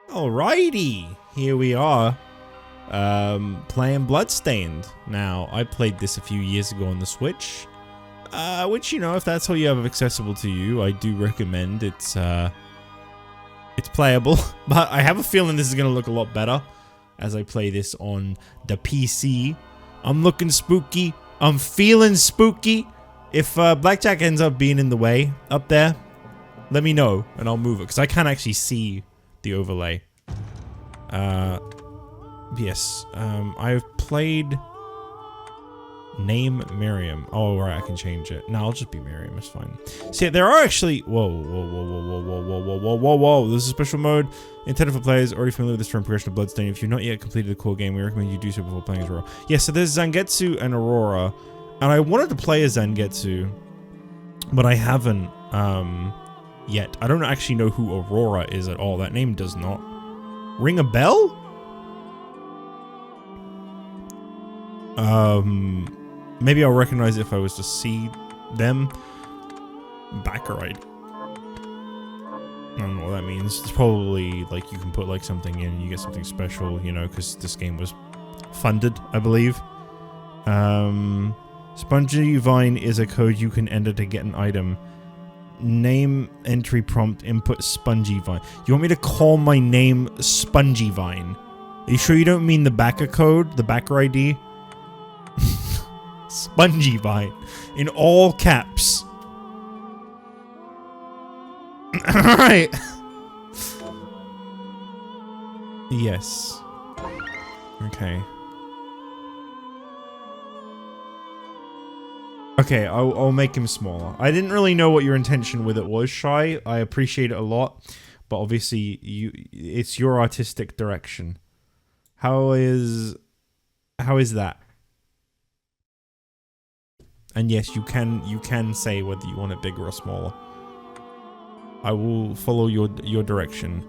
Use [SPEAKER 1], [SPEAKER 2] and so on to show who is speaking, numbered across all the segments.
[SPEAKER 1] Alrighty, here we are, playing Bloodstained. Now, I played this a few years ago on the Switch, which, you know, if that's all you have accessible to you, I do recommend. It's playable, but I have a feeling this is gonna look a lot better as I play this on the PC. I'm looking spooky. I'm feeling spooky. If Blackjack ends up being in the way up there, let me know and I'll move it, because I can't actually see the overlay. Yes, I've played name Miriam. Oh, right, I can change it. No, I'll just be Miriam, it's fine. See, there are actually, whoa, this is a special mode intended for players already familiar with this from progression of Bloodstained. If you've not yet completed the core game, we recommend you do so before playing as Aurora. Yeah, so there's Zangetsu and Aurora, and I wanted to play as Zangetsu, but I haven't, yet. I don't actually know who Aurora is at all. That name does not ring a bell? Maybe I'll recognize it if I was to see them. Baccarat. I don't know what that means. It's probably like you can put like something in and you get something special, you know, because this game was funded, I believe. Spongy Vine is a code you can enter to get an item. Name entry prompt input Spongy Vine. You want me to call my name Spongy Vine? Are you sure you don't mean the backer code? The backer ID? Spongy Vine. In all caps. Alright. Yes. Okay. Okay, I'll make him smaller. I didn't really know what your intention with it was, Shy. I appreciate it a lot, but obviously it's your artistic direction. How is that? And yes, you can say whether you want it bigger or smaller. I will follow your direction.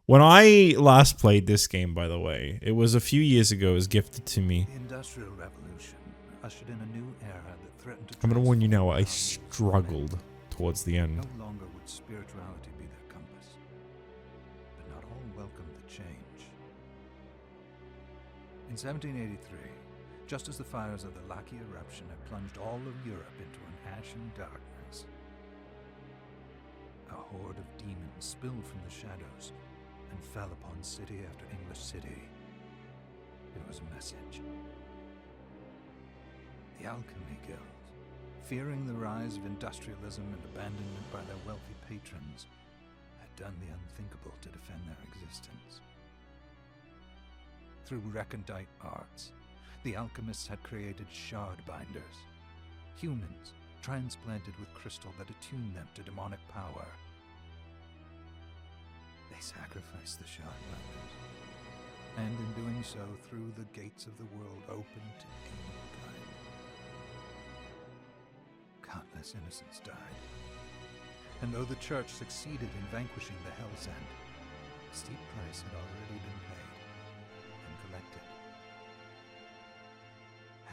[SPEAKER 1] When I last played this game, by the way, it was a few years ago. It was gifted to me.
[SPEAKER 2] The Industrial Revolution ushered in a new era that threatened to
[SPEAKER 1] I'm gonna warn you now, I struggled towards the end.
[SPEAKER 2] No longer would spirituality be their compass, but not all welcomed the change. In 1783, just as the fires of the Laki eruption had plunged all of Europe into an ashen darkness, a horde of demons spilled from the shadows and fell upon city after English city. It was a message. The Alchemy Guild, fearing the rise of industrialism and abandonment by their wealthy patrons, had done the unthinkable to defend their existence. Through recondite arts, the alchemists had created shard binders, humans transplanted with crystal that attuned them to demonic power. They sacrificed the shard binders, and in doing so threw the gates of the world open to humankind. Countless innocents died, and though the church succeeded in vanquishing the Hell's End, a steep price had already been paid and collected.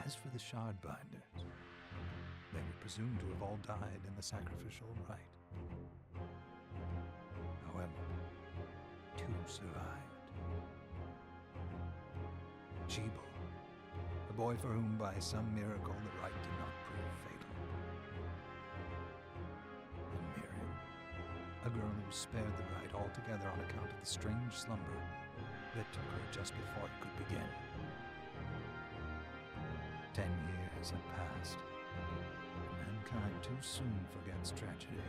[SPEAKER 2] As for the shard binders, they were presumed to have all died in the sacrificial rite. However, two survived. Jeeble, a boy for whom by some miracle the rite did not prove fatal. And Miriam, a girl who was spared the rite altogether on account of the strange slumber that took her just before it could begin. 10 years have passed. Mankind too soon forgets tragedy.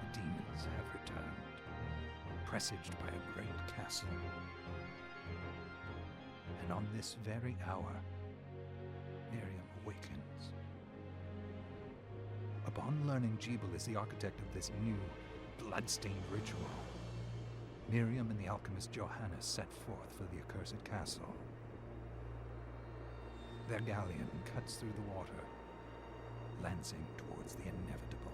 [SPEAKER 2] The demons have returned, presaged by a great castle. And on this very hour, Miriam awakens. Upon learning Jeeble is the architect of this new, blood-stained ritual, Miriam and the alchemist Johannes set forth for the accursed castle. Their galleon cuts through the water, lancing towards the inevitable.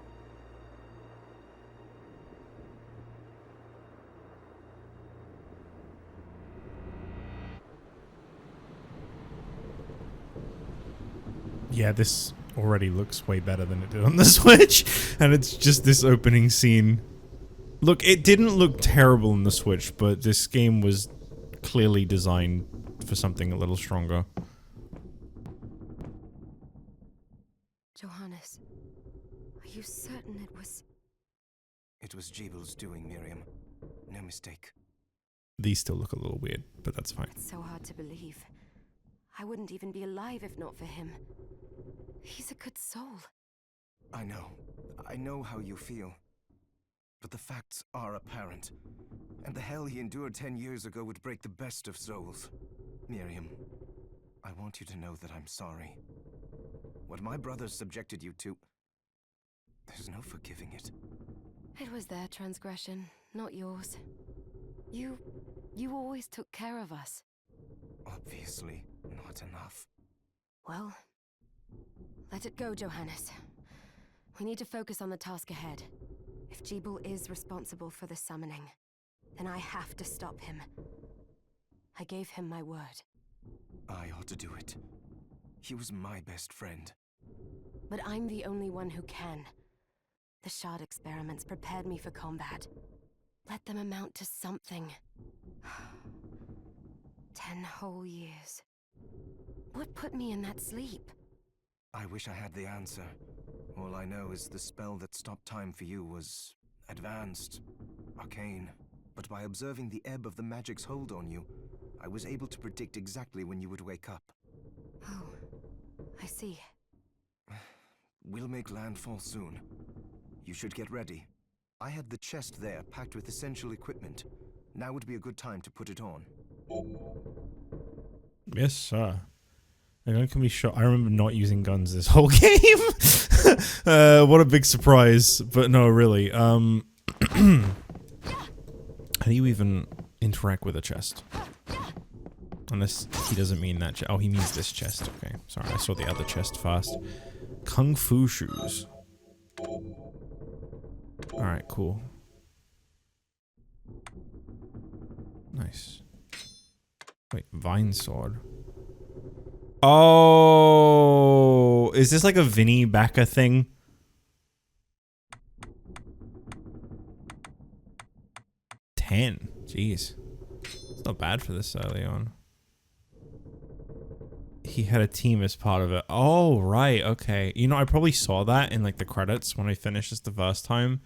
[SPEAKER 1] Yeah, this already looks way better than it did on the Switch, and it's just this opening scene. Look, it didn't look terrible in the Switch, but this game was clearly designed for something a little stronger.
[SPEAKER 3] Johannes, are you certain it was...
[SPEAKER 4] It was Jibel's doing, Miriam. No mistake.
[SPEAKER 1] These still look a little weird, but that's fine.
[SPEAKER 3] It's so hard to believe. I wouldn't even be alive if not for him. He's a good soul.
[SPEAKER 4] I know. I know how you feel. But the facts are apparent. And the hell he endured 10 years ago would break the best of souls. Miriam, I want you to know that I'm sorry. What my brothers subjected you to... there's no forgiving it.
[SPEAKER 3] It was their transgression, not yours. You always took care of us.
[SPEAKER 4] Obviously, not enough.
[SPEAKER 3] Well, let it go, Johannes. We need to focus on the task ahead. If Jibel is responsible for the summoning, then I have to stop him. I gave him my word.
[SPEAKER 4] I ought to do it. He was my best friend.
[SPEAKER 3] But I'm the only one who can. The shard experiments prepared me for combat. Let them amount to something. 10 whole years. What put me in that sleep?
[SPEAKER 4] I wish I had the answer. All I know is the spell that stopped time for you was... advanced. Arcane. But by observing the ebb of the magic's hold on you, I was able to predict exactly when you would wake up.
[SPEAKER 3] Oh, I see.
[SPEAKER 4] We'll make landfall soon. You should get ready. I had the chest there packed with essential equipment. Now would be a good time to put it on.
[SPEAKER 1] Yes, sir. A gun can be shot. I remember not using guns this whole game. What a big surprise. But no, really. How do you even interact with a chest? Unless he doesn't mean that chest. Oh, he means this chest. Okay, sorry. I saw the other chest first. Kung Fu shoes. Alright, cool. Nice. Wait, vine sword. Oh, is this like a Vinny Backer thing? $10. Jeez. It's not bad for this early on. He had a team as part of it. Oh, right. Okay. You know, I probably saw that in like the credits when I finished this the first time.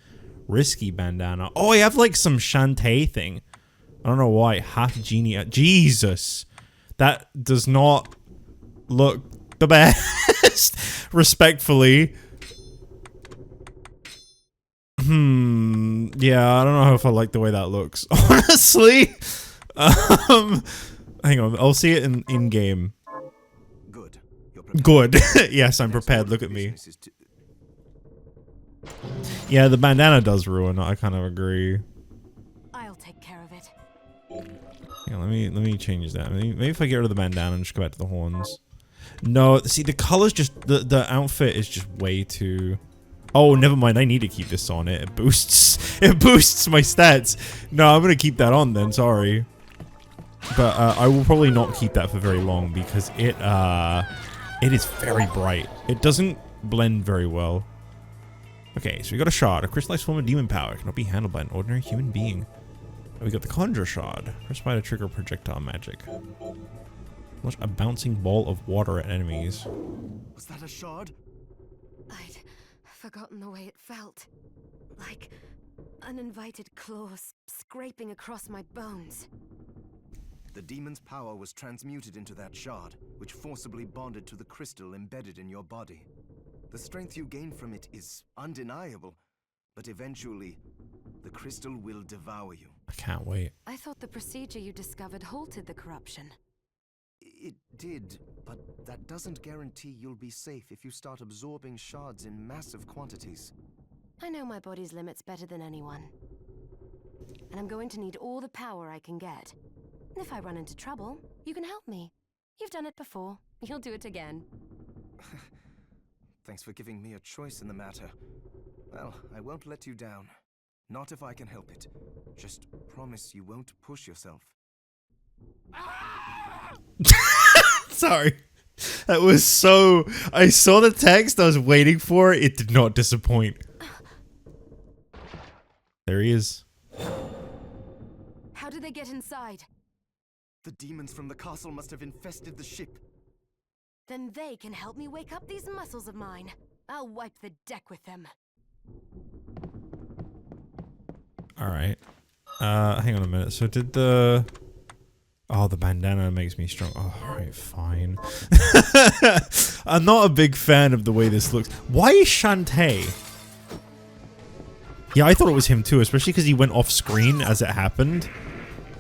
[SPEAKER 1] Risky bandana. Oh, I have like some Shantae thing. I don't know why. Half genie. Jesus. That does not look the best. Respectfully. Yeah, I don't know if I like the way that looks. Honestly. Hang on. I'll see it in game.
[SPEAKER 4] Good.
[SPEAKER 1] Good. Yes, I'm prepared. Look at me. Yeah, the bandana does ruin it. I kind of agree.
[SPEAKER 3] I'll take care of it.
[SPEAKER 1] Yeah, let me change that. Maybe if I get rid of the bandana and just go back to the horns. No, see, the colors just... The outfit is just way too... Oh, never mind. I need to keep this on. It boosts... It boosts my stats. No, I'm going to keep that on then. Sorry. But I will probably not keep that for very long because it is very bright. It doesn't blend very well. Okay, so we got a shard. A crystallized form of demon power. It cannot be handled by an ordinary human being. We got the conjure shard. Press by to trigger projectile magic. Launch a bouncing ball of water at enemies.
[SPEAKER 4] Was that a shard?
[SPEAKER 3] I'd forgotten the way it felt. Like uninvited claws scraping across my bones.
[SPEAKER 4] The demon's power was transmuted into that shard, which forcibly bonded to the crystal embedded in your body. The strength you gain from it is undeniable, but eventually, the crystal will devour you.
[SPEAKER 1] I can't wait.
[SPEAKER 3] I thought the procedure you discovered halted the corruption.
[SPEAKER 4] It did, but that doesn't guarantee you'll be safe if you start absorbing shards in massive quantities.
[SPEAKER 3] I know my body's limits better than anyone. And I'm going to need all the power I can get. And if I run into trouble, you can help me. You've done it before. You'll do it again.
[SPEAKER 4] Thanks for giving me a choice in the matter. Well, I won't let you down. Not if I can help it. Just promise you won't push yourself.
[SPEAKER 1] Sorry. That was so... I saw the text, I was waiting for it. It did not disappoint. There he is.
[SPEAKER 3] they get inside?
[SPEAKER 4] The demons from the castle must have infested the ship.
[SPEAKER 3] Then they can help me wake up these muscles of mine. I'll wipe the deck with them.
[SPEAKER 1] Alright. Hang on a minute. So did the... Oh, the bandana makes me strong. Oh, alright, fine. I'm not a big fan of the way this looks. Why is Shantae? Yeah, I thought it was him too, especially because he went off screen as it happened.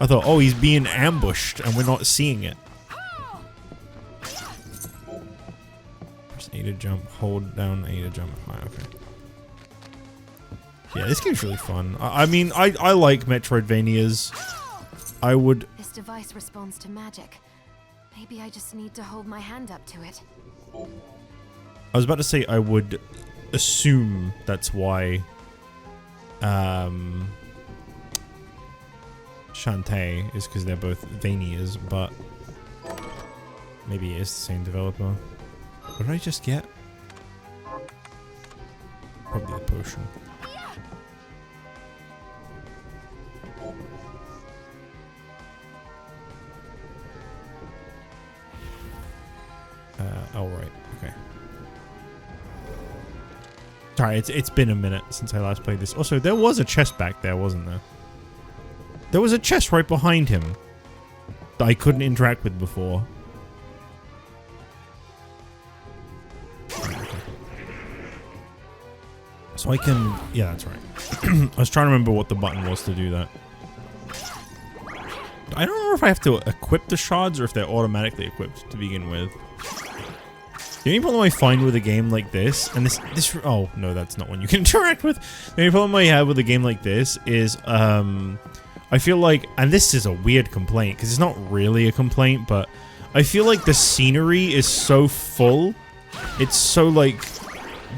[SPEAKER 1] I thought, oh, he's being ambushed and we're not seeing it. Press A to jump, hold down A to jump. Okay. Yeah, this game's really fun. I mean, I like Metroidvanias. I would...
[SPEAKER 3] This device responds to magic. Maybe I just need to hold my hand up to it.
[SPEAKER 1] I was about to say I would assume that's why Shantae is because they're both Vanias, but maybe it is the same developer. What did I just get? Probably the potion. Oh right, okay. Sorry, it's been a minute since I last played this. Also, there was a chest back there, wasn't there? There was a chest right behind him that I couldn't interact with before. Okay. So I can... Yeah, that's right. I was trying to remember what the button was to do that. I don't know if I have to equip the shards or if they're automatically equipped to begin with. The only problem I find with a game like this, and this, oh no, that's not one you can interact with. The only problem I have with a game like this is, I feel like, and this is a weird complaint, because it's not really a complaint, but I feel like the scenery is so full, it's so like,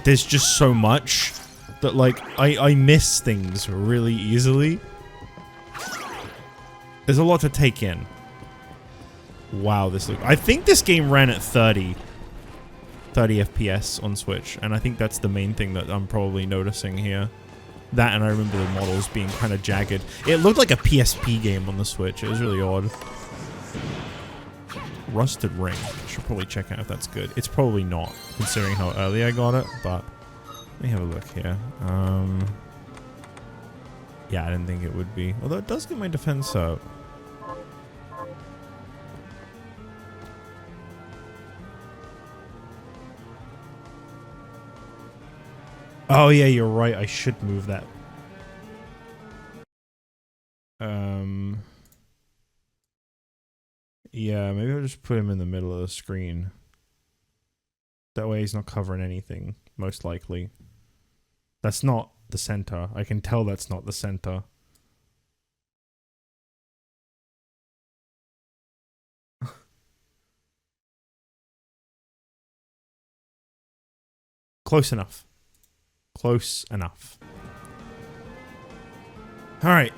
[SPEAKER 1] there's just so much, that like, I miss things really easily. There's a lot to take in. Wow, I think this game ran at 30 FPS on Switch, and I think that's the main thing that I'm probably noticing here. That, and I remember the models being kind of jagged. It looked like a PSP game on the Switch. It was really odd. Rusted Ring. I should probably check out if that's good. It's probably not, considering how early I got it, but let me have a look here. Yeah, I didn't think it would be. Although it does get my defense up. Oh yeah, you're right. I should move that. Yeah, maybe I'll just put him in the middle of the screen. That way he's not covering anything, most likely. That's not the center. I can tell that's not the center. Close enough. Close enough. Alright.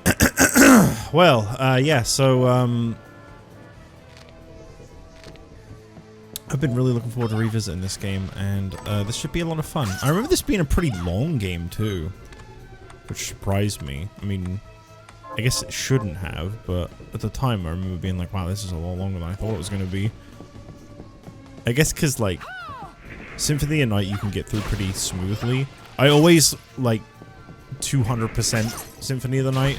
[SPEAKER 1] Well, yeah, so, I've been really looking forward to revisiting this game, and this should be a lot of fun. I remember this being a pretty long game, too. Which surprised me. I mean, I guess it shouldn't have, but at the time I remember being like, wow, this is a lot longer than I thought it was going to be. I guess because, like, Symphony of Night you can get through pretty smoothly. I always, like, 200% Symphony of the Night,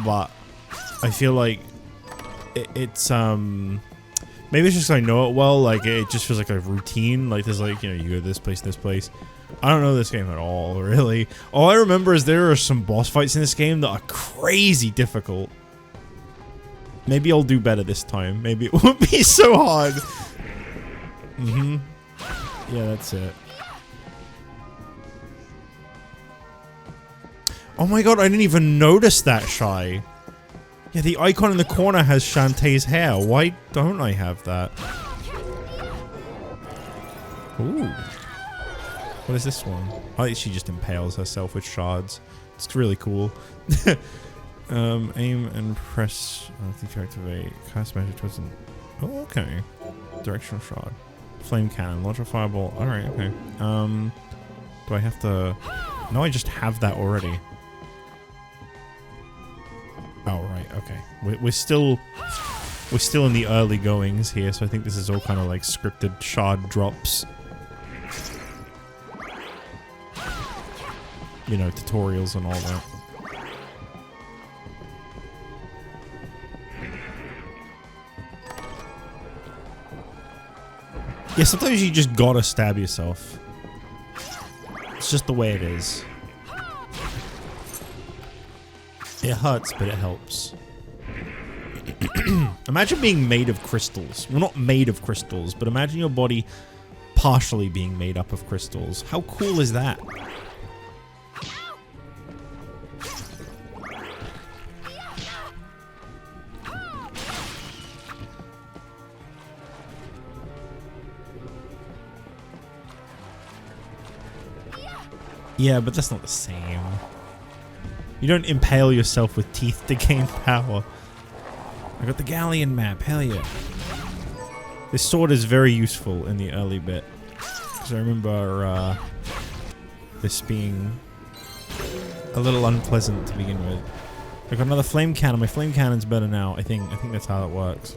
[SPEAKER 1] but I feel like it's, maybe it's just 'cause I know it well, like, it just feels like a routine, like, there's, like, you know, you go to this place. I don't know this game at all, really. All I remember is there are some boss fights in this game that are crazy difficult. Maybe I'll do better this time. Maybe it won't be so hard. Yeah, that's it. Oh my god, I didn't even notice that, Shy. Yeah, the icon in the corner has Shantae's hair. Why don't I have that? Ooh. What is this one? I think she just impales herself with shards. It's really cool. Aim and press to activate. Cast magic towards an... Oh, okay. Directional shard. Flame cannon. Launch a fireball. Alright, okay. Do I have to... No, I just have that already. Oh, right, okay. We're still in the early goings here, so I think this is all kind of like scripted shard drops. You know, tutorials and all that. Yeah, sometimes you just gotta stab yourself. It's just the way it is. It hurts, but it helps. Imagine being made of crystals. Well, not made of crystals, but imagine your body partially being made up of crystals. How cool is that? Yeah, but that's not the same. You don't impale yourself with teeth to gain power. I got the Galleon map, hell yeah. This sword is very useful in the early bit. Because I remember this being a little unpleasant to begin with. I got another flame cannon. My flame cannon's better now. I think that's how it works.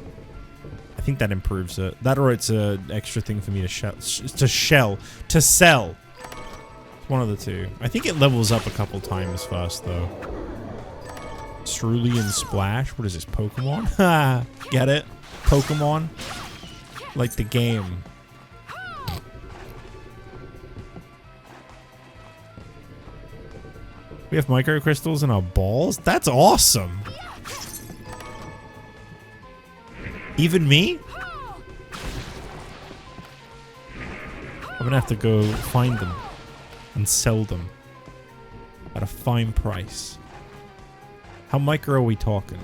[SPEAKER 1] I think that improves it. That or it's an extra thing for me to sell. One of the two. I think it levels up a couple times first, though. Cerulean Splash? What is this, Pokemon? Ha! Get it? Pokemon? Like the game. We have microcrystals in our balls? That's awesome! Even me? I'm gonna have to go find them. And sell them at a fine price. How micro are we talking?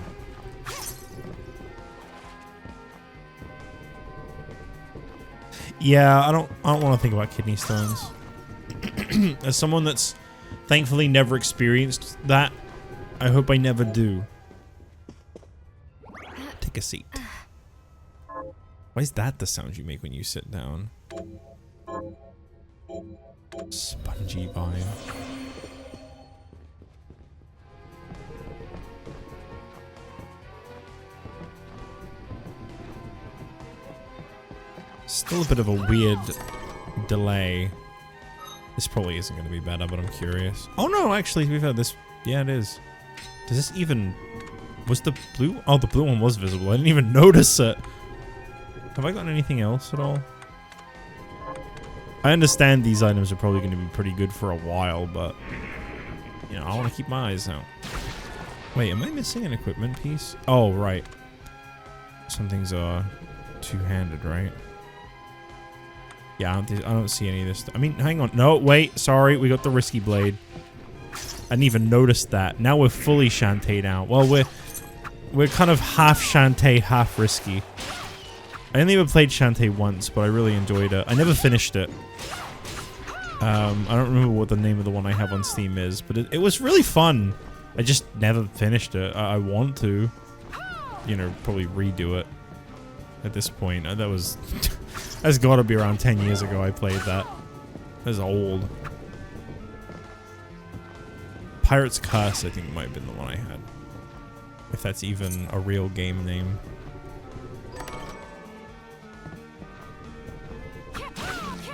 [SPEAKER 1] Yeah, I don't want to think about kidney stones. As someone that's thankfully never experienced that, I hope I never do. Take a seat. Why is that the sound you make when you sit down? Spongy vine. Still a bit of a weird delay. This probably isn't going to be better, but I'm curious. Oh no, actually, we've had this. Yeah, it is. Does this even... Was the blue... Oh, the blue one was visible. I didn't even notice it. Have I gotten anything else at all? I understand these items are probably going to be pretty good for a while, but... You know, I want to keep my eyes out. Wait, am I missing an equipment piece? Oh, right. Some things are two-handed, right? Yeah, I don't see any of this. I mean, hang on. No, wait. Sorry, we got the risky blade. I didn't even notice that. Now we're fully Shantae'd out. Well, we're kind of half Shantae, half risky. I only ever played Shantae once, but I really enjoyed it. I never finished it. I don't remember what the name of the one I have on Steam is, but it was really fun. I just never finished it. I want to, you know, probably redo it at this point. That was... That's gotta be around 10 years ago I played that. That's old. Pirate's Curse, I think, might have been the one I had. If that's even a real game name.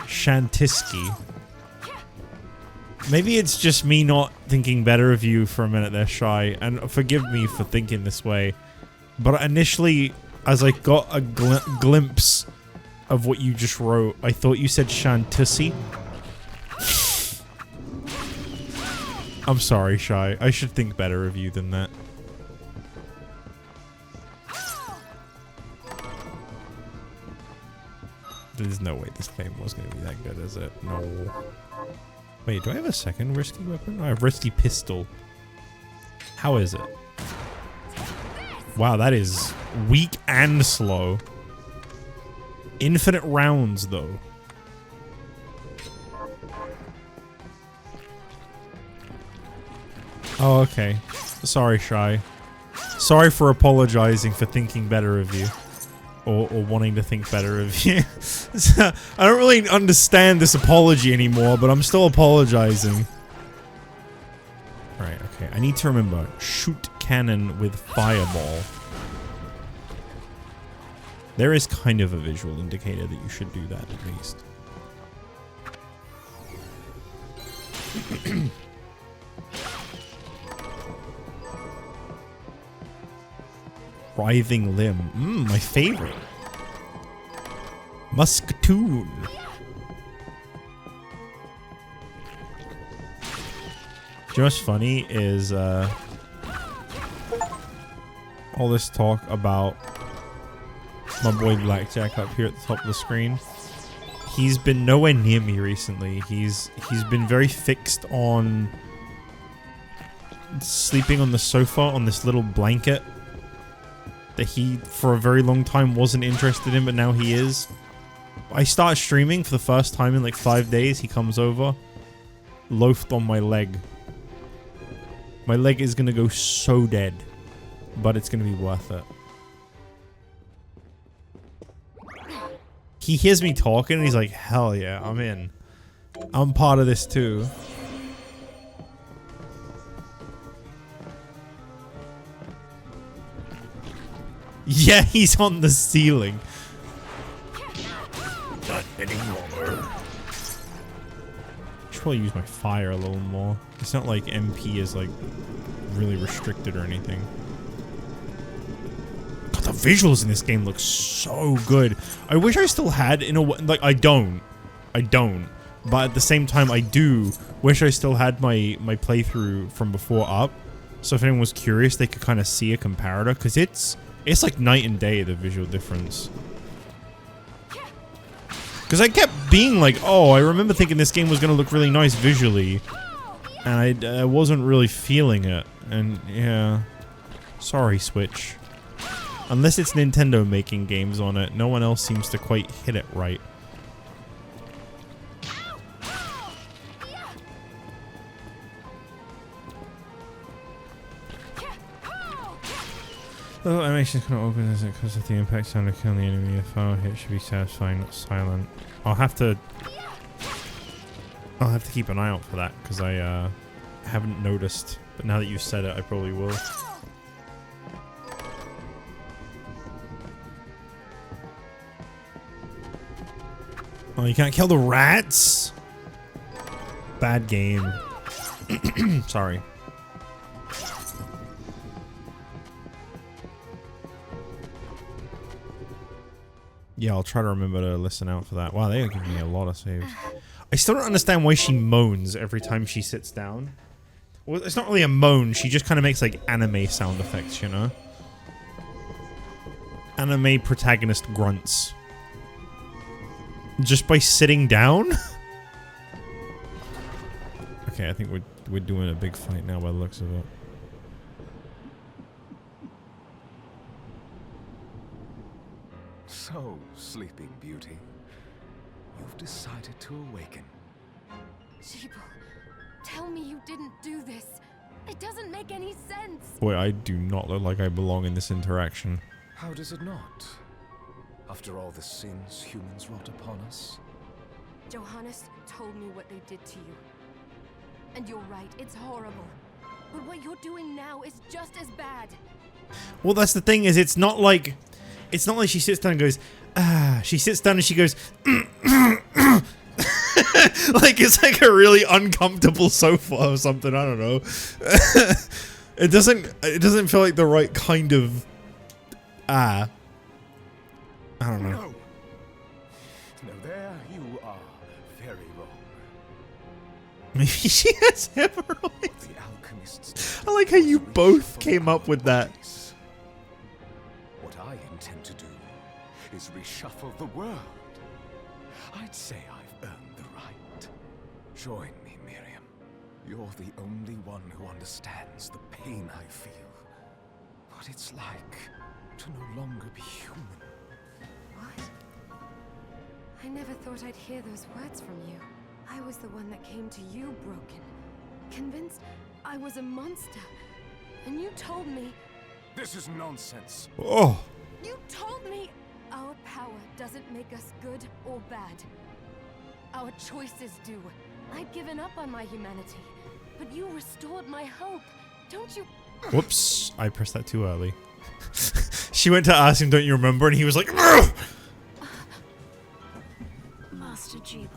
[SPEAKER 1] Shantiski. Maybe it's just me not thinking better of you for a minute there, Shy, and forgive me for thinking this way. But initially, as I got a glimpse of what you just wrote, I thought you said Shantissi. I'm sorry, Shy. I should think better of you than that. There's no way this game was going to be that good, is it? No. Wait, do I have a second risky weapon? I have risky pistol. How is it? Wow, that is weak and slow. Infinite rounds, though. Oh, okay. Sorry, Shy. Sorry for apologizing for thinking better of you. Or wanting to think better of you. I don't really understand this apology anymore, but I'm still apologizing. Right, Okay. I need to remember. Shoot cannon with fireball. There is kind of a visual indicator that you should do that at least. Writhing limb. My favorite. Musketoon. Do you know what's funny is all this talk about my boy Blackjack up here at the top of the screen. He's been nowhere near me recently. He's been very fixed on sleeping on the sofa on this little blanket that he for a very long time wasn't interested in, but now he is. I start streaming for the first time in like 5 days. He comes over, loafed on my leg. My leg is gonna go so dead, but it's gonna be worth it. He hears me talking and he's like, hell yeah, I'm in. I'm part of this too. Yeah, he's on the ceiling. Not anymore. Should probably use my fire a little more. It's not like MP is like really restricted or anything. God, the visuals in this game look so good. I wish I still had in a way, like I don't, but at the same time I do wish I still had my playthrough from before up, so if anyone was curious they could kind of see a comparator, because it's like night and day, the visual difference. Because I kept being like, oh, I remember thinking this game was going to look really nice visually, and I wasn't really feeling it. And yeah, sorry Switch. Unless it's Nintendo making games on it, no one else seems to quite hit it right. The animation is kind of open as it because of the impact sound of killing the enemy. A final hit should be satisfying, not silent. I'll have to keep an eye out for that because I haven't noticed. But now that you've said it, I probably will. Oh, you can't kill the rats? Bad game. Sorry. Yeah, I'll try to remember to listen out for that. Wow, they are giving me a lot of saves. I still don't understand why she moans every time she sits down. Well, it's not really a moan. She just kind of makes like anime sound effects, you know? Anime protagonist grunts. Just by sitting down? Okay, I think we're doing a big fight now by the looks of it.
[SPEAKER 4] So, Sleeping Beauty, you've decided to awaken.
[SPEAKER 3] Jibble, tell me you didn't do this. It doesn't make any sense.
[SPEAKER 1] Boy, I do not look like I belong in this interaction.
[SPEAKER 4] How does it not? After all the sins humans wrought upon us?
[SPEAKER 3] Johannes told me what they did to you. And you're right, it's horrible. But what you're doing now is just as bad.
[SPEAKER 1] Well, that's the thing, is it's not like she sits down and goes, ah. She sits down and she goes, like it's like a really uncomfortable sofa or something. I don't know. It doesn't feel like the right kind of I don't know.
[SPEAKER 4] No, there you are very wrong.
[SPEAKER 1] Maybe she has hemorrhoids.
[SPEAKER 4] The alchemists.
[SPEAKER 1] I like how you both came up with that.
[SPEAKER 4] What I intend to do is reshuffle the world. I'd say I've earned the right. Join me, Miriam. You're the only one who understands the pain I feel. What it's like to no longer be human.
[SPEAKER 3] What? I never thought I'd hear those words from you. I was the one that came to you broken. Convinced I was a monster. And you told me...
[SPEAKER 4] This is nonsense.
[SPEAKER 1] Oh.
[SPEAKER 3] You told me our power doesn't make us good or bad. Our choices do. I'd given up on my humanity. But you restored my hope. Don't you?
[SPEAKER 1] Whoops, I pressed that too early. She went to ask him, don't you remember? And he was like, "Ugh!"
[SPEAKER 5] Master Jibal,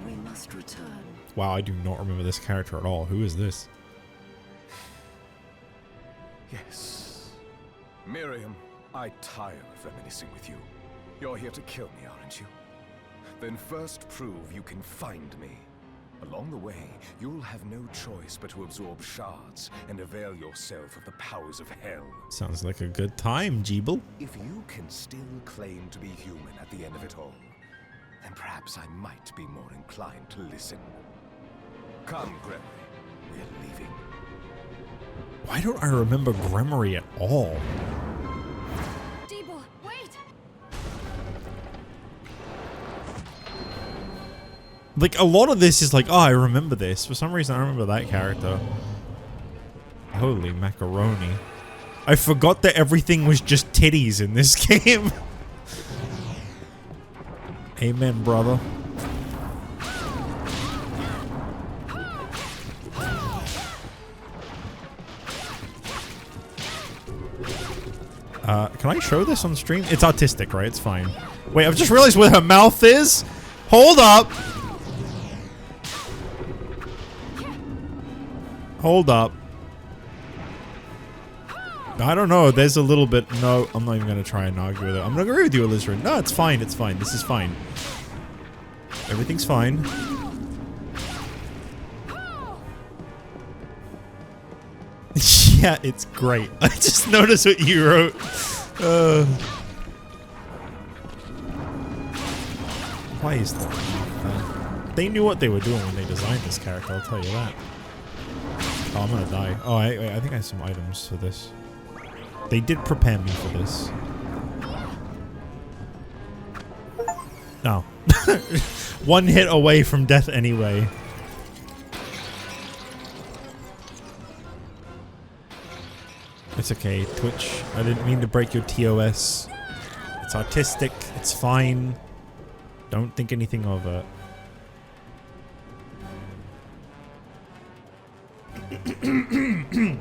[SPEAKER 5] we must return.
[SPEAKER 1] Wow, I do not remember this character at all. Who is this?
[SPEAKER 6] Yes. Miriam, I tire of reminiscing with you. You're here to kill me, aren't you? Then first prove you can find me. Along the way, you'll have no choice but to absorb shards and avail yourself of the powers of hell.
[SPEAKER 1] Sounds like a good time, Jeeble.
[SPEAKER 6] If you can still claim to be human at the end of it all, then perhaps I might be more inclined to listen. Come, Gregory. We're leaving.
[SPEAKER 1] Why don't I remember Gremory at all?
[SPEAKER 3] Jibal, wait!
[SPEAKER 1] Like, a lot of this is like, oh, I remember this. For some reason, I remember that character. Holy macaroni. I forgot that everything was just titties in this game. Amen, brother. Can I show this on stream? It's autistic, right? It's fine. Wait, I've just realized where her mouth is. Hold up. Hold up. I don't know. There's a little bit. No, I'm not even going to try and argue with it. I'm going to agree with you, Elizabeth. No, it's fine. It's fine. This is fine. Everything's fine. Yeah, it's great. I just noticed what you wrote. Why is that? They knew what they were doing when they designed this character, I'll tell you that. Oh, I'm gonna die. Oh, I think I have some items for this. They did prepare me for this. No. One hit away from death anyway. It's okay, Twitch. I didn't mean to break your TOS. It's artistic. It's fine. Don't think anything of it.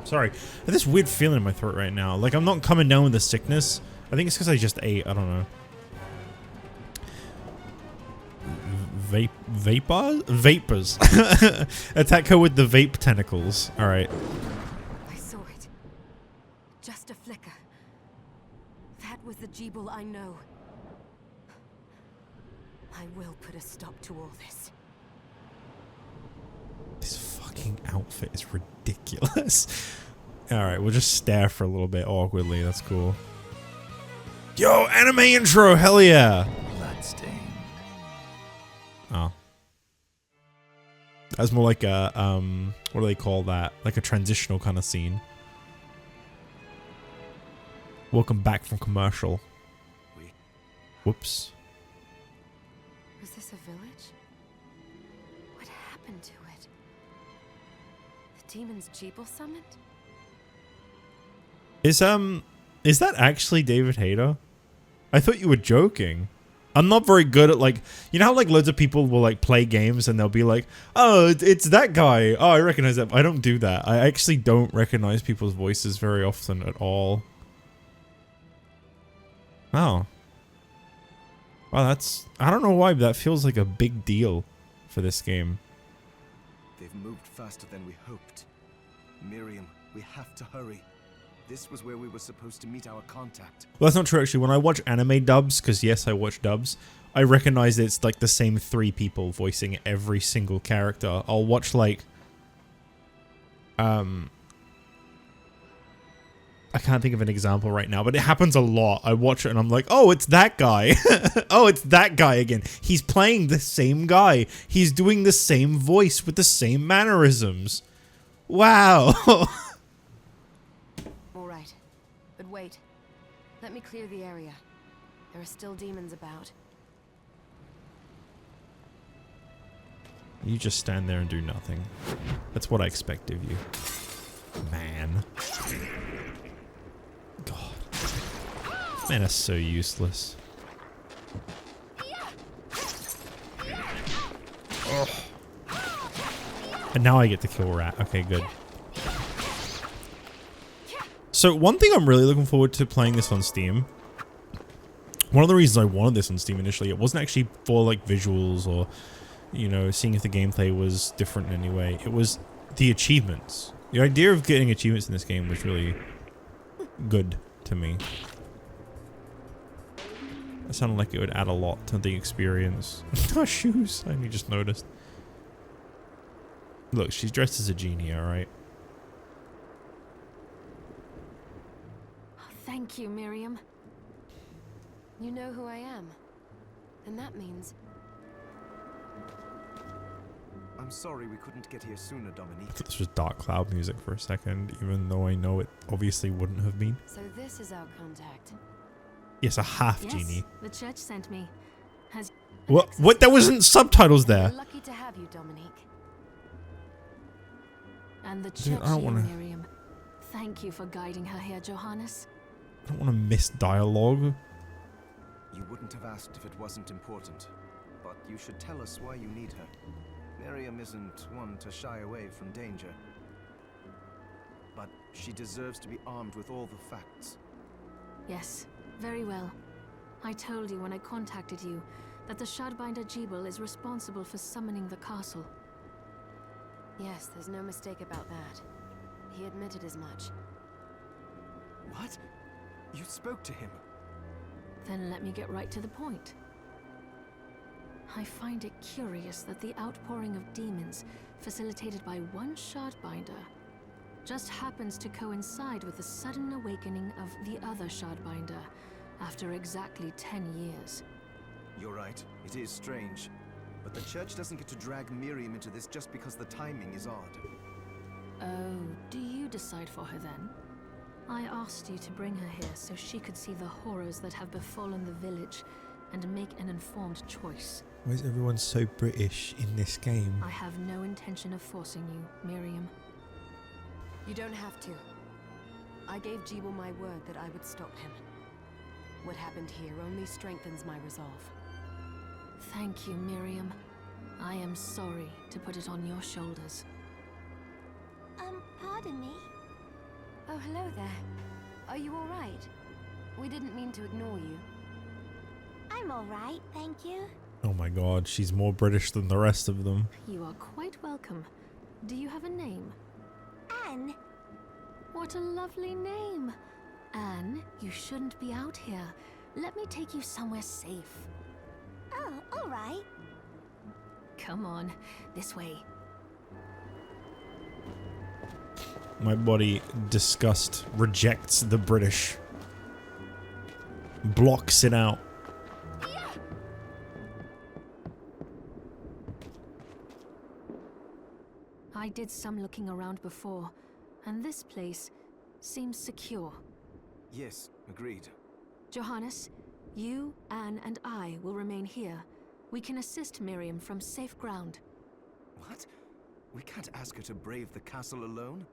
[SPEAKER 1] Sorry. I have this weird feeling in my throat right now. Like I'm not coming down with the sickness. I think it's because I just ate. I don't know. Vapors. Attack her with the vape tentacles. Alright.
[SPEAKER 3] I saw it. Just a flicker. That was the Jibal I know. I will put a stop to all this.
[SPEAKER 1] This fucking outfit is ridiculous. Alright, we'll just stare for a little bit awkwardly. That's cool. Yo, anime intro! Hell yeah!
[SPEAKER 2] Bloodstained.
[SPEAKER 1] Oh. That's more like a, what do they call that? Like a transitional kind of scene. Welcome back from commercial. Whoops.
[SPEAKER 3] Was this a village? What happened to it? The demons Jibal summoned?
[SPEAKER 1] Is that actually David Hayter? I thought you were joking. I'm not very good at like, you know how like loads of people will like play games and they'll be like, oh, it's that guy. Oh, I recognize that. I don't do that. I actually don't recognize people's voices very often at all. Oh. Wow, that's, I don't know why, but that feels like a big deal for this game.
[SPEAKER 4] They've moved faster than we hoped. Miriam, we have to hurry. This was where we were supposed to meet our contact.
[SPEAKER 1] Well, that's not true actually. When I watch anime dubs, because yes, I watch dubs, I recognize it's like the same 3 people voicing every single character. I'll watch like, I can't think of an example right now, but it happens a lot. I watch it and I'm like, oh, it's that guy. Oh, it's that guy again. He's playing the same guy. He's doing the same voice with the same mannerisms. Wow.
[SPEAKER 3] All right. But wait. Let me clear the area. There are still demons about.
[SPEAKER 1] You just stand there and do nothing. That's what I expect of you. Man. God. Man, that's so useless. And now I get to kill Rat. Okay, good. So one thing I'm really looking forward to playing this on Steam. One of the reasons I wanted this on Steam initially, it wasn't actually for like visuals or, you know, seeing if the gameplay was different in any way. It was the achievements. The idea of getting achievements in this game was really good to me. It sounded like it would add a lot to the experience. Oh, shoes. I only just noticed. Look, she's dressed as a genie, alright?
[SPEAKER 3] Thank you, Miriam. You know who I am. And that means...
[SPEAKER 4] I'm sorry we couldn't get here sooner, Dominique.
[SPEAKER 1] I thought this was Dark Cloud music for a second, even though I know it obviously wouldn't have been.
[SPEAKER 3] So this is our contact.
[SPEAKER 1] Yes, a half
[SPEAKER 3] Yes,
[SPEAKER 1] genie.
[SPEAKER 3] the church sent me. Has
[SPEAKER 1] What? What? There wasn't subtitles there.
[SPEAKER 3] We're lucky to have you, Dominique. And the
[SPEAKER 1] Dude,
[SPEAKER 3] church,
[SPEAKER 1] I don't wanna-
[SPEAKER 3] Miriam. Thank you for guiding her here, Johannes.
[SPEAKER 1] I don't want to miss dialogue.
[SPEAKER 4] You wouldn't have asked if it wasn't important, but you should tell us why you need her. Miriam isn't one to shy away from danger, but she deserves to be armed with all the facts.
[SPEAKER 7] Yes, very well. I told you when I contacted you that the Shardbinder Jebel is responsible for summoning the castle.
[SPEAKER 3] Yes, there's no mistake about that. He admitted as much.
[SPEAKER 4] What? You spoke to him?
[SPEAKER 7] Then let me get right to the point. I find it curious that the outpouring of demons, facilitated by one Shardbinder, just happens to coincide with the sudden awakening of the other Shardbinder after exactly 10 years.
[SPEAKER 4] You're right, it is strange. But the church doesn't get to drag Miriam into this just because the timing is odd.
[SPEAKER 7] Oh, do you decide for her then? I asked you to bring her here so she could see the horrors that have befallen the village and make an informed choice.
[SPEAKER 1] Why is everyone so British in this game?
[SPEAKER 7] I have no intention of forcing you, Miriam.
[SPEAKER 3] You don't have to. I gave Jebel my word that I would stop him. What happened here only strengthens my resolve.
[SPEAKER 7] Thank you, Miriam. I am sorry to put it on your shoulders.
[SPEAKER 3] Pardon me? Oh, hello there. Are you all right? We didn't mean to ignore you.
[SPEAKER 8] I'm all right, thank you.
[SPEAKER 1] Oh my god, she's more British than the rest of them.
[SPEAKER 7] You are quite welcome. Do you have a name?
[SPEAKER 8] Anne.
[SPEAKER 7] What a lovely name. Anne, you shouldn't be out here. Let me take you somewhere safe.
[SPEAKER 8] Oh, all right.
[SPEAKER 7] Come on, this way.
[SPEAKER 1] My body, disgust, rejects the British. Blocks it out.
[SPEAKER 7] I did some looking around before, and this place seems secure.
[SPEAKER 4] Yes, agreed.
[SPEAKER 7] Johannes, you, Anne, and I will remain here. We can assist Miriam from safe ground.
[SPEAKER 4] What? We can't ask her to brave the castle alone?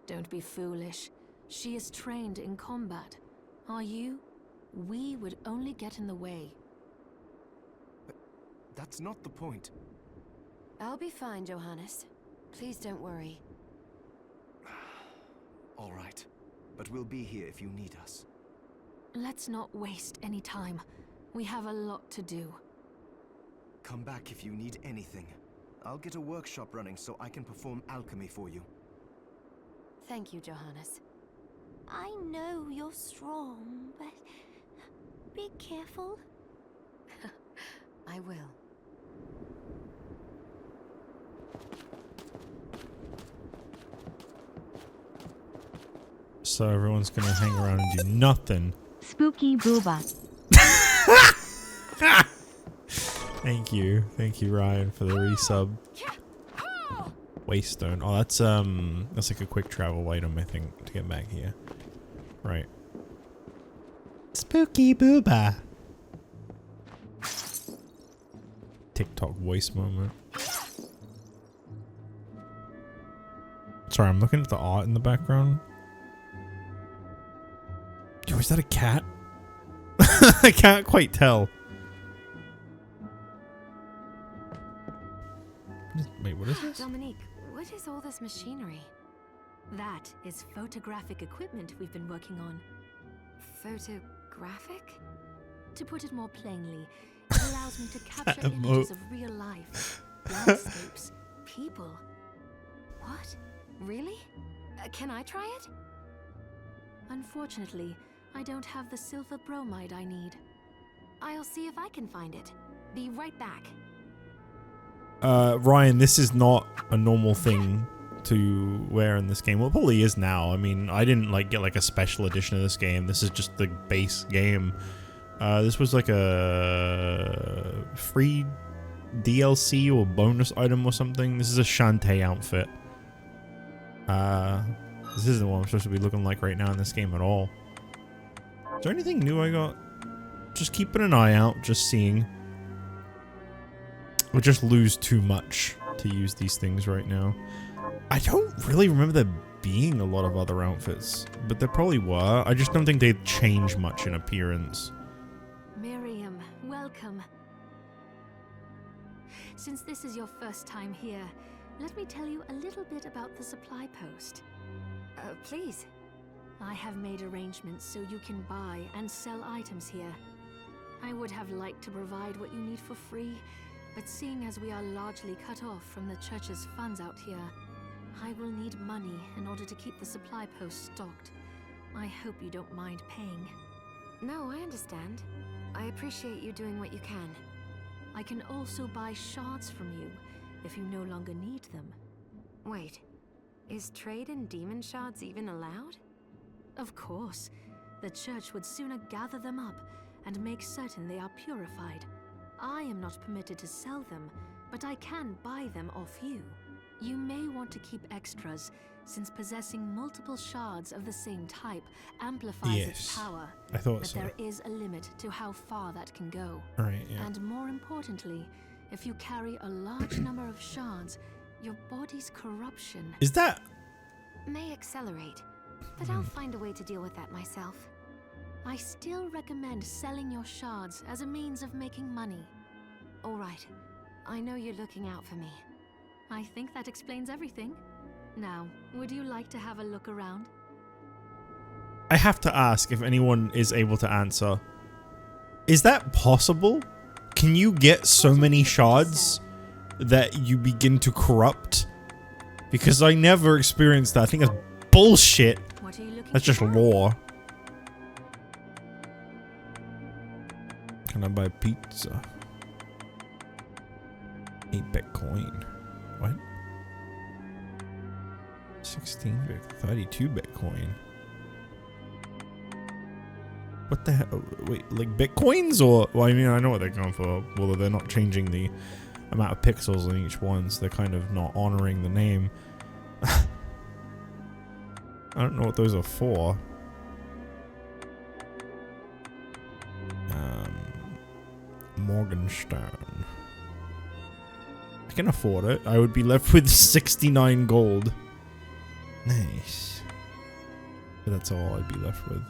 [SPEAKER 7] Don't be foolish. She is trained in combat. Are you? We would only get in the way.
[SPEAKER 4] But that's not the point.
[SPEAKER 3] I'll be fine, Johannes. Please don't worry.
[SPEAKER 4] All right. But we'll be here if you need us.
[SPEAKER 7] Let's not waste any time. We have a lot to do.
[SPEAKER 4] Come back if you need anything. I'll get a workshop running so I can perform alchemy for you.
[SPEAKER 3] Thank you, Johannes.
[SPEAKER 8] I know you're strong, but be careful.
[SPEAKER 3] I will.
[SPEAKER 1] So everyone's gonna hang around and do nothing.
[SPEAKER 9] Spooky booba.
[SPEAKER 1] Thank you, Ryan, for the resub. Waystone. Oh, that's like a quick travel item, I think, to get back here. Right. Spooky booba. TikTok voice moment. Sorry, I'm looking at the art in the background. Yo, is that a cat? I can't quite tell. Wait, what is this?
[SPEAKER 3] Dominique, what What is all this machinery?
[SPEAKER 7] That is photographic equipment we've been working on.
[SPEAKER 3] Photographic?
[SPEAKER 7] To put it more plainly, it allows me to capture images of real life, landscapes, people.
[SPEAKER 3] What? Really? Can I try it?
[SPEAKER 7] Unfortunately, I don't have the silver bromide I need.
[SPEAKER 3] I'll see if I can find it. Be right back.
[SPEAKER 1] Ryan, this is not a normal thing to wear in this game. Well, it probably is now. I mean, I didn't like get like a special edition of this game. This is just the base game. This was like a free DLC or bonus item or something. This is a Shantae outfit. This isn't what I'm supposed to be looking like right now in this game at all. Is there anything new I got? Just keeping an eye out, just seeing. We'll just lose too much to use these things right now. I don't really remember there being a lot of other outfits, but there probably were. I just don't think they'd change much in appearance.
[SPEAKER 7] Miriam, welcome. Since this is your first time here, let me tell you a little bit about the supply post.
[SPEAKER 3] Please.
[SPEAKER 7] I have made arrangements so you can buy and sell items here. I would have liked to provide what you need for free, but seeing as we are largely cut off from the church's funds out here, I will need money in order to keep the supply post stocked. I hope you don't mind paying.
[SPEAKER 3] No, I understand. I appreciate you doing what you can.
[SPEAKER 7] I can also buy shards from you if you no longer need them.
[SPEAKER 3] Wait, is trade in demon shards even allowed?
[SPEAKER 7] Of course. The church would sooner gather them up and make certain they are purified. I am not permitted to sell them, but I can buy them off you. You may want to keep extras, since possessing multiple shards of the same type amplifies its power.
[SPEAKER 1] I thought
[SPEAKER 7] but
[SPEAKER 1] so.
[SPEAKER 7] there is a limit to how far that can go.
[SPEAKER 1] Right, yeah.
[SPEAKER 7] And more importantly, if you carry a large number of shards, your body's corruption
[SPEAKER 1] Is that...
[SPEAKER 3] may accelerate, but I'll find a way to deal with that myself.
[SPEAKER 7] I still recommend selling your shards as a means of making money.
[SPEAKER 3] All right. I know you're looking out for me.
[SPEAKER 7] I think that explains everything. Now, would you like to have a look around?
[SPEAKER 1] I have to ask if anyone is able to answer. Is that possible? Can you get so many shards that you begin to corrupt? Because I never experienced that. I think that's bullshit.
[SPEAKER 7] What are you looking
[SPEAKER 1] That's just
[SPEAKER 7] for?
[SPEAKER 1] lore. Can I buy pizza? 8 Bitcoin. What? 16 bit, 32 Bitcoin. What the hell? Wait, like Bitcoins or? Well, I mean, I know what they're going for. Well, they're not changing the amount of pixels in each one, so they're kind of not honoring the name. I don't know what those are for. Morgenstern. I can afford it. I would be left with 69 gold. Nice. But that's all I'd be left with.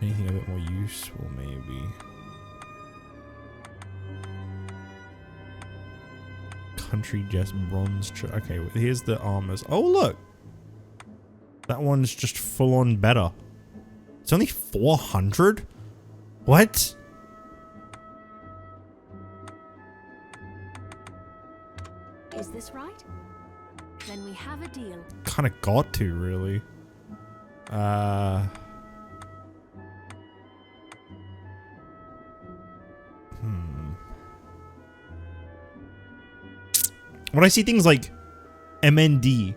[SPEAKER 1] Anything a bit more useful, maybe. Country Jest Bronze. Okay, here's the armors. Oh, look! That one's just full on better. It's only 400? What?
[SPEAKER 7] Is this right? Then we have a deal.
[SPEAKER 1] Kinda got to, really. When I see things like MND,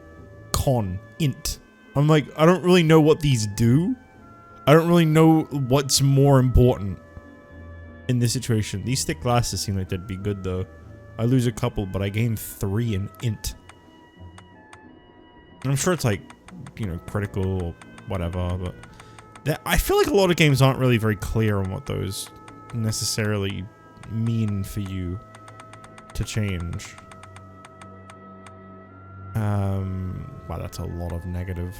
[SPEAKER 1] con, int, I'm like, I don't really know what these do. I don't really know what's more important in this situation. These thick glasses seem like they'd be good, though. I lose a couple, but I gain 3 in int. And I'm sure it's like, you know, critical or whatever, but I feel like a lot of games aren't really very clear on what those necessarily mean for you to change. Wow, that's a lot of negative.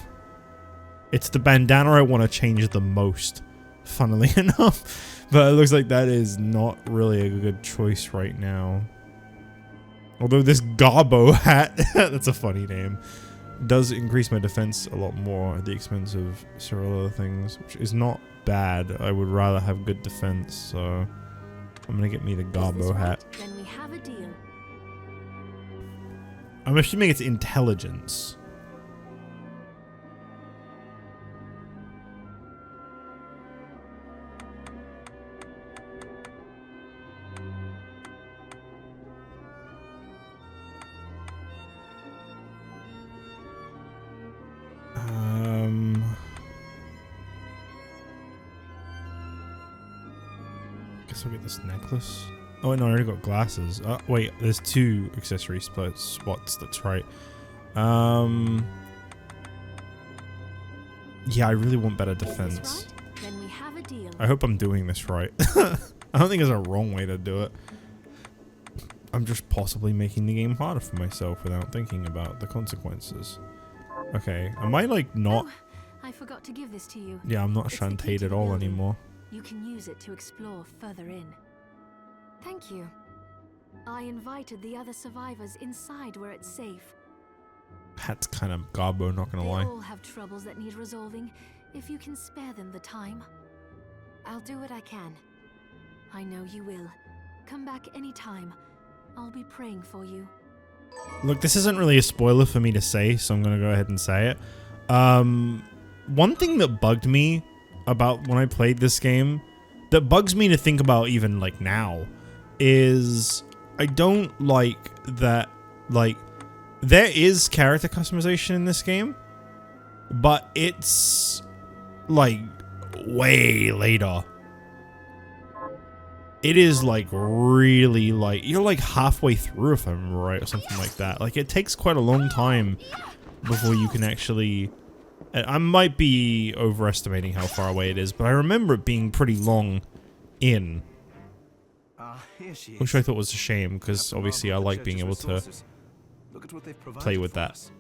[SPEAKER 1] It's the bandana I want to change the most, funnily enough. But it looks like that is not really a good choice right now. Although this Garbo hat, that's a funny name, does increase my defense a lot more at the expense of several other things, which is not bad. I would rather have good defense, so I'm gonna get me the Garbo hat.
[SPEAKER 7] Then we have a deal.
[SPEAKER 1] I'm assuming it's intelligence. Guess I'll get this necklace. Oh no, I already got glasses. Wait, there's 2 accessory spots. That's right. Yeah, I really want better defense.
[SPEAKER 7] Right? Then we have a deal.
[SPEAKER 1] I hope I'm doing this right. I don't think there's a wrong way to do it. I'm just possibly making the game harder for myself without thinking about the consequences. Okay, am I like not?
[SPEAKER 7] Oh, I forgot to give this to you.
[SPEAKER 1] Yeah, I'm not
[SPEAKER 7] It's the key
[SPEAKER 1] Shantaed
[SPEAKER 7] to
[SPEAKER 1] at
[SPEAKER 7] the
[SPEAKER 1] all
[SPEAKER 7] building.
[SPEAKER 1] anymore.
[SPEAKER 7] You can use it to explore further in.
[SPEAKER 3] Thank you.
[SPEAKER 7] I invited the other survivors inside where it's safe.
[SPEAKER 1] Hat's kind of Garbo, not gonna
[SPEAKER 7] They
[SPEAKER 1] lie.
[SPEAKER 7] all have troubles that need resolving, if you can spare them the time.
[SPEAKER 3] I'll do what I can.
[SPEAKER 7] I know you will. Come back anytime. I'll be praying for you.
[SPEAKER 1] Look, this isn't really a spoiler for me to say, so I'm gonna go ahead and say it. One thing that bugged me about when I played this game, that bugs me to think about even like now, is I don't like that, like, there is character customization in this game, but it's like way later. It is like really like, you're like halfway through if I'm right or something like that. Like it takes quite a long time before you can actually, I might be overestimating how far away it is, but I remember it being pretty long in.
[SPEAKER 4] Here she is.
[SPEAKER 1] Which I thought was a shame, because
[SPEAKER 4] Have to
[SPEAKER 1] obviously I
[SPEAKER 4] marvel at the
[SPEAKER 1] like being able
[SPEAKER 4] church's
[SPEAKER 1] to
[SPEAKER 4] resources. Look at what they've
[SPEAKER 1] play
[SPEAKER 4] provided
[SPEAKER 1] with
[SPEAKER 4] for
[SPEAKER 1] that.
[SPEAKER 4] us.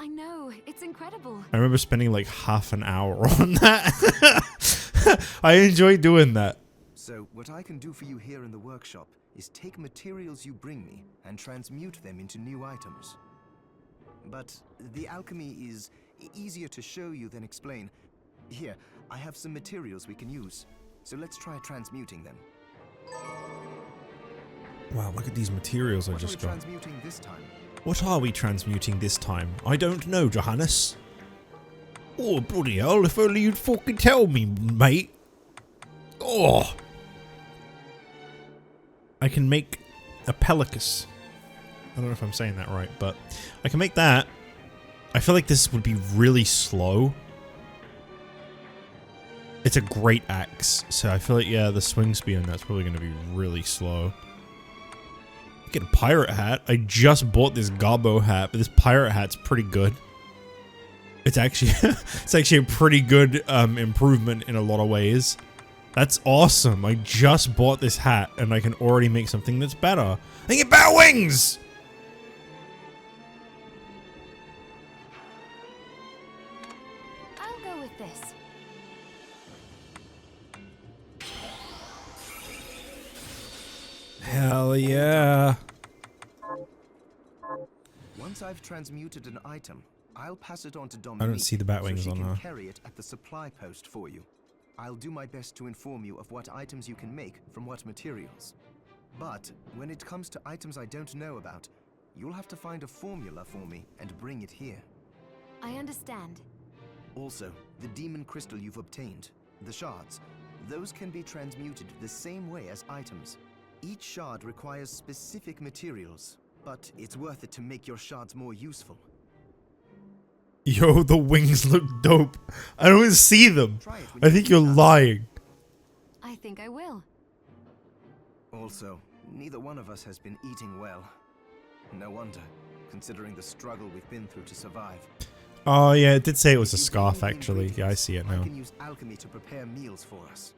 [SPEAKER 3] I know, it's incredible.
[SPEAKER 1] I remember spending like half an hour on that. I enjoy doing that.
[SPEAKER 4] So, what I can do for you here in the workshop is take materials you bring me and transmute them into new items. But the alchemy is easier to show you than explain. Here, I have some materials we can use. So let's try transmuting them.
[SPEAKER 1] Wow, look at these materials I
[SPEAKER 4] What are we
[SPEAKER 1] just got.
[SPEAKER 4] transmuting this time?
[SPEAKER 1] What are we transmuting this time? I don't know, Johannes. Oh, bloody hell, if only you'd fucking tell me, mate. Oh. I can make a pelicus. I don't know if I'm saying that right, but I can make that. I feel like this would be really slow. It's a great axe, so I feel like, yeah, the swing speed on that's probably going to be really slow. Get a pirate hat. I just bought this Garbo hat, but this pirate hat's pretty good. It's actually it's actually a pretty good improvement in a lot of ways. That's awesome. I just bought this hat and I can already make something that's better. I get better wings!
[SPEAKER 3] I'll go with this.
[SPEAKER 1] Hell yeah.
[SPEAKER 4] Once I've transmuted an item, I'll pass it on to Dominique.
[SPEAKER 1] I don't see the bat wings
[SPEAKER 4] so she
[SPEAKER 1] on
[SPEAKER 4] can
[SPEAKER 1] her.
[SPEAKER 4] carry it at the supply post for you. I'll do my best to inform you of what items you can make from what materials. But when it comes to items I don't know about, you'll have to find a formula for me and bring it here.
[SPEAKER 3] I understand.
[SPEAKER 4] Also, the demon crystal you've obtained, the shards, those can be transmuted the same way as items. Each shard requires specific materials, but it's worth it to make your shards more useful.
[SPEAKER 1] Yo, the wings look dope. I don't see them.
[SPEAKER 4] Try it when
[SPEAKER 1] I
[SPEAKER 4] you
[SPEAKER 1] think
[SPEAKER 4] get
[SPEAKER 1] you're
[SPEAKER 4] a chance.
[SPEAKER 1] lying.
[SPEAKER 3] I think I will.
[SPEAKER 4] Also, neither one of us has been eating well. No wonder, considering the struggle we've been through to survive.
[SPEAKER 1] Oh yeah, it did say it was a
[SPEAKER 4] If you
[SPEAKER 1] scarf
[SPEAKER 4] bring me
[SPEAKER 1] actually. Yeah, I
[SPEAKER 4] ingredients,
[SPEAKER 1] see it
[SPEAKER 4] I
[SPEAKER 1] now.
[SPEAKER 4] can use alchemy to prepare meals for us.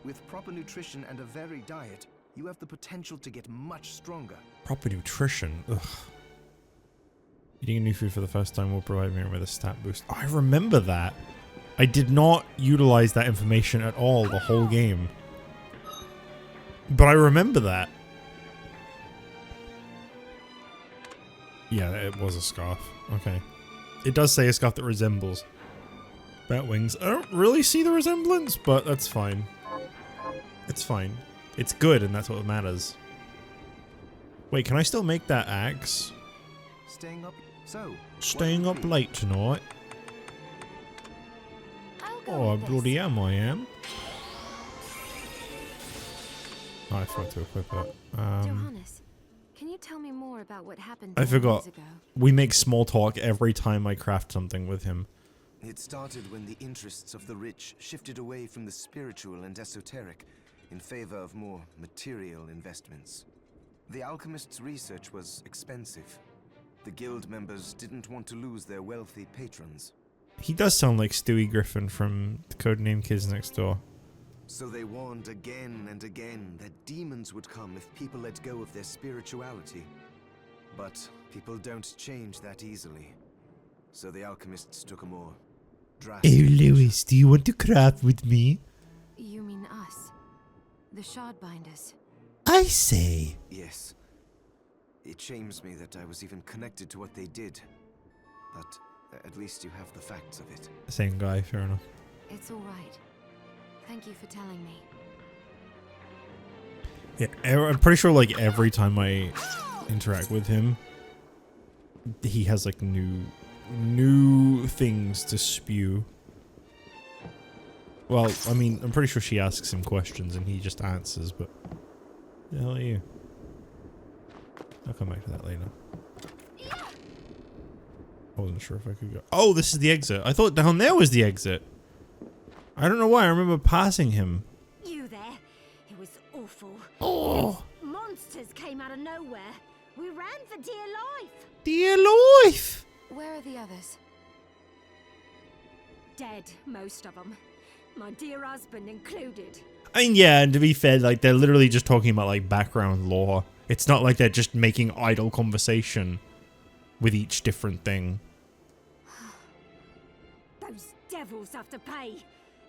[SPEAKER 4] With proper nutrition and a varied diet, you have the potential to get much stronger.
[SPEAKER 1] Proper nutrition. Ugh. Eating a new food for the first time will provide me with a stat boost. I remember that. I did not utilize that information at all the whole game. But I remember that. Yeah, it was a scarf. Okay. It does say a scarf that resembles bat wings. I don't really see the resemblance, but that's fine. It's fine. It's good, and that's what matters. Wait, can I still make that axe?
[SPEAKER 4] Staying up? So,
[SPEAKER 1] Staying up late tonight?
[SPEAKER 3] I'll go
[SPEAKER 1] Oh, I
[SPEAKER 3] with this.
[SPEAKER 1] bloody am, I am. Oh, I forgot to equip it.
[SPEAKER 3] Johannes, can you tell me more about what happened
[SPEAKER 1] I
[SPEAKER 3] 10
[SPEAKER 1] forgot.
[SPEAKER 3] years ago?
[SPEAKER 1] We make small talk every time I craft something with him.
[SPEAKER 4] it started when the interests of the rich shifted away from the spiritual and esoteric in favor of more material investments. The alchemist's research was expensive. The guild members didn't want to lose their wealthy patrons.
[SPEAKER 1] He does sound like Stewie Griffin from the Codename Kids Next Door.
[SPEAKER 4] So they warned again and again that demons would come if people let go of their spirituality. But people don't change that easily. So the alchemists took a more drastic
[SPEAKER 1] Lewis, do you want to craft with me?
[SPEAKER 3] You mean us? The Shardbinders.
[SPEAKER 1] I say.
[SPEAKER 4] Yes. It shames me that I was even connected to what they did. But at least you have the facts of it.
[SPEAKER 1] Same guy, fair enough.
[SPEAKER 3] It's all right. Thank you for telling me.
[SPEAKER 1] Yeah, I'm pretty sure like every time I interact with him, he has like new things to spew. Well, I mean, I'm pretty sure she asks him questions and he just answers, but the hell are you? I'll come back to that later. I wasn't sure if I could go. Oh, this is the exit. I thought down there was the exit. I don't know why. I remember passing him.
[SPEAKER 8] You there? It was awful.
[SPEAKER 1] Oh,
[SPEAKER 8] Monsters came out of nowhere. We ran for dear life.
[SPEAKER 1] dear life.
[SPEAKER 3] Where are the others?
[SPEAKER 8] Dead, most of them. My dear husband included.
[SPEAKER 1] I mean, yeah, and to be fair, like, they're literally just talking about, like, background lore. It's not like they're just making idle conversation with each different thing.
[SPEAKER 8] Those devils have to pay.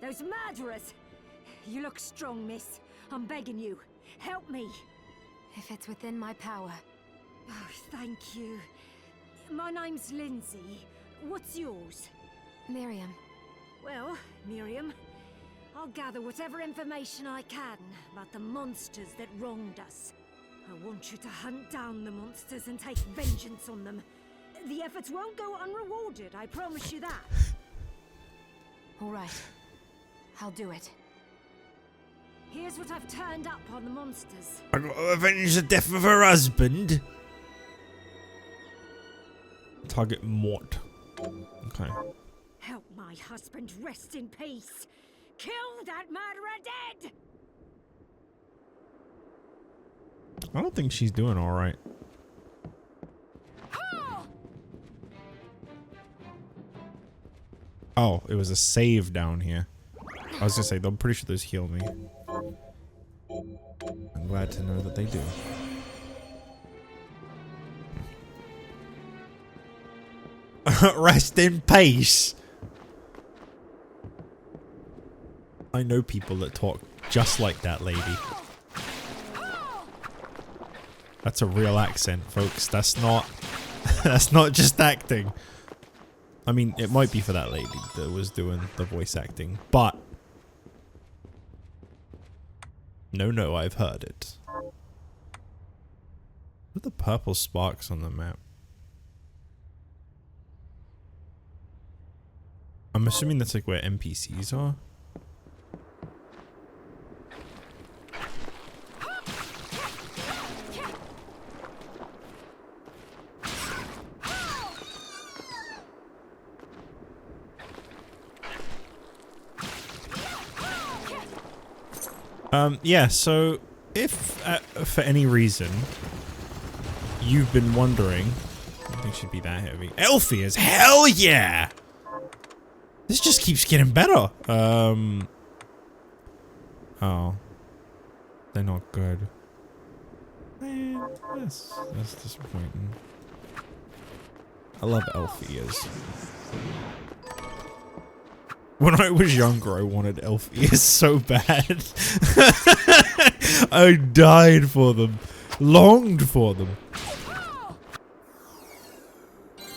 [SPEAKER 8] Those murderers. You look strong, miss. I'm begging you. Help me.
[SPEAKER 3] If it's within my power.
[SPEAKER 8] Oh, thank you. My name's Lindsay. What's yours?
[SPEAKER 3] Miriam.
[SPEAKER 8] Well, Miriam, I'll gather whatever information I can about the monsters that wronged us. I want you to hunt down the monsters and take vengeance on them. The efforts won't go unrewarded, I promise you that.
[SPEAKER 3] All right. I'll do it.
[SPEAKER 8] Here's what I've turned up on the monsters.
[SPEAKER 1] I gotta avenge the death of her husband. Target Mort. Okay.
[SPEAKER 8] Help my husband rest in peace. Kill that murderer dead!
[SPEAKER 1] I don't think she's doing alright. Oh, it was a save down here. I was gonna say, I'm pretty sure those heal me. I'm glad to know that they do. Rest in peace. I know people that talk just like that lady. That's a real accent, folks. That's not that's not just acting. I mean, it might be for that lady that was doing the voice acting, but no, I've heard it. What are the purple sparks on the map? I'm assuming that's like where NPCs are. Yeah, so if for any reason you've been wondering, I don't think she'd be that heavy. Elfie is hell yeah! This just keeps getting better. Oh. They're not good. Man, that's disappointing. I love Elfias. When I was younger, I wanted Elfias so bad. I died for them. Longed for them.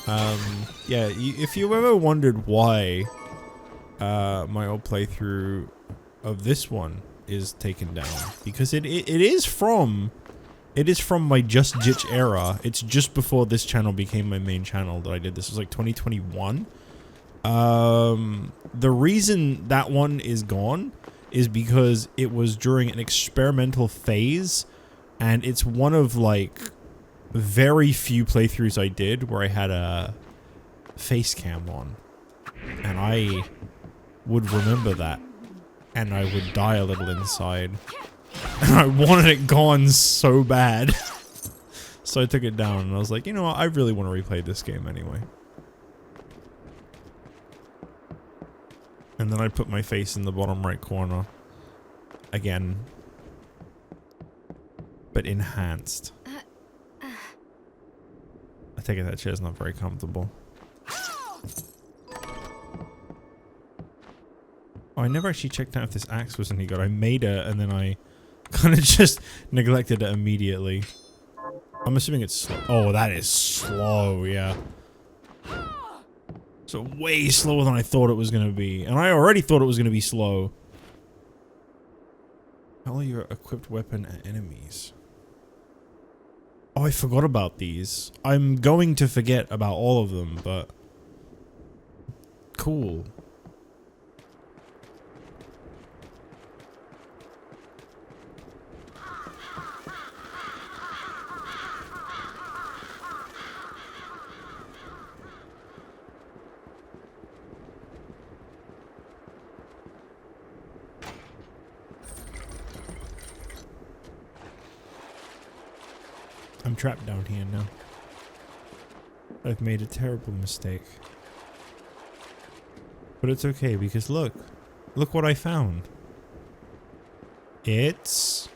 [SPEAKER 1] Yeah, if you ever wondered why my old playthrough of this one is taken down, because it is from my JustJich era. It's just before this channel became my main channel that I did this. It was like 2021. The reason that one is gone is because it was during an experimental phase, and it's one of like very few playthroughs I did where I had a face cam on, and I would remember that, and I would die a little inside, and I wanted it gone so bad. So I took it down, and I was like, you know what, I really want to replay this game anyway. And then I put my face in the bottom right corner again, but enhanced. I take it that chair's not very comfortable. Oh, I never actually checked out if this axe was any good. I made it and then I kind of just neglected it immediately. I'm assuming it's slow. Oh, that is slow, yeah. So way slower than I thought it was going to be. And I already thought it was going to be slow. All your equipped weapon at enemies. Oh, I forgot about these. I'm going to forget about all of them, but... Cool. I'm trapped down here now. I've made a terrible mistake. But it's okay because look. Look what I found. It's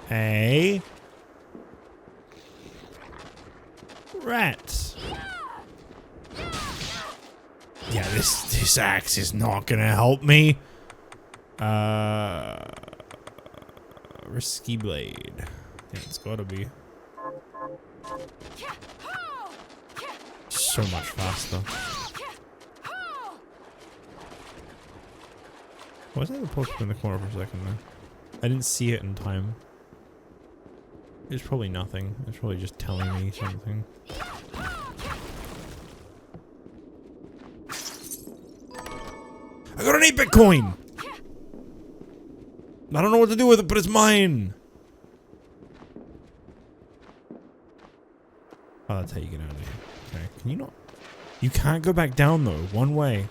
[SPEAKER 1] a rat. Yeah, this axe is not gonna help me. Risky blade. Yeah, it's gotta be. So much faster. Was that the post in the corner for a second there? I didn't see it in time. It's probably nothing. It's probably just telling me something. I got an 8-bit coin! I don't know what to do with it, but it's mine! Oh, that's how you get out of here. Okay, can you not? You can't go back down though, one way.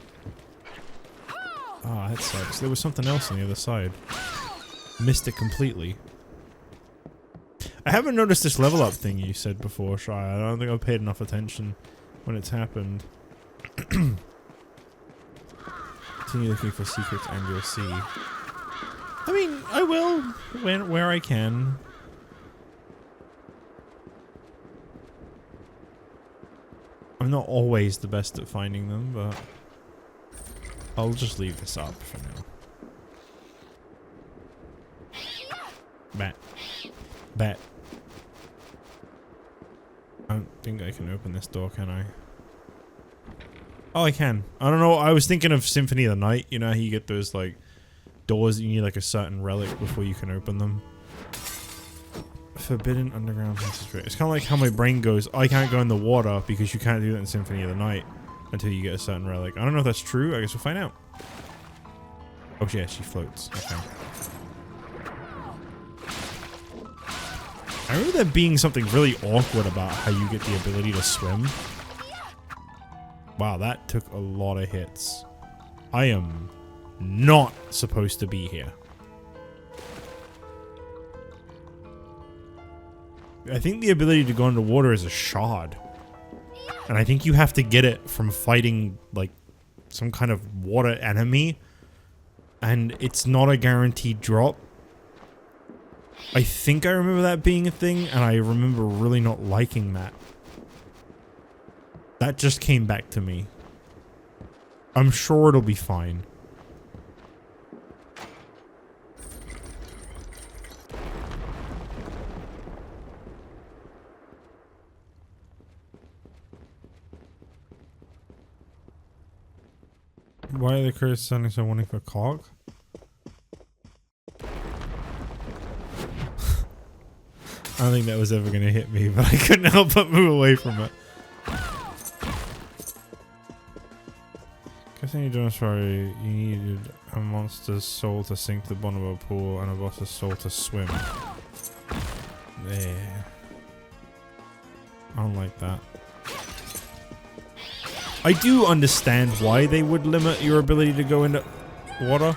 [SPEAKER 1] Oh, that sucks. There was something else on the other side. Missed it completely. I haven't noticed this level up thing you said before, Shia. I don't think I've paid enough attention when it's happened. Continue looking for secrets and you'll see. I mean, I will where I can. I'm not always the best at finding them, but I'll just leave this up for now. Bat. Bat. I don't think I can open this door, can I? Oh, I can. I don't know. I was thinking of Symphony of the Night. You know how you get those, like, doors, you need, like, a certain relic before you can open them. Forbidden underground passageway. It's kind of like how my brain goes, I can't go in the water because you can't do that in Symphony of the Night until you get a certain relic. I don't know if that's true. I guess we'll find out. Oh, yeah, she floats. Okay. I remember there being something really awkward about how you get the ability to swim. Wow, that took a lot of hits. I am not supposed to be here. I think the ability to go underwater is a shard. And I think you have to get it from fighting, like, some kind of water enemy. And it's not a guaranteed drop. I think I remember that being a thing, and I remember really not liking that. That just came back to me. I'm sure it'll be fine. Why are the creators sounding so wanting for cock? I don't think that was ever gonna hit me, but I couldn't help but move away from it. Guessing you don't sorry, you needed a monster's soul to sink to the bottom of a pool and a boss's soul to swim. There. I don't like that. I do understand why they would limit your ability to go into water.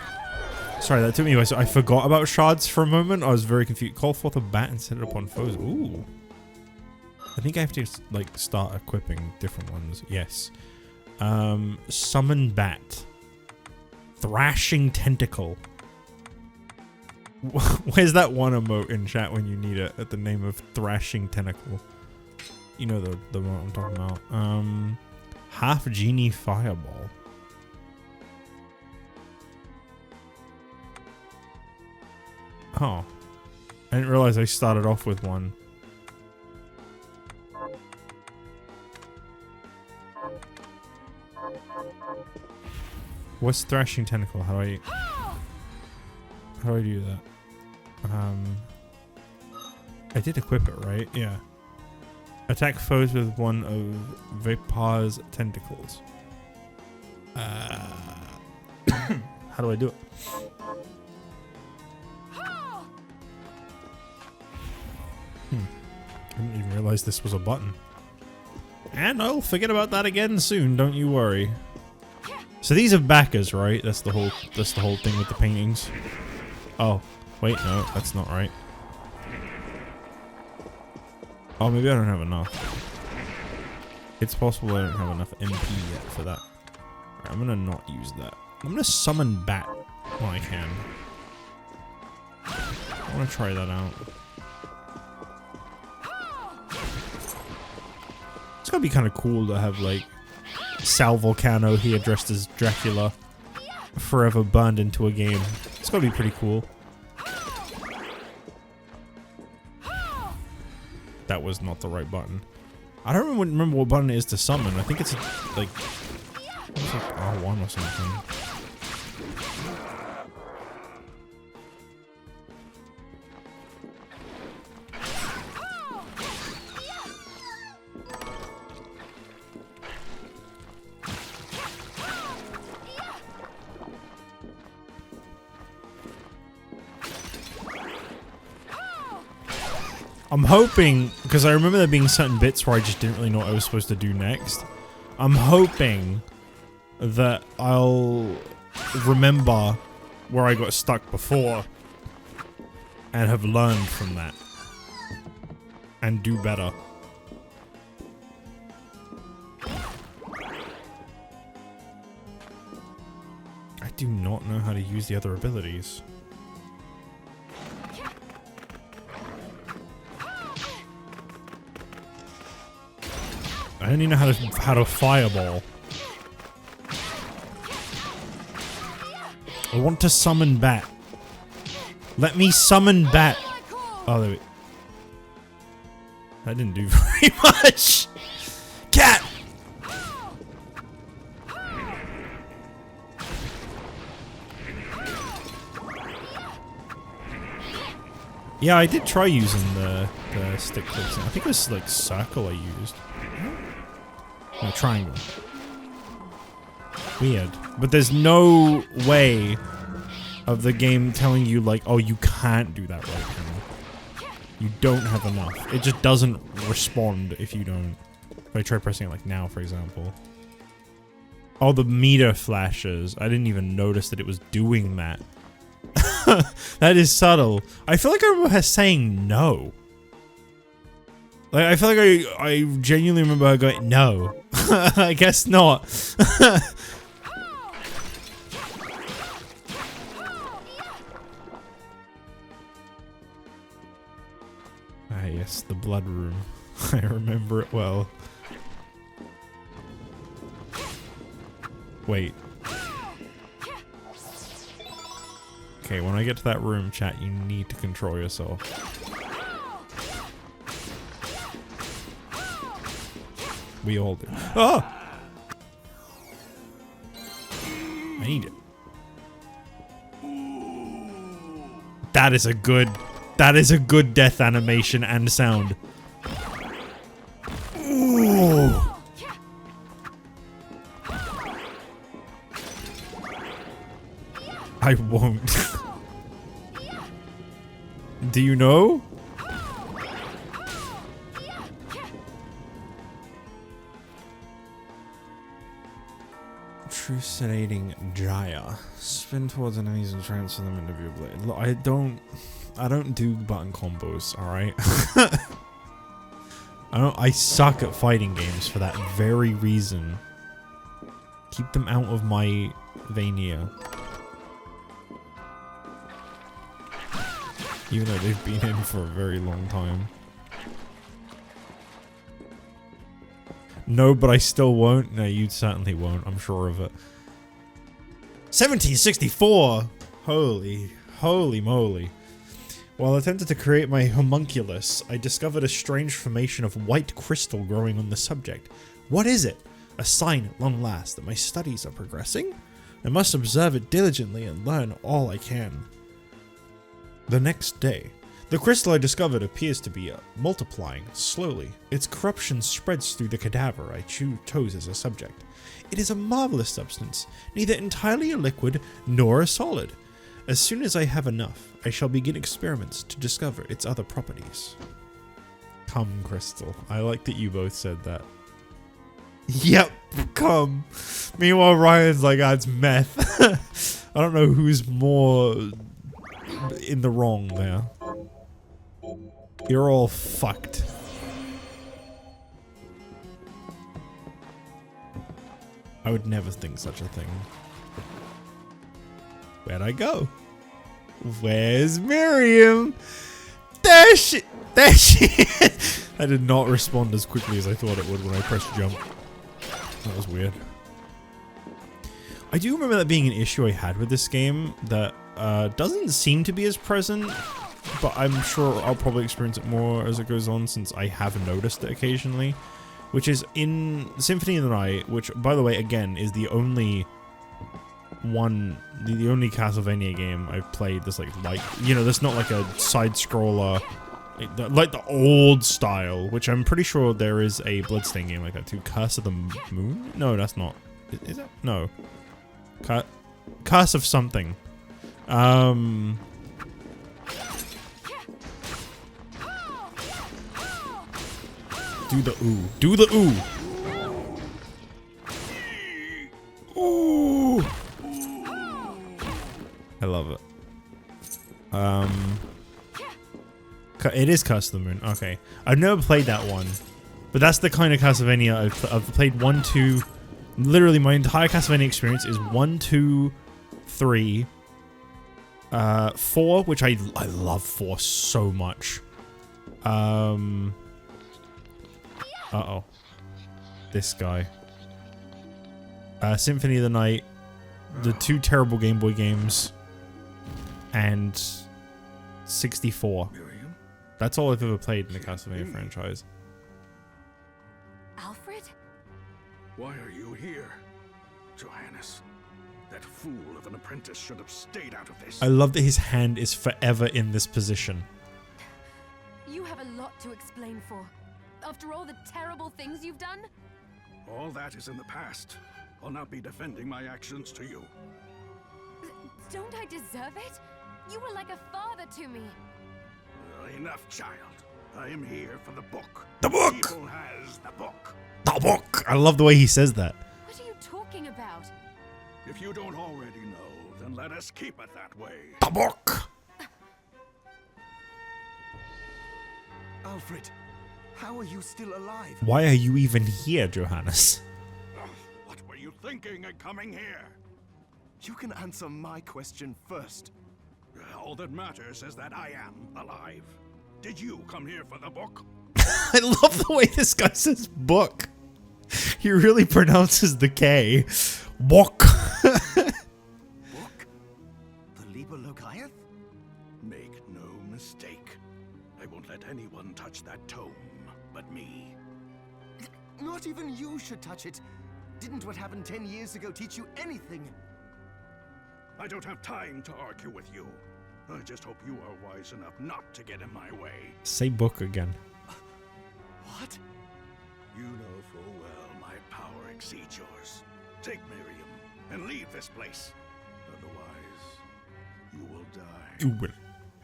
[SPEAKER 1] Sorry, that took me away. So I forgot about shards for a moment. I was very confused. Call forth a bat and set it upon foes. Ooh. I think I have to like start equipping different ones. Yes. Summon bat. Thrashing tentacle. Where's that one emote in chat when you need it at the name of thrashing tentacle? You know the one I'm talking about. Half genie fireball. Oh. I didn't realize I started off with one. What's thrashing tentacle? How do I do that? I did equip it, right? Yeah. Attack foes with one of Vapor's tentacles. How do I do it? I didn't even realize this was a button. And I'll forget about that again soon, don't you worry. So these are backers, right? That's the whole thing with the paintings. Oh, wait, no, that's not right. Oh, maybe I don't have enough. It's possible I don't have enough MP yet for that. Alright, I'm gonna not use that. I'm gonna summon bat when I can. I wanna try that out. It's gotta be kind of cool to have like Sal Volcano here dressed as Dracula forever burned into a game. It's gotta be pretty cool. That was not the right button. I don't remember what button it is to summon. I think it's like R1 or something. I'm hoping, because I remember there being certain bits where I just didn't really know what I was supposed to do next. I'm hoping that I'll remember where I got stuck before and have learned from that and do better. I do not know how to use the other abilities. I don't even know how to fireball. I want to summon bat. Let me summon bat. Oh, there we... That didn't do very much. Cat! Yeah, I did try using the stick clicks. I think it was like circle I used. No, triangle. Weird. But there's no way of the game telling you like, oh, you can't do that right now. You don't have enough. It just doesn't respond if you don't. If I try pressing it like now, for example. Oh, the meter flashes. I didn't even notice that it was doing that. That is subtle. I feel like I remember her saying no. Like, I feel like I genuinely remember her going, no. I guess not. Ah, yes, the blood room. I remember it well. Wait. Okay, when I get to that room, chat, you need to control yourself. We all do. Oh! I need it. That is a good death animation and sound. Ooh. I won't. Do you know? Trucidating Jaya. Spin towards enemies and transfer them into your blade. Look, I don't do button combos, alright? I suck at fighting games for that very reason. Keep them out of my Vania. Even though they've been in for a very long time. No, but I still won't. No, you certainly won't. I'm sure of it. 1764! Holy moly. While attempting to create my homunculus, I discovered a strange formation of white crystal growing on the subject. What is it? A sign at long last that my studies are progressing? I must observe it diligently and learn all I can. The next day, the crystal I discovered appears to be multiplying slowly. Its corruption spreads through the cadaver I chose as a subject. It is a marvelous substance, neither entirely a liquid nor a solid. As soon as I have enough, I shall begin experiments to discover its other properties. Come, crystal. I like that you both said that. Yep, come. Meanwhile, Ryan's like, ah, it's meth. I don't know who's more in the wrong there. You're all fucked. I would never think such a thing. Where'd I go? Where's Miriam? There she is. I did not respond as quickly as I thought it would when I pressed jump. That was weird. I do remember that being an issue I had with this game that doesn't seem to be as present, but I'm sure I'll probably experience it more as it goes on since I have noticed it occasionally, which is in Symphony of the Night, which, by the way, again, is the only one, the only Castlevania game I've played that's like, you know, that's not like a side-scroller, like the old style, which I'm pretty sure there is a Bloodstained game like that too. Curse of the Moon? No, that's not. Is that? No. Curse of something. Do the ooh. Do the ooh. Ooh. I love it. It is Curse of the Moon. Okay. I've never played that one. But that's the kind of Castlevania I've played 1, 2. Literally, my entire Castlevania experience is 1, 2, 3. 4, which I love 4 so much. Uh-oh. This guy. Symphony of the Night. The 2 terrible Game Boy games. And 64.
[SPEAKER 6] Miriam?
[SPEAKER 1] That's all I've ever played in the Castlevania franchise.
[SPEAKER 3] Alfred?
[SPEAKER 6] Why are you here, Johannes? That fool of an apprentice should have stayed out of this.
[SPEAKER 1] I love that his hand is forever in this position.
[SPEAKER 3] You have a lot to explain for. After all the terrible things you've done?
[SPEAKER 6] All that is in the past. I'll not be defending my actions to you.
[SPEAKER 3] Don't I deserve it? You were like a father to me.
[SPEAKER 6] Enough, child. I am here for the book.
[SPEAKER 1] The book!
[SPEAKER 6] Evil has the book.
[SPEAKER 1] The book! I love the way he says that.
[SPEAKER 3] What are you talking about?
[SPEAKER 6] If you don't already know, then let us keep it that way.
[SPEAKER 1] The book!
[SPEAKER 4] Alfred, how are you still alive?
[SPEAKER 1] Why are you even here, Johannes?
[SPEAKER 6] What were you thinking in coming here?
[SPEAKER 4] You can answer my question first.
[SPEAKER 6] All that matters is that I am alive. Did you come here for the book?
[SPEAKER 1] I love the way this guy says book. He really pronounces the K. Book.
[SPEAKER 4] Book? The Liber Logaeth?
[SPEAKER 6] Make no mistake. I won't let anyone touch that tome but me.
[SPEAKER 4] Not even you should touch it. Didn't what happened 10 years ago teach you anything?
[SPEAKER 2] I don't have time to argue with you. I just hope you are wise enough not to get in my way.
[SPEAKER 1] Say book again.
[SPEAKER 2] What? You know full well my power exceeds yours. Take Miriam and leave this place. Otherwise, you will die.
[SPEAKER 1] You will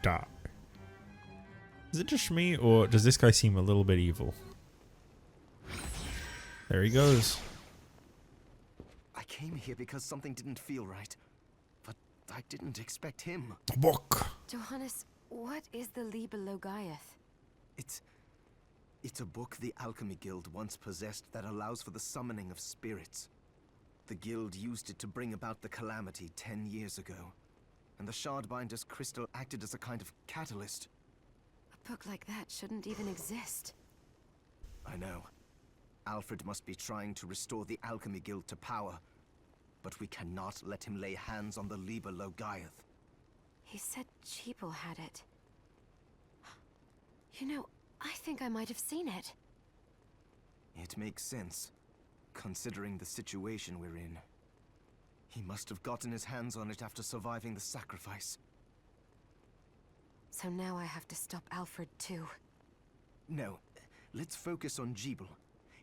[SPEAKER 1] die. Is it just me, or does this guy seem a little bit evil? There he goes.
[SPEAKER 4] I came here because something didn't feel right. But I didn't expect him.
[SPEAKER 1] The book.
[SPEAKER 3] Johannes, what is the Liber Logaeth?
[SPEAKER 4] It's a book the Alchemy Guild once possessed that allows for the summoning of spirits. The guild used it to bring about the calamity 10 years ago. And the Shardbinder's crystal acted as a kind of catalyst.
[SPEAKER 3] A book like that shouldn't even exist.
[SPEAKER 4] I know. Alfred must be trying to restore the Alchemy Guild to power. But we cannot let him lay hands on the Liber Logaeth.
[SPEAKER 3] He said Jeeble had it. You know, I think I might have seen it.
[SPEAKER 4] It makes sense, considering the situation we're in. He must have gotten his hands on it after surviving the sacrifice.
[SPEAKER 3] So now I have to stop Alfred too.
[SPEAKER 4] No, let's focus on Jeeble.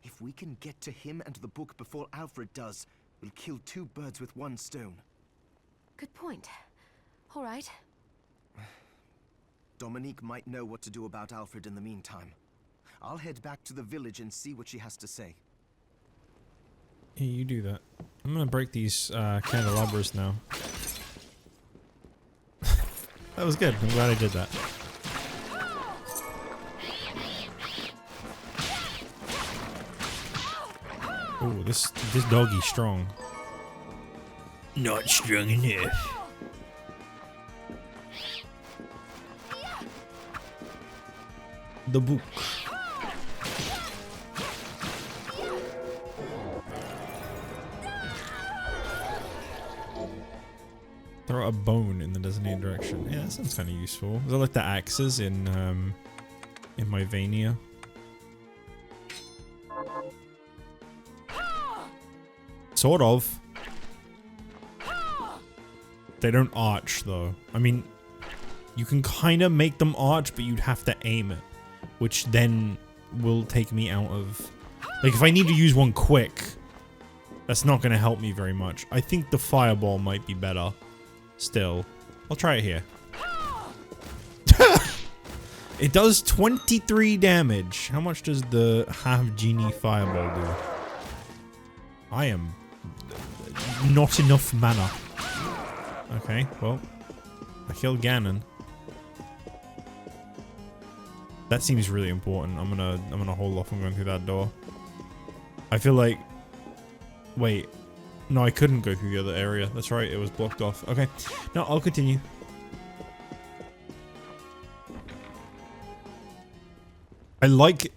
[SPEAKER 4] If we can get to him and the book before Alfred does, we'll kill 2 birds with 1 stone.
[SPEAKER 3] Good point. All right.
[SPEAKER 4] Dominique might know what to do about Alfred in the meantime. I'll head back to the village and see what she has to say.
[SPEAKER 1] Yeah, you do that. I'm gonna break these candelabras now. That was good. I'm glad I did that. Oh, this doggy's strong. Not strong enough. The book. Throw a bone in the designated direction. Yeah, that sounds kind of useful. Is that like the axes in Metroidvania? Sort of. They don't arch though. I mean, you can kind of make them arch, but you'd have to aim it, which then will take me out of... Like, if I need to use one quick, that's not going to help me very much. I think the fireball might be better. Still, I'll try it here. It does 23 damage. How much does the half genie fireball do? I am not enough mana. Okay, well, I killed Ganon. That seems really important. I'm gonna hold off on going through that door. I feel like... Wait. No, I couldn't go through the other area. That's right, it was blocked off. Okay. No, I'll continue. I like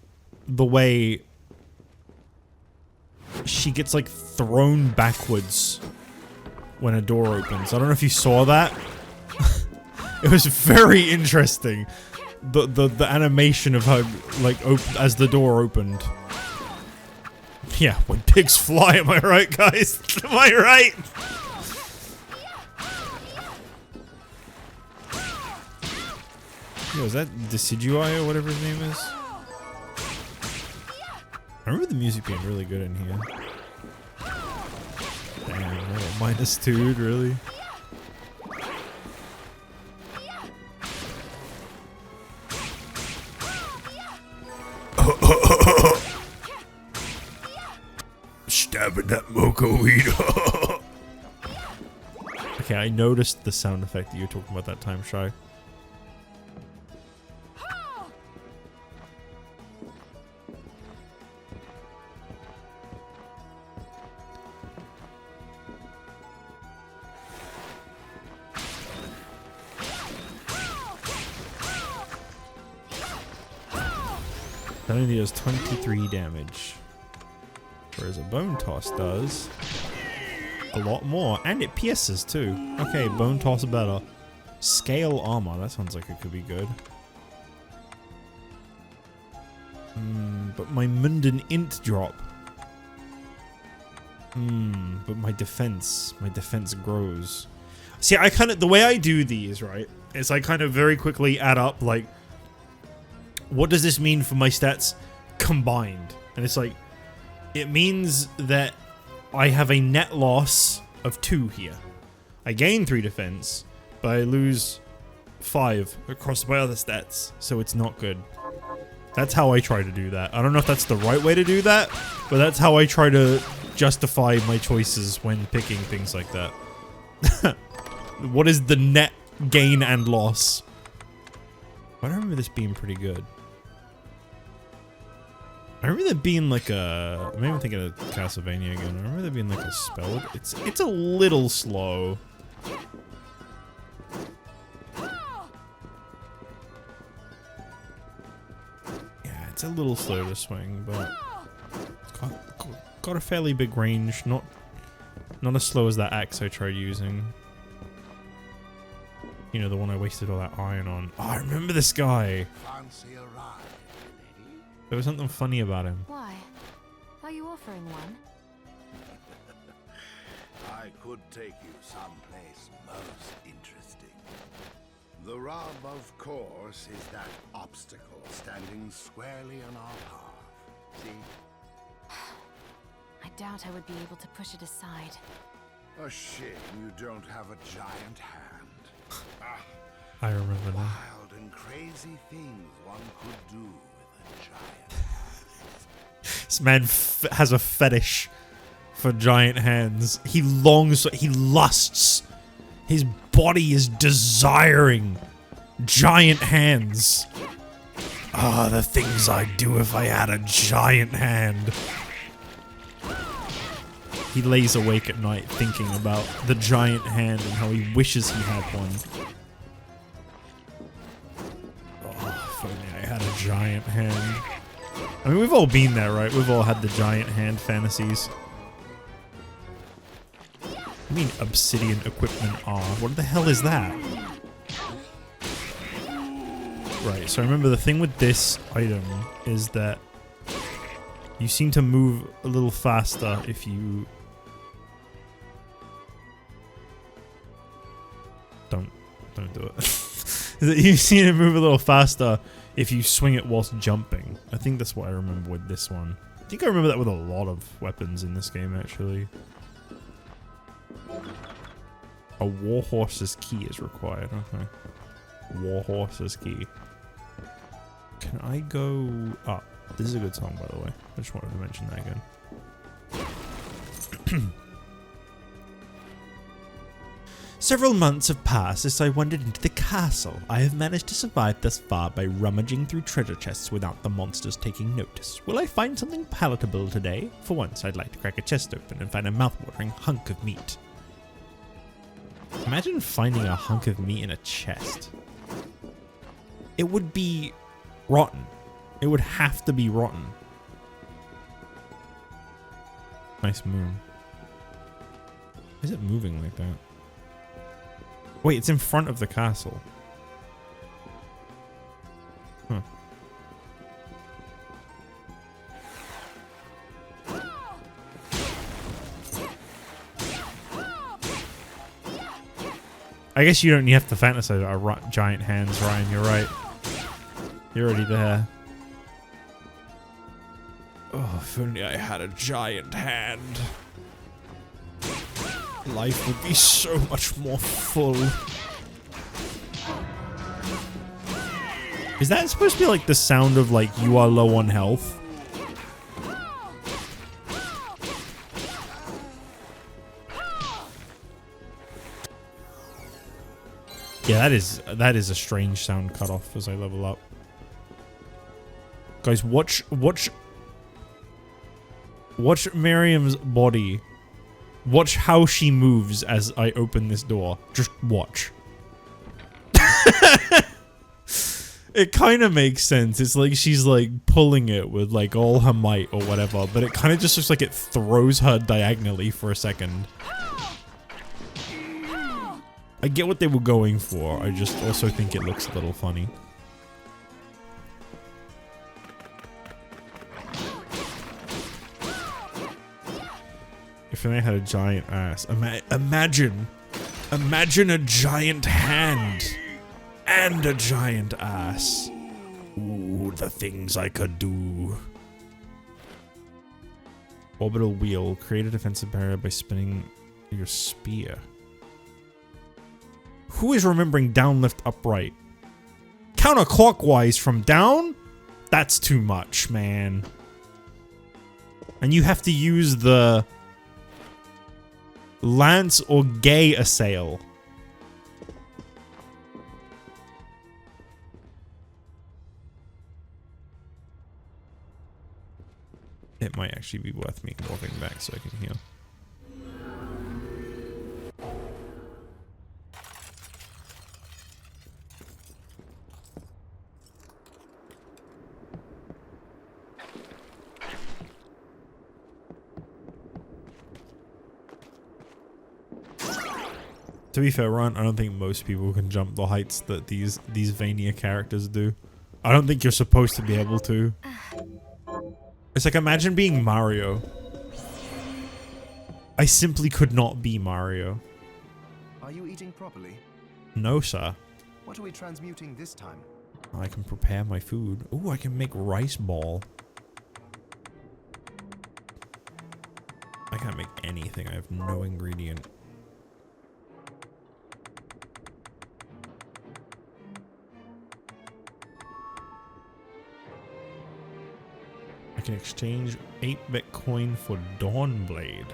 [SPEAKER 1] the way she gets like thrown backwards when a door opens. I don't know if you saw that. It was very interesting. The animation of her like as the door opened. Yeah, when pigs fly, am I right, guys? Am I right? Yo, is that Decidui or whatever his name is? I remember the music being really good in here. Damn, -2, really? Stabbing that mocha weed. Okay, I noticed the sound effect that you were talking about that time, Shy. That only does 23 damage. Whereas a bone toss does a lot more. And it pierces too. Okay, bone toss better. Scale armor, that sounds like it could be good. But my Munden int drop. But my defense grows. See, I kind of, the way I do these, right, is I kind of very quickly add up, like, what does this mean for my stats combined? And it's like, it means that I have a net loss of 2 here. I gain 3 defense, but I lose 5 across my other stats, so it's not good. That's how I try to do that. I don't know if that's the right way to do that, but that's how I try to justify my choices when picking things like that. What is the net gain and loss? I remember this being pretty good. I remember there being like a... I'm even thinking of Castlevania again. I remember there being like a spell. It's a little slow. Yeah, it's a little slow to swing, but it's got a fairly big range. Not as slow as that axe I tried using. You know, the one I wasted all that iron on. Oh, I remember this guy.
[SPEAKER 2] Fancy a ride, lady?
[SPEAKER 1] There was something funny about him.
[SPEAKER 3] Why? Are you offering one?
[SPEAKER 2] I could take you someplace most interesting. The rub, of course, is that obstacle standing squarely in our path. See?
[SPEAKER 3] I doubt I would be able to push it aside.
[SPEAKER 2] A shame you don't have a giant hand.
[SPEAKER 1] I remember that.
[SPEAKER 2] Wild and crazy things one could do with a giant hand.
[SPEAKER 1] This man has a fetish for giant hands. He longs, he lusts. His body is desiring giant hands. Ah, the things I'd do if I had a giant hand. He lays awake at night thinking about the giant hand and how he wishes he had one. Oh, if only I had a giant hand. I mean, we've all been there, right? We've all had the giant hand fantasies. I mean, obsidian equipment R. What the hell is that? Right, so I remember the thing with this item is that you seem to move a little faster if you... Don't do it. You seem to move a little faster if you swing it whilst jumping. I think that's what I remember with this one. I think I remember that with a lot of weapons in this game, actually. A warhorse's key is required. Okay. Warhorse's key. Can I go up? This is a good song, by the way. I just wanted to mention that again. Several months have passed since I wandered into the castle. I have managed to survive thus far by rummaging through treasure chests without the monsters taking notice. Will I find something palatable today? For once, I'd like to crack a chest open and find a mouth-watering hunk of meat. Imagine finding a hunk of meat in a chest. It would be rotten. It would have to be rotten. Nice moon. Why is it moving like that? Wait, it's in front of the castle. Huh. I guess you don't have to fantasize about giant hands, Ryan. You're right. You're already there. Oh, if only I had a giant hand. Life would be so much more full. Is that supposed to be like the sound of like you are low on health? Yeah, that is a strange sound cut off as I level up. Guys, watch Miriam's body. Watch how she moves as I open this door. Just watch. It kind of makes sense. It's like she's like pulling it with like all her might or whatever, but it kind of just looks like it throws her diagonally for a second. I get what they were going for. I just also think it looks a little funny. If I had a giant ass, imagine Imagine a giant hand and a giant ass. Ooh, the things I could do. Orbital wheel. Create a defensive barrier by spinning your spear. Who is remembering down, lift, upright? Counterclockwise from down? That's too much, man. And you have to use the lance or gay assail. It might actually be worth me walking back so I can heal. To be fair, Ron, I don't think most people can jump the heights that these Vania characters do. I don't think you're supposed to be able to. It's like, imagine being Mario. I simply could not be Mario.
[SPEAKER 4] Are you eating properly?
[SPEAKER 1] No, sir.
[SPEAKER 4] What are we transmuting this time?
[SPEAKER 1] I can prepare my food. Ooh, I can make rice ball. I can't make anything. I have no ingredient. I can exchange 8-bit coin for Dawnblade.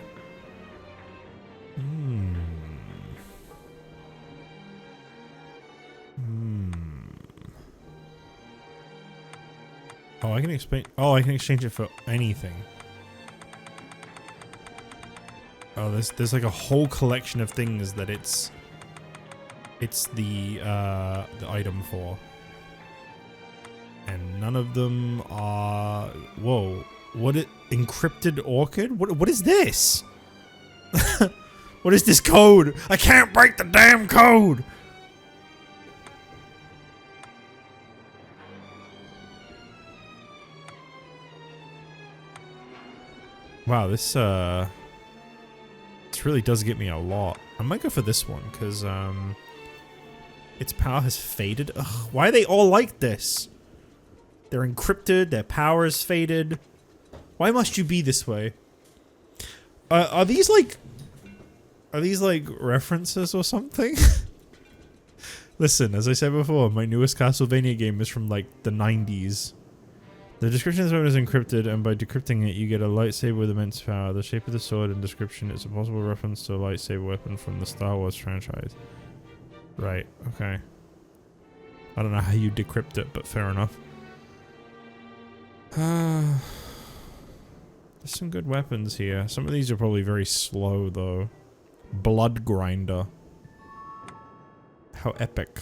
[SPEAKER 1] Oh, I can exchange it for anything. Oh, there's like a whole collection of things that it's the item for. And none of them are... Whoa. Encrypted orchid? What is this? What is this code? I can't break the damn code! Wow, this really does get me a lot. I might go for this one, because its power has faded. Ugh, why are they all like this? They're encrypted, their power is faded. Why must you be this way? Are these like references or something? Listen, as I said before, my newest Castlevania game is from like the 90s. The description of this weapon is encrypted, and by decrypting it, you get a lightsaber with immense power. The shape of the sword and description is a possible reference to a lightsaber weapon from the Star Wars franchise. Right, okay. I don't know how you decrypt it, but fair enough. There's some good weapons here. Some of these are probably very slow, though. Blood Grinder. How epic.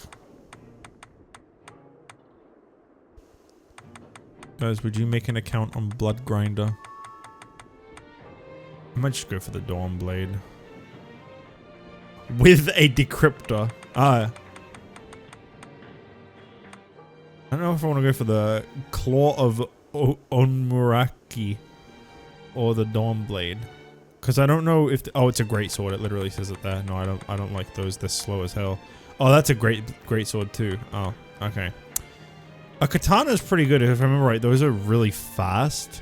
[SPEAKER 1] Guys, would you make an account on Blood Grinder? I might just go for the Dawnblade. With a decryptor. I don't know if I want to go for the Claw of Onmuraki or the Dawnblade, because I don't know if oh, it's a great sword. It literally says it there. No, I don't like those. They're slow as hell. Oh, that's a great sword too. Oh, okay. A katana is pretty good if I remember right. Those are really fast.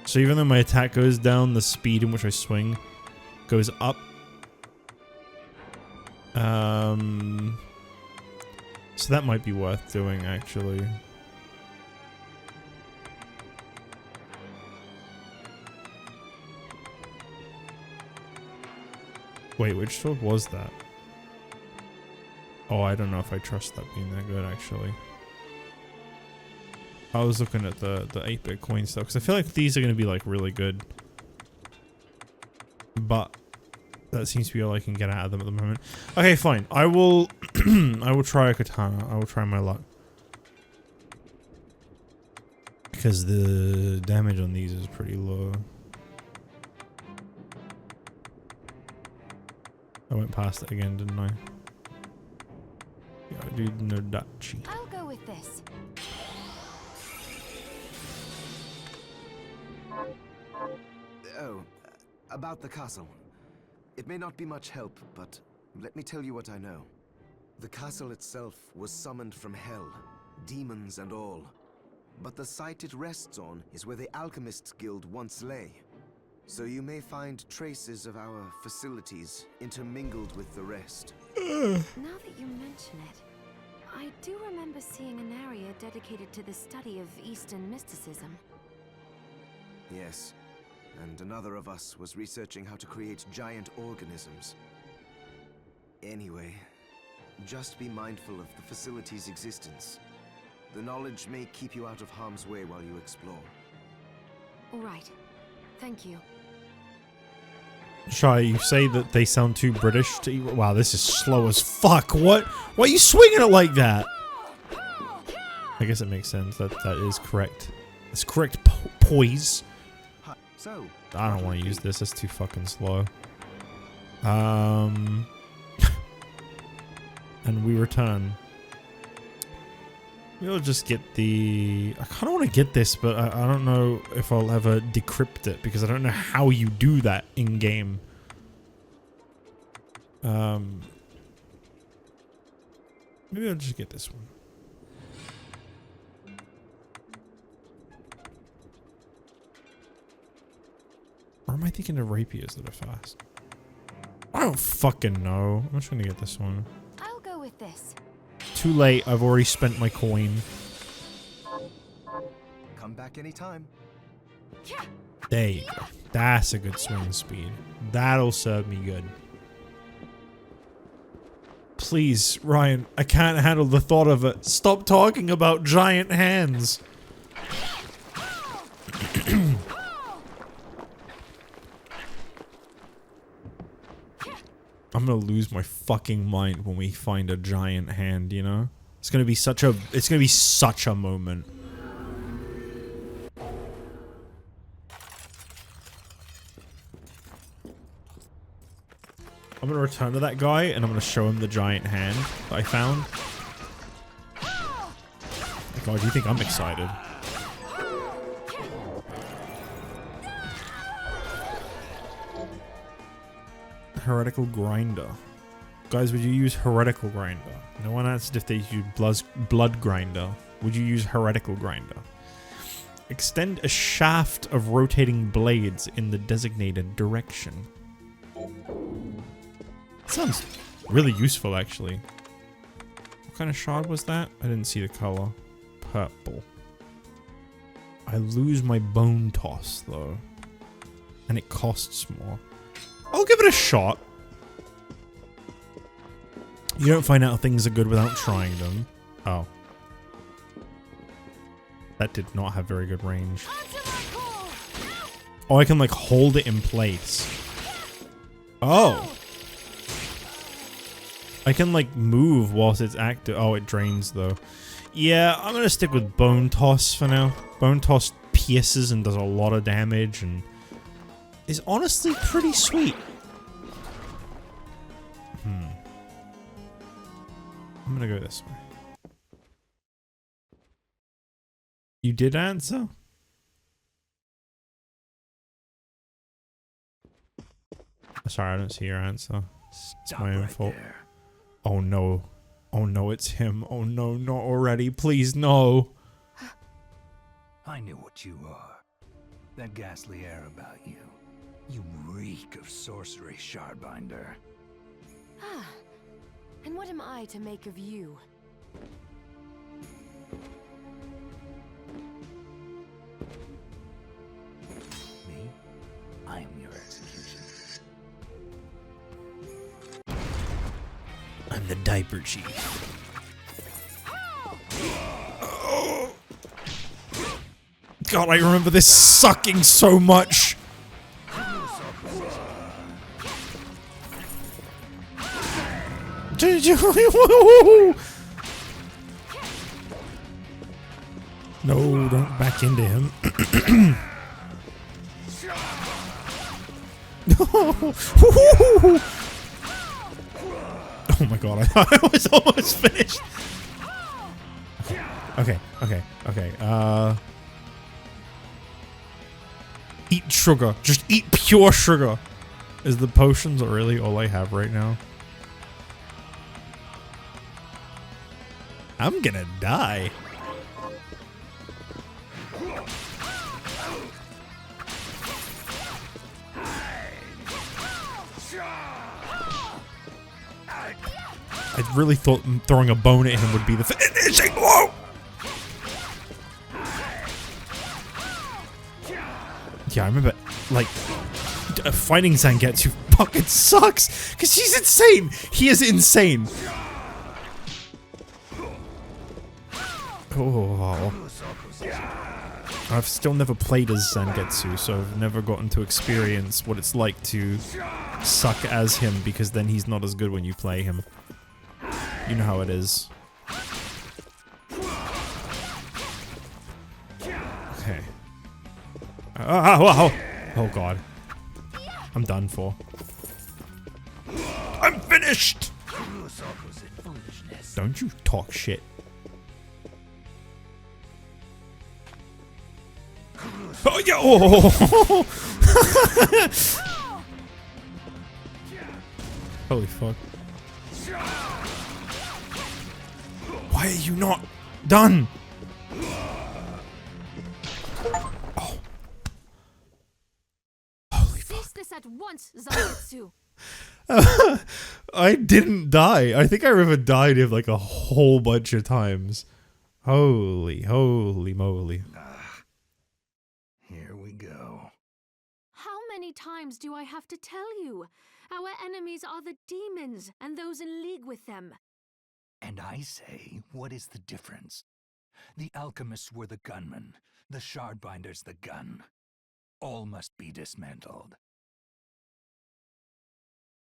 [SPEAKER 1] So even though my attack goes down, the speed in which I swing goes up. So that might be worth doing, actually. Wait, which sword was that? Oh, I don't know if I trust that being that good, actually. I was looking at the 8-bit coin stuff, because I feel like these are going to be, like, really good. But that seems to be all I can get out of them at the moment. Okay, fine. I will I will try a katana. I will try my luck. Because the damage on these is pretty low. I went past it again, didn't I? Yeah, I do Nodachi.
[SPEAKER 3] I'll go with this.
[SPEAKER 4] Oh, about the castle. It may not be much help, but let me tell you what I know. The castle itself was summoned from hell, demons and all. But the site it rests on is where the Alchemists Guild once lay. So you may find traces of our facilities intermingled with the rest.
[SPEAKER 3] Now that you mention it, I do remember seeing an area dedicated to the study of Eastern mysticism.
[SPEAKER 4] Yes, and another of us was researching how to create giant organisms. Anyway, just be mindful of the facility's existence. The knowledge may keep you out of harm's way while you explore.
[SPEAKER 3] All right. Thank you.
[SPEAKER 1] Shy, you say that they sound too British to you? Wow, this is slow as fuck. What? Why are you swinging it like that? I guess it makes sense. That is correct. It's correct poise.
[SPEAKER 4] So,
[SPEAKER 1] I don't want to use this. It's too fucking slow. And we return. We'll just get the... I kind of want to get this, but I don't know if I'll ever decrypt it because I don't know how you do that in-game. Maybe I'll just get this one. Or am I thinking of rapiers that are fast? I don't fucking know. I'm just gonna get this one.
[SPEAKER 3] I'll go with this.
[SPEAKER 1] Too late. I've already spent my coin.
[SPEAKER 4] come back anytime.
[SPEAKER 1] There you go. That's a good swing speed. That'll serve me good. Please, Ryan, I can't handle the thought of it. Stop talking about giant hands. I'm gonna lose my fucking mind when we find a giant hand, you know? It's gonna be such a moment. I'm gonna return to that guy and I'm gonna show him the giant hand that I found. God, do you think I'm excited? Heretical grinder. Guys, would you use heretical grinder? No one answered if they use blood grinder. Would you use heretical grinder? Extend a shaft of rotating blades in the designated direction. Sounds really useful, actually. What kind of shard was that? I didn't see the color. Purple. I lose my bone toss, though. And it costs more. I'll give it a shot. You don't find out things are good without trying them. Oh. That did not have very good range. Oh, I can like hold it in place. Oh. I can like move whilst it's active. Oh, it drains though. Yeah, I'm gonna stick with Bone Toss for now. Bone Toss pierces and does a lot of damage and is honestly pretty sweet. I'm gonna go this way. You did answer? Sorry, I don't see your answer. It's my own fault. Oh no. Oh no, it's him. Oh no, not already. Please, no.
[SPEAKER 2] I knew what you are. That ghastly air about you. You reek of sorcery, Shardbinder.
[SPEAKER 3] Ah. And what am I to make of you?
[SPEAKER 2] Me? I am your execution.
[SPEAKER 1] I'm the diaper chief. God, I remember this sucking so much. No, don't back into him. Oh my god, I thought I was almost finished. Okay. Eat sugar. Just eat pure sugar. Is the potions really all I have right now? I'm gonna die. I really thought throwing a bone at him would be the finishing blow. Yeah, I remember, like, fighting Zangetsu fucking sucks because he's insane. He is insane. Oh. I've still never played as Zangetsu, so I've never gotten to experience what it's like to suck as him, because then he's not as good when you play him. You know how it is. Okay. Oh god. I'm done for. I'm finished! Don't you talk shit. Oh yeah! Oh. Holy fuck. Why are you not done? Oh. Holy fuck.
[SPEAKER 7] Cease this at once, Zangetsu.
[SPEAKER 1] I didn't die. I think I ever died him like a whole bunch of times. Holy moly.
[SPEAKER 2] Here we go.
[SPEAKER 7] How many times do I have to tell you? Our enemies are the demons and those in league with them.
[SPEAKER 9] And I say, what is the difference? The alchemists were the gunmen, the shardbinders the gun. All must be dismantled.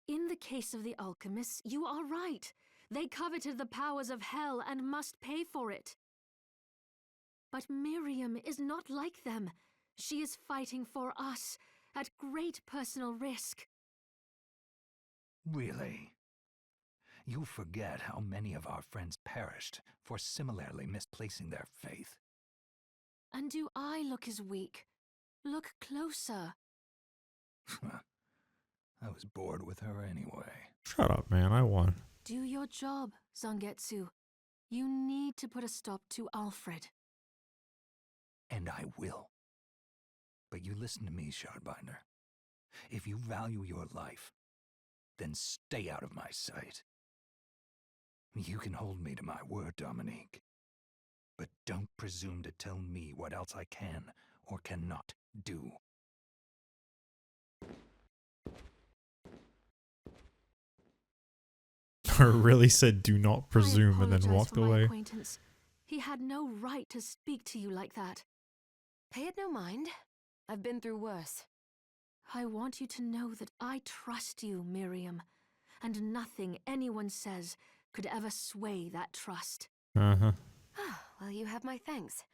[SPEAKER 7] In the case of the alchemists, you are right. They coveted the powers of hell and must pay for it. But Miriam is not like them. She is fighting for us, at great personal risk.
[SPEAKER 9] Really? You forget how many of our friends perished for similarly misplacing their faith.
[SPEAKER 7] And do I look as weak? Look closer.
[SPEAKER 9] I was bored with her anyway.
[SPEAKER 1] Shut up, man. I won.
[SPEAKER 7] Do your job, Zangetsu. You need to put a stop to Alfred.
[SPEAKER 9] And I will. But you listen to me, Shardbinder. If you value your life, then stay out of my sight. You can hold me to my word, Dominique. But don't presume to tell me what else I can or cannot do.
[SPEAKER 1] Her really said do not presume and then
[SPEAKER 7] I
[SPEAKER 1] walked
[SPEAKER 7] apologize for my
[SPEAKER 1] away.
[SPEAKER 7] acquaintance. He had no right to speak to you like that.
[SPEAKER 3] Pay it no mind. I've been through worse.
[SPEAKER 7] I want you to know that I trust you, Miriam, and nothing anyone says could ever sway that trust.
[SPEAKER 1] Uh-huh.
[SPEAKER 3] Well, you have my thanks.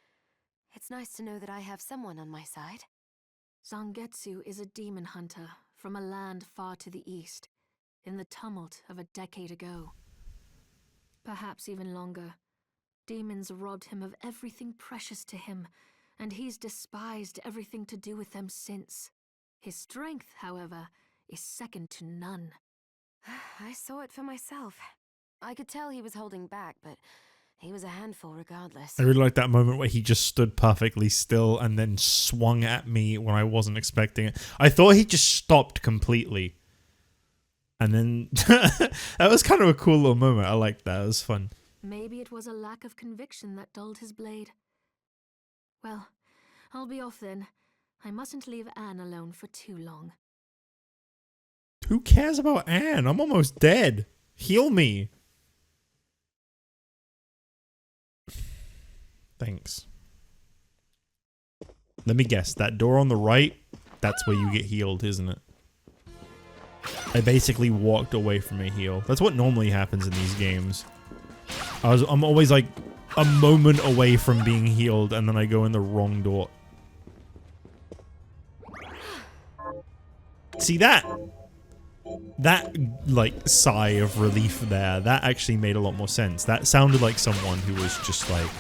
[SPEAKER 3] It's nice to know that I have someone on my side.
[SPEAKER 7] Zangetsu is a demon hunter from a land far to the east, in the tumult of a decade ago. Perhaps even longer. Demons robbed him of everything precious to him, and he's despised everything to do with them since. His strength, however, is second to none.
[SPEAKER 3] I saw it for myself. I could tell he was holding back, but he was a handful regardless.
[SPEAKER 1] I really like that moment where he just stood perfectly still and then swung at me when I wasn't expecting it. I thought he just stopped completely. And then that was kind of a cool little moment. I liked that. It was fun.
[SPEAKER 7] Maybe it was a lack of conviction that dulled his blade. Well, I'll be off then. I mustn't leave Anne alone for too long.
[SPEAKER 1] Who cares about Anne? I'm almost dead. Heal me. Thanks. Let me guess. That door on the right, that's where you get healed, isn't it? I basically walked away from a heal. That's what normally happens in these games. I'm always like a moment away from being healed, and then I go in the wrong door. See that? That, like, sigh of relief there, that actually made a lot more sense. That sounded like someone who was just like,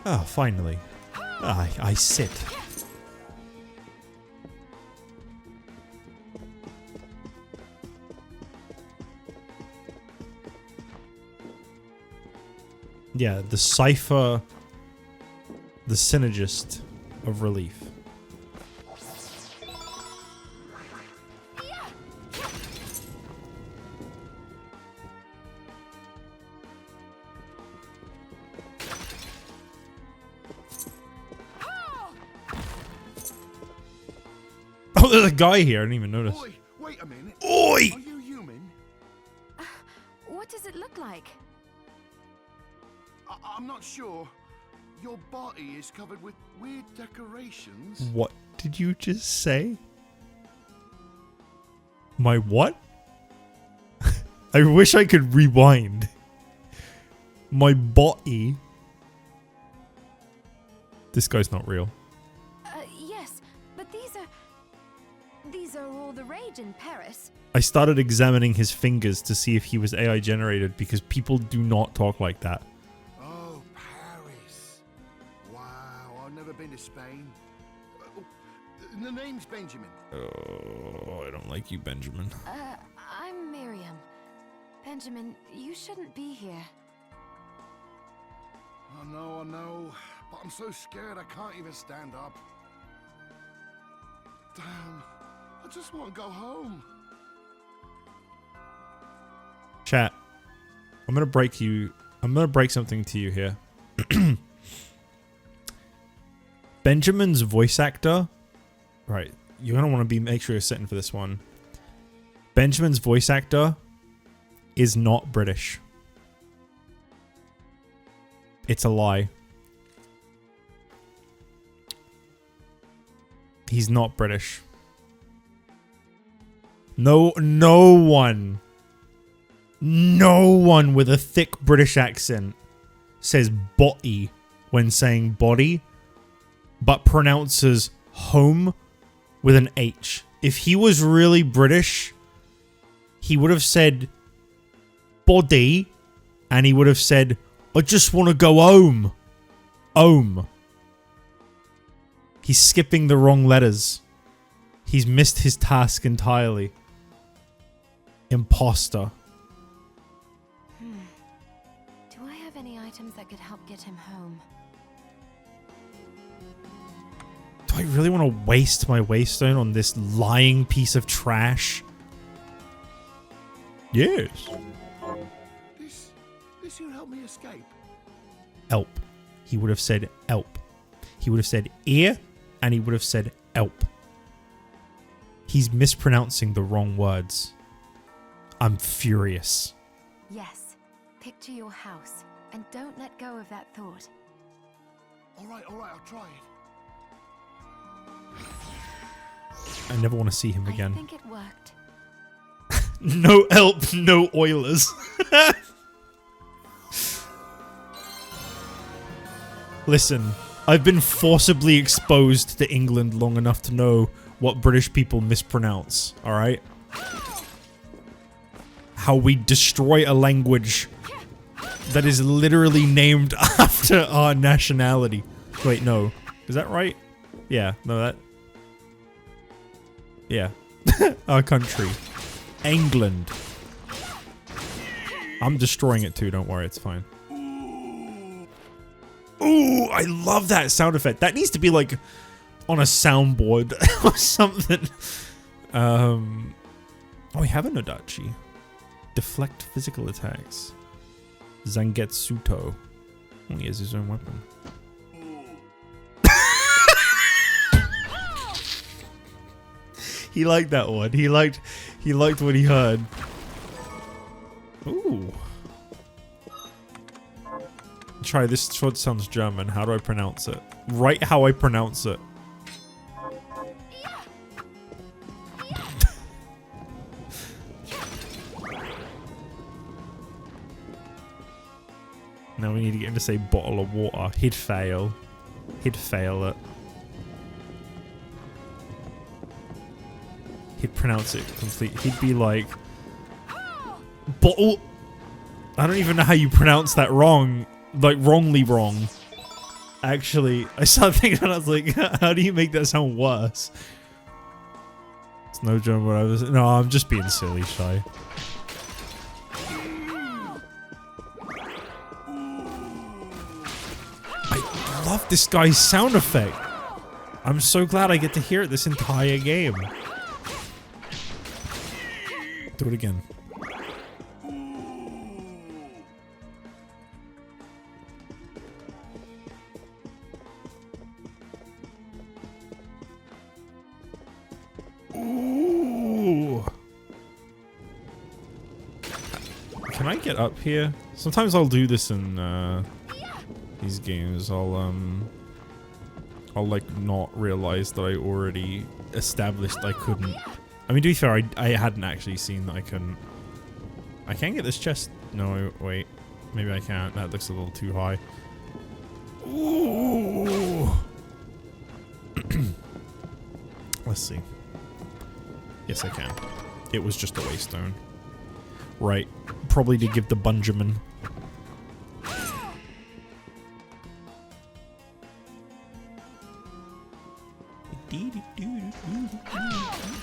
[SPEAKER 1] oh, finally. I sit. Yeah, the cipher, the synergist of relief. Oh, there's a guy here. I didn't even notice.
[SPEAKER 2] Oi, wait a minute.
[SPEAKER 1] Oi!
[SPEAKER 2] Are you human?
[SPEAKER 3] What does it look like?
[SPEAKER 2] I'm not sure. Your body is covered with weird decorations.
[SPEAKER 1] What did you just say? My what? I wish I could rewind. My body. This guy's not real.
[SPEAKER 3] Yes, but these are all the rage in Paris.
[SPEAKER 1] I started examining his fingers to see if he was AI generated because people do not talk like that.
[SPEAKER 2] Oh, Paris. Wow, I've never been to Spain. The name's Benjamin.
[SPEAKER 1] Oh, I don't like you, Benjamin.
[SPEAKER 3] I'm Miriam. Benjamin, you shouldn't be here.
[SPEAKER 2] I know, but I'm so scared I can't even stand up. Damn, I just want to go home.
[SPEAKER 1] Chat. I'm gonna break something to you here. Benjamin's voice actor. Right, you're gonna want to make sure you're sitting for this one. Benjamin's voice actor is not British. It's a lie. He's not British. No one with a thick British accent says body when saying body, but pronounces home with an H. If he was really British, he would have said body, and he would have said, I just want to go home. Home. He's skipping the wrong letters. He's missed his task entirely. Imposter.
[SPEAKER 3] Do I have any items that could help get him home?
[SPEAKER 1] Do I really want to waste my waystone on this lying piece of trash? Yes.
[SPEAKER 2] This will help me escape.
[SPEAKER 1] Help. He would have said help. He would have said ear, and he would have said help. He's mispronouncing the wrong words. I'm furious.
[SPEAKER 3] Yes. Picture your house, and don't let go of that thought.
[SPEAKER 2] All right, I'll try it.
[SPEAKER 1] I never want to see him again.
[SPEAKER 3] I think it worked.
[SPEAKER 1] No help, no Oilers. Listen, I've been forcibly exposed to England long enough to know what British people mispronounce, alright? How we destroy a language that is literally named after our nationality. Wait, no. Is that right? Yeah, no, that... Yeah. Our country. England. I'm destroying it too, don't worry, it's fine. Ooh, I love that sound effect. That needs to be like on a soundboard or something. Oh, we have a Nodachi. Deflect physical attacks. Zangetsuto. Oh, he has his own weapon. He liked that one. He liked what he heard. Ooh. Try this. Sword sounds German. How do I pronounce it? Right how I pronounce it. Now we need to get him to say bottle of water. He'd fail. He'd fail it. He'd pronounce it complete. He'd be like, bottle. I don't even know how you pronounce that wrong. Like, wrongly wrong. Actually, I started thinking, and I was like, how do you make that sound worse? It's no joke what I was. No, I'm just being silly, Shy. love this guy's sound effect. I'm so glad I get to hear it this entire game. Do it again. Ooh. Can I get up here? Sometimes I'll do this in these games. I'll like not realize that I already established I couldn't. I mean, to be fair, I hadn't actually seen that I couldn't. I can't get this chest. No, wait. Maybe I can't. That looks a little too high. Ooh. Let's see. Yes, I can. It was just a waystone. Right. Probably to give the Benjamin.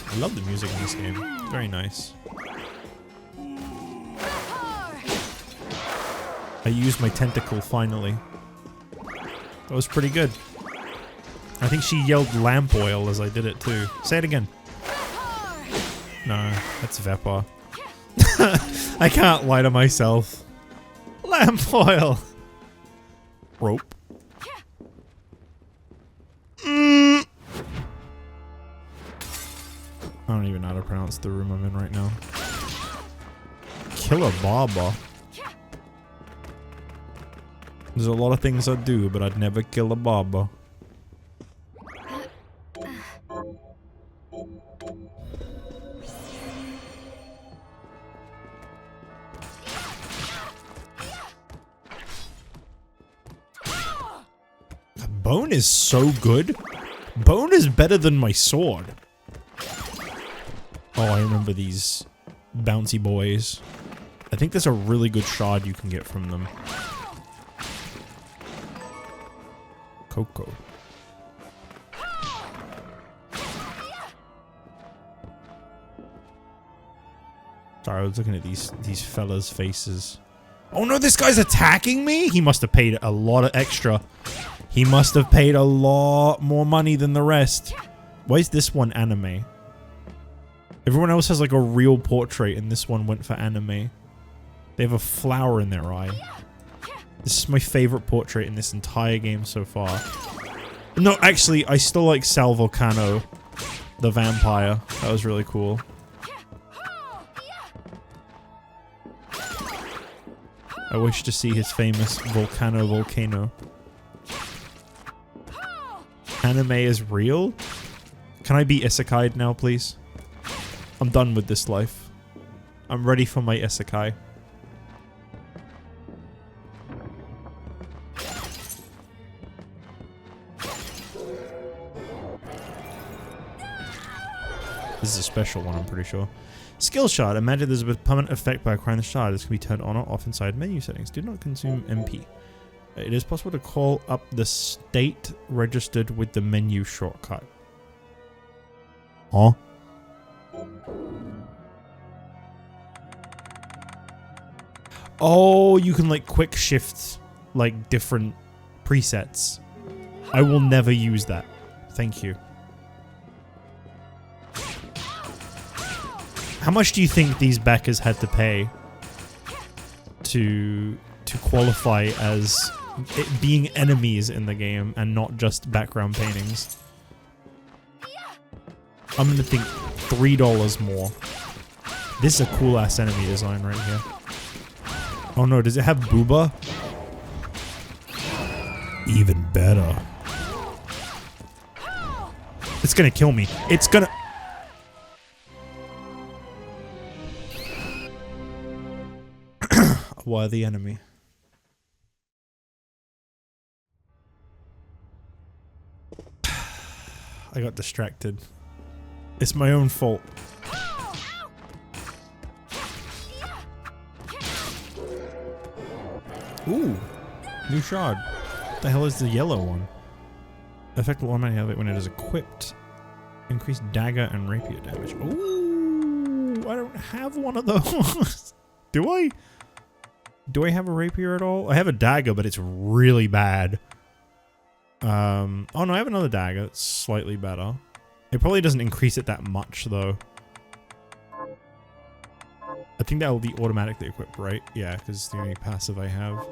[SPEAKER 1] I love the music in this game. Very nice. I used my tentacle finally. That was pretty good. I think she yelled lamp oil as I did it too. Say it again. No, that's Vepar. I can't lie to myself. Lamp oil. Rope. I don't even know how to pronounce the room I'm in right now. Kill a barber. There's a lot of things I'd do, but I'd never kill a barber. Bone is so good. Bone is better than my sword. Oh, I remember these bouncy boys. I think there's a really good shard you can get from them. Coco. Sorry, I was looking at these fellas' faces. Oh no, this guy's attacking me? He must have paid a lot of extra. He must have paid a lot more money than the rest. Why is this one anime? Everyone else has like a real portrait and this one went for anime. They have a flower in their eye. This is my favorite portrait in this entire game so far. No, actually, I still like Sal Volcano, the vampire. That was really cool. I wish to see his famous volcano. Anime is real? Can I be isekai'd now, please? I'm done with this life. I'm ready for my isekai. This is a special one, I'm pretty sure. Skill shard. Imagine there's a permanent effect by acquiring the shard. This can be turned on or off inside menu settings. Do not consume MP. It is possible to call up the state registered with the menu shortcut. Huh? Oh, you can like quick shift like different presets. I will never use that. Thank you. How much do you think these backers had to pay to qualify as it being enemies in the game and not just background paintings? I'm gonna think $3 more. This is a cool ass enemy design right here. Oh no, does it have booba? Even better. It's gonna kill me. It's gonna... Why the enemy? I got distracted. It's my own fault. Ooh, new shard. What the hell is the yellow one? Effect will automatically have it when it is equipped. Increased dagger and rapier damage. Ooh, I don't have one of those. Do I? Do I have a rapier at all? I have a dagger, but it's really bad. Oh no, I have another dagger. It's slightly better. It probably doesn't increase it that much though. I think that will be automatically equipped, right? Yeah, because it's the only passive I have.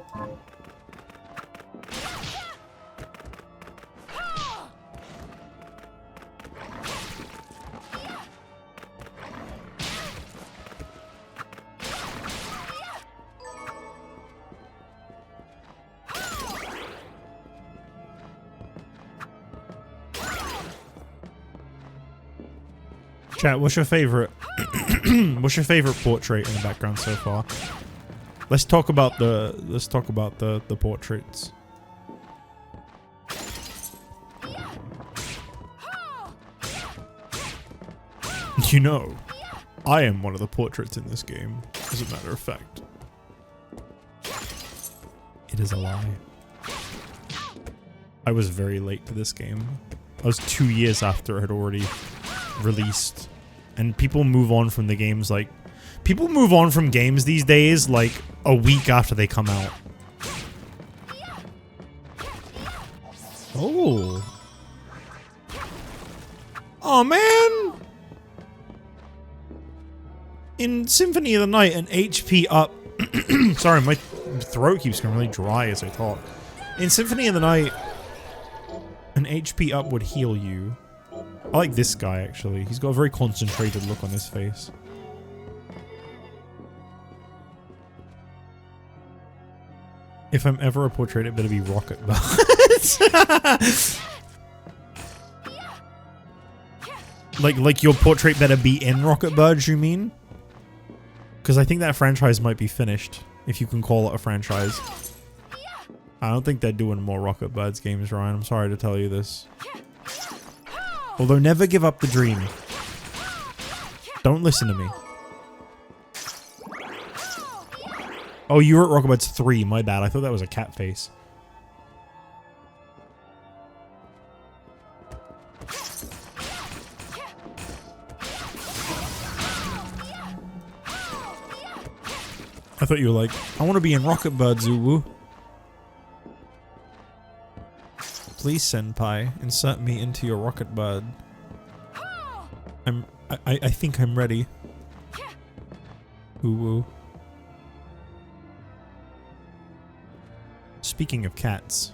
[SPEAKER 1] Chat, what's your favorite? What's your favorite portrait in the background so far? Let's talk about the portraits. You know, I am one of the portraits in this game, as a matter of fact. It is a lie. I was very late to this game. I was 2 years after it had already released. And people move on from the games like... People move on from games these days like a week after they come out. Oh. Oh man! In Symphony of the Night, an HP up... Sorry, my throat keeps going really dry as I talk. In Symphony of the Night, an HP up would heal you. I like this guy, actually. He's got a very concentrated look on his face. If I'm ever a portrait, it better be Rocket Birds. like your portrait better be in Rocket Birds, you mean? Because I think that franchise might be finished, if you can call it a franchise. I don't think they're doing more Rocket Birds games, Ryan. I'm sorry to tell you this. Although never give up the dream. Don't listen to me. Oh, you were at Rocket Birds 3, my bad. I thought that was a cat face. I thought you were like, I want to be in Rocket Birds, Uwu. Please, Senpai, insert me into your Rocket Bird. I think I'm ready. Uwu. Speaking of cats.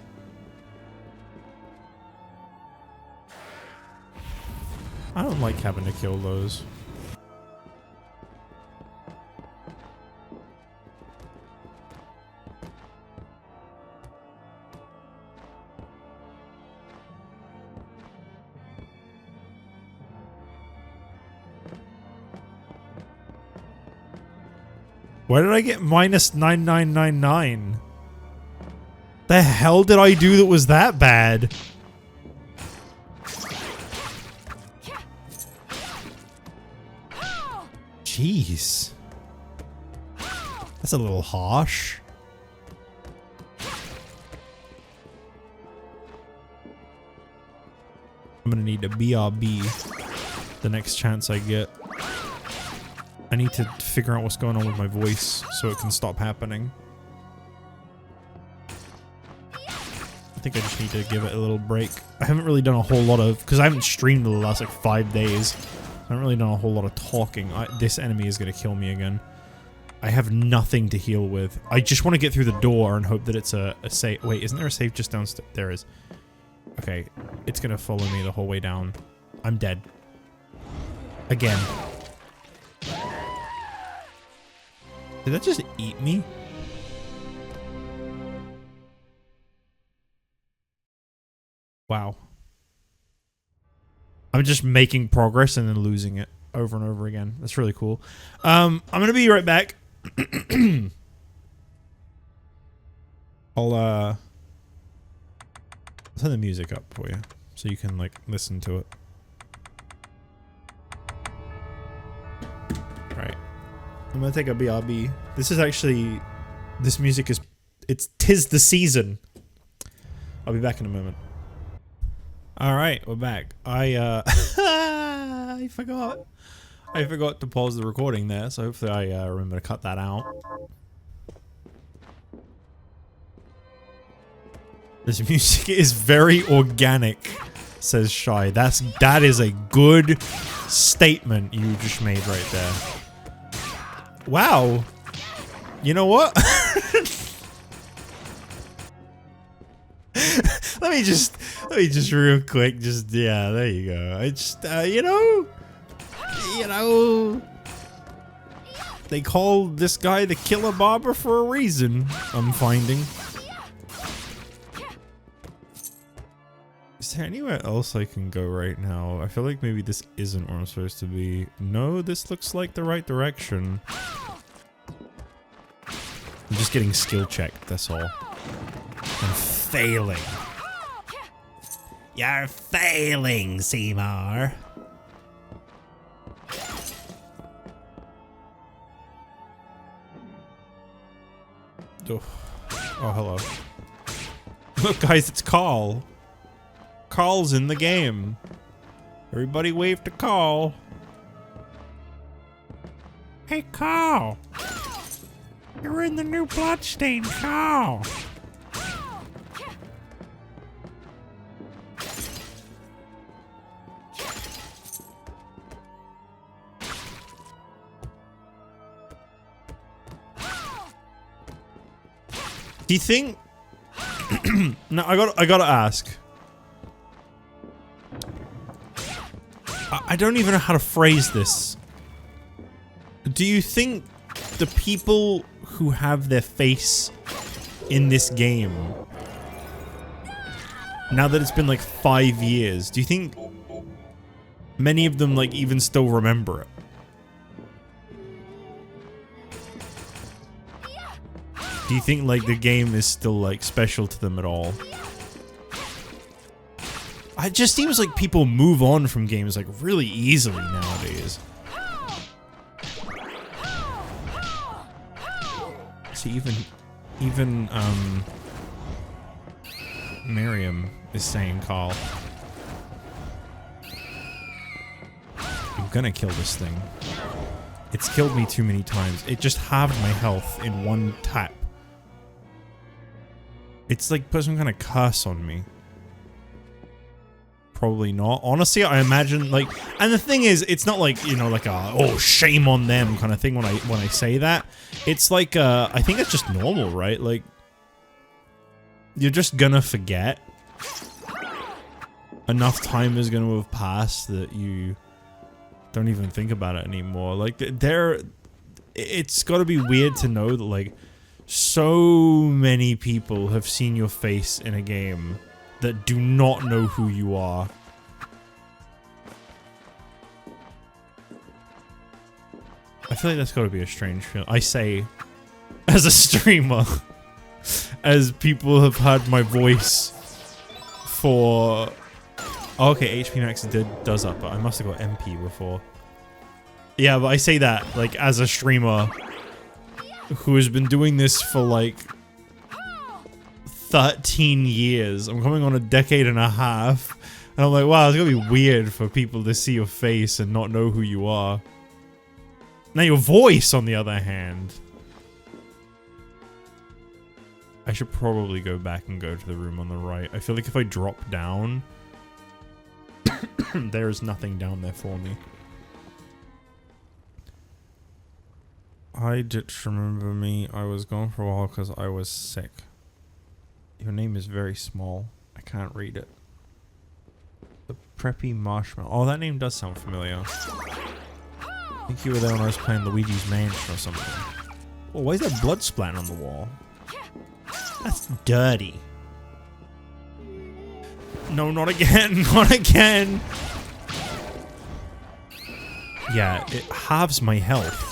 [SPEAKER 1] I don't like having to kill those. Why did I get minus 9999? The hell did I do that was that bad? Jeez. That's a little harsh. I'm gonna need a BRB the next chance I get. I need to figure out what's going on with my voice so it can stop happening. I think I just need to give it a little break. I haven't really done a whole lot of... Because I haven't streamed the last like 5 days. I haven't really done a whole lot of talking. This enemy is going to kill me again. I have nothing to heal with. I just want to get through the door and hope that it's a safe... Wait, isn't there a safe just downstairs? There is. Okay, it's going to follow me the whole way down. I'm dead. Again. Did that just eat me? Wow. I'm just making progress and then losing it over and over again. That's really cool. I'm gonna be right back. I'll turn the music up for you so you can like listen to it. Alright. I'm gonna take a BRB. This is actually... This music is... Tis the season. I'll be back in a moment. Alright, we're back. I forgot. I forgot to pause the recording there, so hopefully I remember to cut that out. This music is very organic, says Shy. That is a good statement you just made right there. Wow. You know what? Let me just real quick, yeah, there you go. I just, you know, they call this guy the Killer Barber for a reason, I'm finding. Is there anywhere else I can go right now? I feel like maybe this isn't where I'm supposed to be. No, this looks like the right direction. I'm just getting skill checked, that's all. I'm failing. You're failing, Seymour. Oh, hello. Look, guys, it's Carl. Carl's in the game. Everybody wave to Carl. Hey, Carl. You're in the new Bloodstained, Carl. Do you think? No, I gotta ask. I don't even know how to phrase this. Do you think the people who have their face in this game, now that it's been like 5 years, do you think many of them like even still remember it? Do you think like the game is still like special to them at all? It just seems like people move on from games like really easily nowadays. See, even Miriam is saying, Carl, I'm gonna kill this thing. It's killed me too many times. It just halved my health in one tap. It's like put some kind of curse on me. Probably not. Honestly, I imagine like, and the thing is, it's not like, you know, like a, oh, shame on them kind of thing when I say that. It's like, I think it's just normal, right? Like, you're just gonna forget. Enough time is gonna have passed that you don't even think about it anymore. Like, it's gotta be weird to know that, like, so many people have seen your face in a game that do not know who you are. I feel like that's gotta be a strange feeling. I say, as a streamer, as people have heard my voice for... Oh, okay, HP max does up, but I must have got MP before. Yeah, but I say that, like, as a streamer who has been doing this for, like, 13 years. I'm coming on a decade and a half. And I'm like, wow, it's gonna be weird for people to see your face and not know who you are. Now your voice, on the other hand. I should probably go back and go to the room on the right. I feel like if I drop down, there is nothing down there for me. JustJich, remember me? I was gone for a while because I was sick. Your name is very small. I can't read it. The Preppy Marshmallow. Oh, that name does sound familiar. I think you were there when I was playing Luigi's Mansion or something. Oh, why is there blood splatting on the wall? That's dirty. No, not again. Not again. Yeah, it halves my health.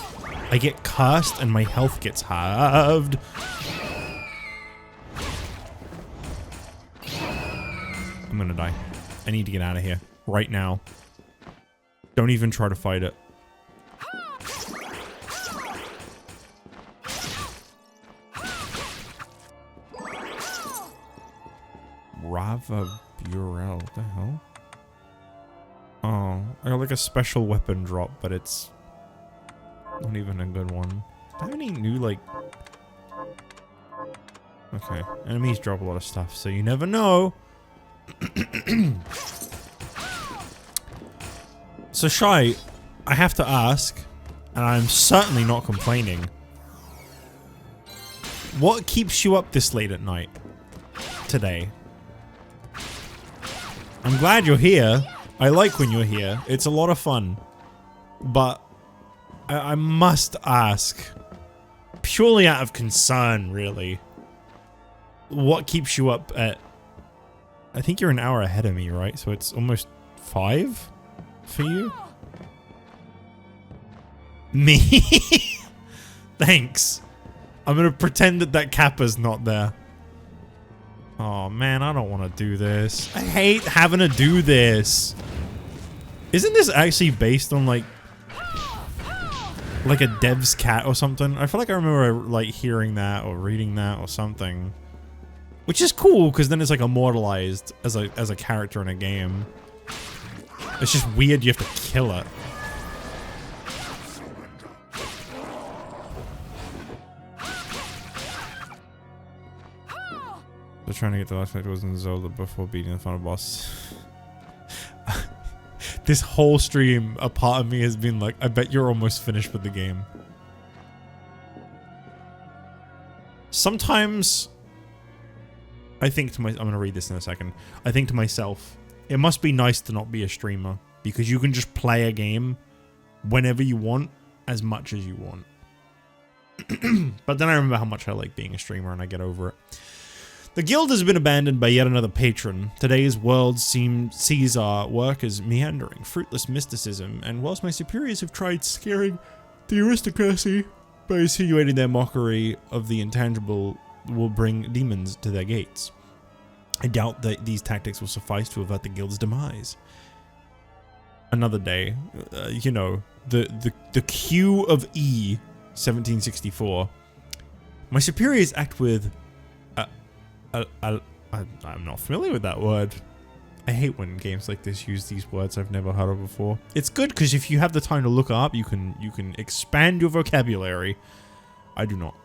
[SPEAKER 1] I get cursed and my health gets halved. I'm gonna die. I need to get out of here. Right now. Don't even try to fight it. Rava Burel. What the hell? Oh, I got like a special weapon drop, but it's not even a good one. Do I have any new, like... Okay, enemies drop a lot of stuff, so you never know. So Shy, I have to ask, and I'm certainly not complaining. What keeps you up this late at night today? I'm glad you're here. I like when you're here. It's a lot of fun. But I must ask, purely out of concern, really, what keeps you up at... I think you're an hour ahead of me, right? So it's almost 5 for you? Me? Thanks. I'm gonna pretend that that Kappa's not there. Oh man, I don't want to do this. I hate having to do this. Isn't this actually based on like a dev's cat or something? I feel like I remember like hearing that or reading that or something. Which is cool because then it's like immortalized as a character in a game. It's just weird you have to kill it. They're trying to get the last collectibles in Zelda before beating the final boss. This whole stream, a part of me has been like, I bet you're almost finished with the game. Sometimes I think to myself, I'm gonna read this in a second. I think to myself, it must be nice to not be a streamer because you can just play a game whenever you want, as much as you want. But then I remember how much I like being a streamer and I get over it. The guild has been abandoned by yet another patron. Today's world sees our work as meandering, fruitless mysticism, and whilst my superiors have tried scaring the aristocracy by insinuating their mockery of the intangible will bring demons to their gates, I doubt that these tactics will suffice to avert the guild's demise. Another day, you know, the Q of E, 1764. My superiors act with I'm not familiar with that word. I hate when games like this use these words I've never heard of before. It's good because if you have the time to look up, you can expand your vocabulary. I do not.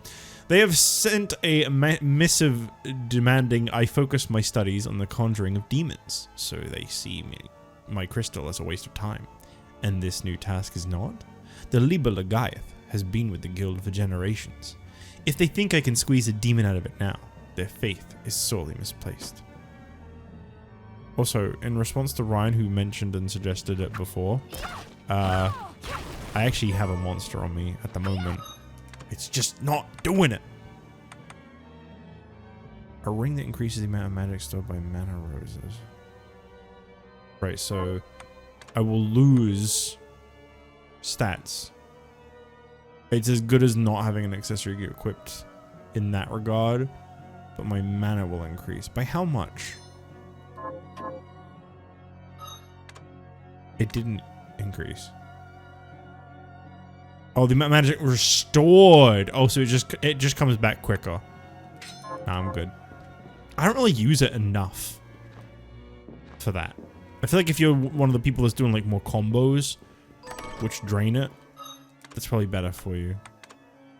[SPEAKER 1] They have sent a missive demanding I focus my studies on the conjuring of demons, so they see my crystal as a waste of time. And this new task is not? The Liber Legaeth has been with the guild for generations. If they think I can squeeze a demon out of it now, their faith is sorely misplaced. Also, in response to Ryan, who mentioned and suggested it before, I actually have a monster on me at the moment. It's just not doing it. A ring that increases the amount of magic stored by mana roses. Right, so I will lose stats. It's as good as not having an accessory equipped in that regard. But my mana will increase. By how much? It didn't increase. Oh, the magic restored. Oh, so it just comes back quicker. Nah, I'm good. I don't really use it enough for that. I feel like if you're one of the people that's doing like more combos, which drain it, that's probably better for you.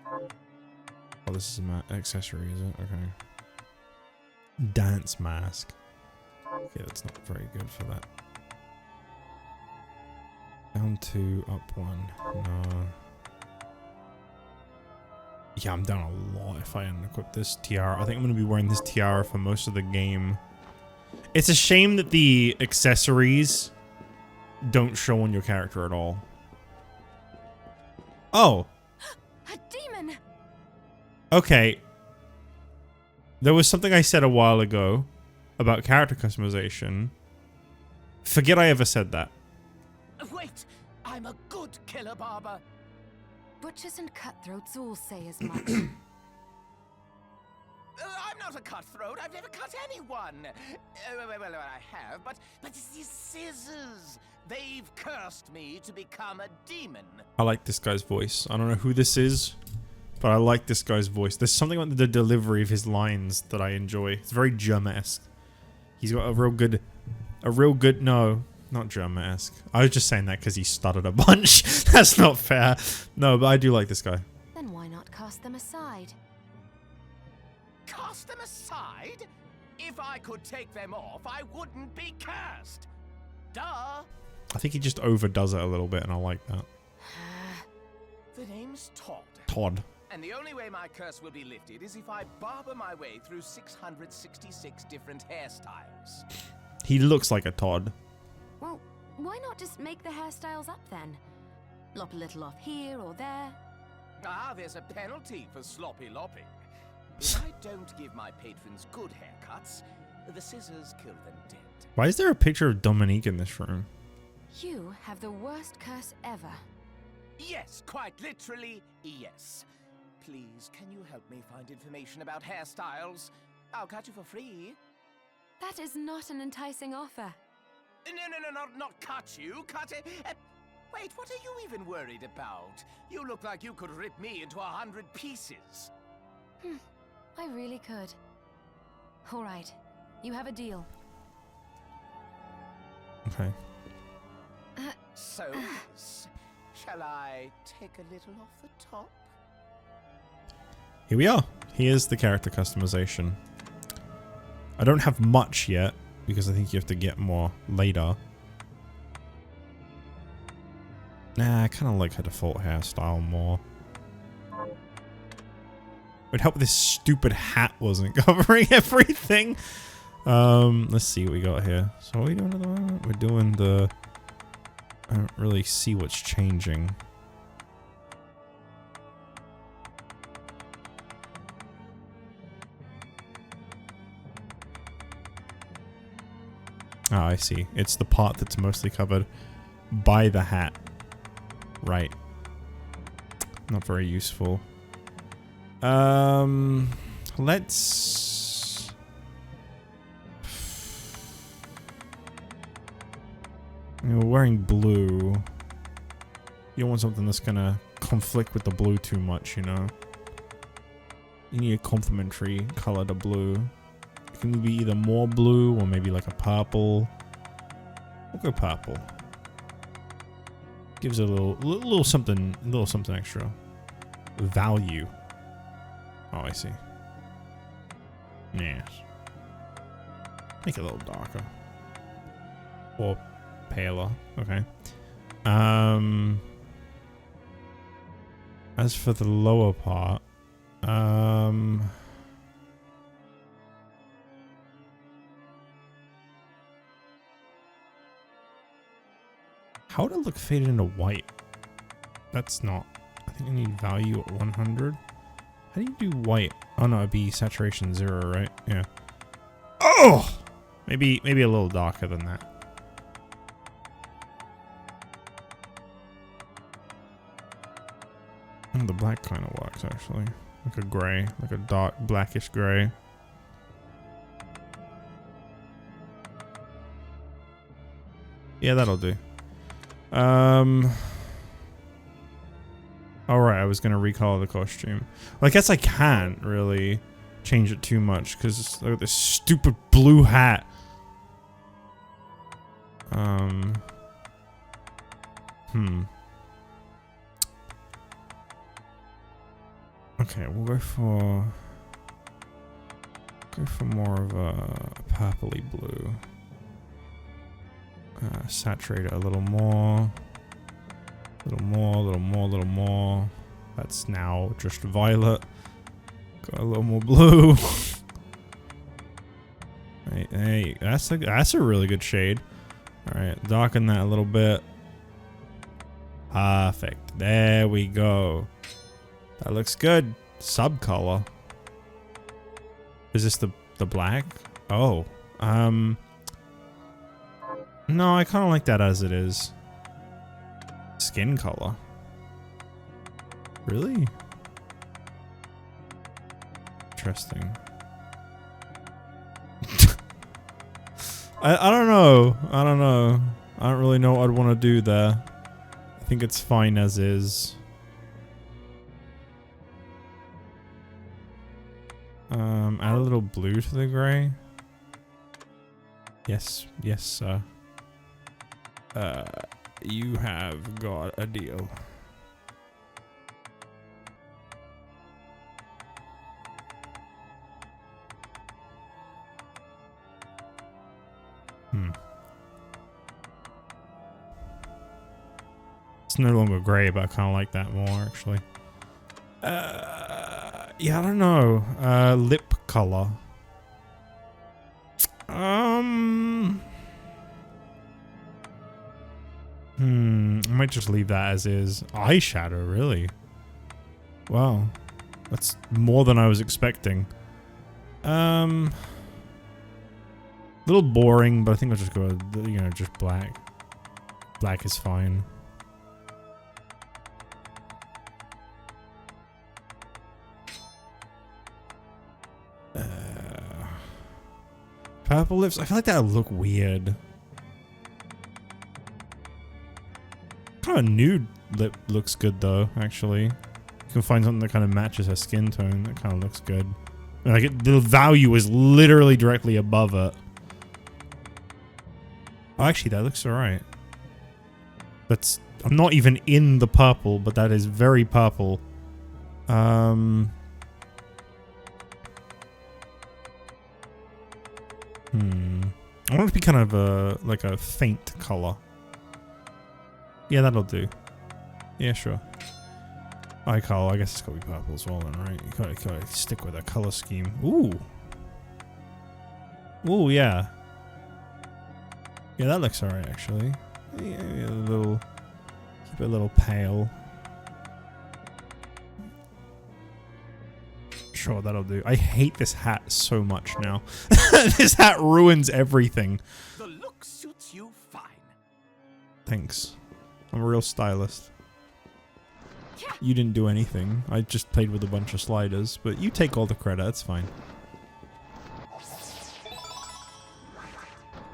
[SPEAKER 1] Oh, this is an accessory, is it? Okay. Dance mask. Okay, that's not very good for that. Down 2, up 1. No. Yeah, I'm down a lot if I unequip this tiara. I think I'm going to be wearing this tiara for most of the game. It's a shame that the accessories don't show on your character at all. Oh.
[SPEAKER 3] A demon.
[SPEAKER 1] Okay. There was something I said a while ago about character customization. Forget I ever said that.
[SPEAKER 10] Wait, I'm a good killer, Barber.
[SPEAKER 3] Butchers and cutthroats all say as much.
[SPEAKER 10] I'm not a cutthroat. I've never cut anyone. Well, I have, but it's these scissors. They've cursed me to become a demon.
[SPEAKER 1] I like this guy's voice. I don't know who this is, but I like this guy's voice. There's something about the delivery of his lines that I enjoy. It's very Germa-esque. He's got a real good, no, not Germa-esque. I was just saying that because he stuttered a bunch. That's not fair. No, but I do like this guy.
[SPEAKER 3] Then why not cast them aside?
[SPEAKER 10] Cast them aside? If I could take them off, I wouldn't be cursed. Duh.
[SPEAKER 1] I think he just overdoes it a little bit, and I like that.
[SPEAKER 10] The name's Todd.
[SPEAKER 1] Todd.
[SPEAKER 10] And the only way my curse will be lifted is if I barber my way through 666 different hairstyles.
[SPEAKER 1] He looks like a Todd.
[SPEAKER 3] Well, why not just make the hairstyles up then? Lop a little off here or there.
[SPEAKER 10] Ah, there's a penalty for sloppy lopping. If I don't give my patrons good haircuts, the scissors kill them dead.
[SPEAKER 1] Why is there a picture of Dominique in this room?
[SPEAKER 3] You have the worst curse ever.
[SPEAKER 10] Yes, quite literally, yes. Please, can you help me find information about hairstyles? I'll cut you for free.
[SPEAKER 3] That is not an enticing offer.
[SPEAKER 10] No, not cut you, cut it. Wait, what are you even worried about? You look like you could rip me into 100 pieces.
[SPEAKER 3] I really could. All right, you have a deal.
[SPEAKER 1] Okay.
[SPEAKER 10] So, shall I take a little off the top?
[SPEAKER 1] Here we are. Here's the character customization. I don't have much yet, because I think you have to get more later. Nah, I kind of like her default hairstyle more. It would help if this stupid hat wasn't covering everything. Let's see what we got here. So what are we doing at the moment? We're doing the... I don't really see what's changing. Oh, I see. It's the part that's mostly covered by the hat. Right. Not very useful. Let's... We're wearing blue. You don't want something that's gonna conflict with the blue too much, you know? You need a complementary color to blue. It can be either more blue or maybe like a purple. We'll go purple. Gives it a little something extra. Value. Oh, I see. Yes. Make it a little darker. Or paler. Okay. As for the lower part, how would it look faded into white? That's not. I think I need value at 100. How do you do white? Oh no, it'd be saturation 0, right? Yeah. Oh! Maybe a little darker than that. The black kind of works, actually. Like a gray. Like a dark blackish gray. Yeah, that'll do. Alright, I was gonna recolor the costume. Well, I guess I can't really change it too much, because look at this stupid blue hat. Okay, we'll go for more of a purpley blue. Saturate it a little more. A little more. That's now just violet. Got a little more blue. Hey, that's a really good shade. All right, darken that a little bit. Perfect. There we go. That looks good. Subcolor. Is this the black? Oh. No, I kind of like that as it is. Skin color. Really? Interesting. I don't know. I don't really know what I'd want to do there. I think it's fine as is. Add a little blue to the gray. Yes, sir. You have got a deal. It's no longer grey, but I kind of like that more, actually. Yeah, I don't know. Lip color. I might just leave that as is. Eyeshadow, really? Wow. That's more than I was expecting. Little boring, but I think I'll just go, you know, just black. Black is fine. Purple lips. I feel like that would look weird. Kind of nude lip looks good though, actually. You can find something that kind of matches her skin tone. That kind of looks good. Like the value is literally directly above it. Oh, actually, that looks alright. That's. I'm not even in the purple, but that is very purple. I want it to be kind of like a faint color. Yeah, that'll do. Yeah, sure. Eye color, I guess it's gotta be purple as well then, right? You gotta stick with a color scheme. Ooh. Ooh, yeah. Yeah, that looks alright actually. Yeah, a little, keep it a little pale. Sure, that'll do. I hate this hat so much now. This hat ruins everything.
[SPEAKER 10] The look suits you fine.
[SPEAKER 1] Thanks. I'm a real stylist. You didn't do anything. I just played with a bunch of sliders, but you take all the credit. It's fine.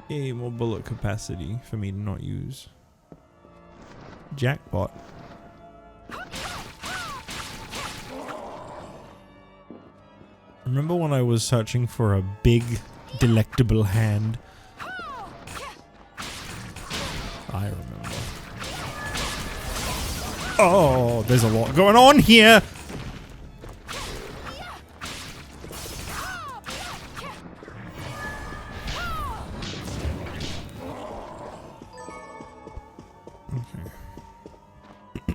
[SPEAKER 1] Yay, more bullet capacity for me to not use. Jackpot. Remember when I was searching for a big, delectable hand? I remember. Oh, there's a lot going on here!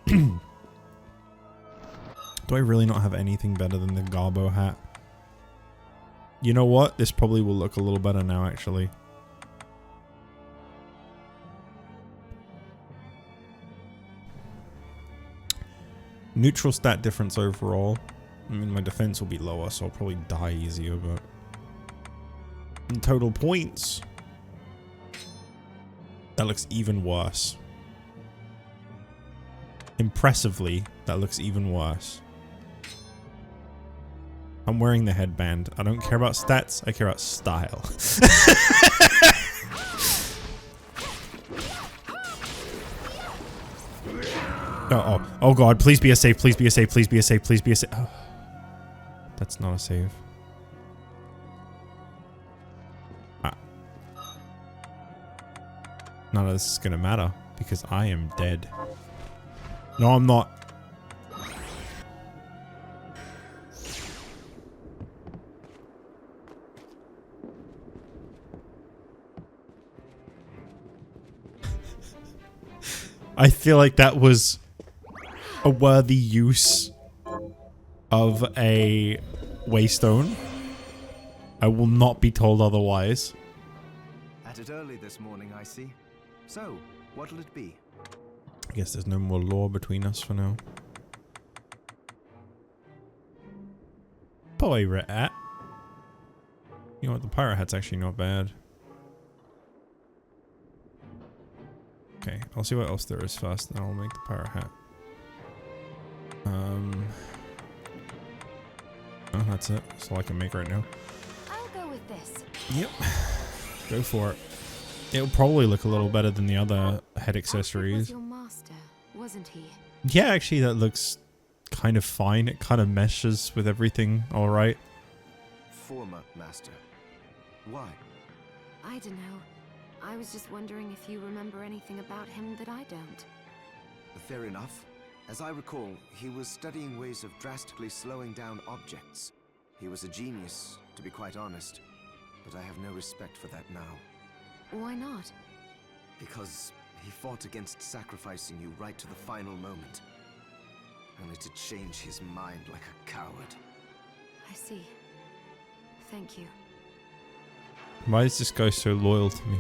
[SPEAKER 1] Okay. Do I really not have anything better than the Garbo hat? You know what? This probably will look a little better now, actually. Neutral stat difference overall. I mean, my defense will be lower, so I'll probably die easier, but... in total points... that looks even worse. Impressively, that looks even worse. I'm wearing the headband. I don't care about stats, I care about style. Oh god, please be a save, please be a save, please be a save, please be a save. Oh. That's not a save. None of this is gonna matter, because I am dead. No, I'm not. I feel like that was a worthy use of a waystone. I will not be told otherwise.
[SPEAKER 4] At it early this morning, I see. So, what'll it be?
[SPEAKER 1] I guess there's no more lore between us for now. Pirate hat. You know what? The pirate hat's actually not bad. Okay, I'll see what else there is first, then I'll make the pirate hat. Oh, that's it. That's all I can make right now.
[SPEAKER 3] I'll go with this.
[SPEAKER 1] Yep. Go for it. It'll probably look a little better than the other head accessories.
[SPEAKER 3] Was your master, wasn't he?
[SPEAKER 1] Yeah, actually that looks kind of fine. It kind of meshes with everything alright.
[SPEAKER 4] Former master. Why?
[SPEAKER 3] I don't know. I was just wondering if you remember anything about him that I don't.
[SPEAKER 4] Fair enough. As I recall, he was studying ways of drastically slowing down objects. He was a genius, to be quite honest. But I have no respect for that now.
[SPEAKER 3] Why not?
[SPEAKER 4] Because He fought against sacrificing you right to the final moment, only to change his mind like a coward.
[SPEAKER 3] I see. Thank you.
[SPEAKER 1] Why is this guy so loyal to me?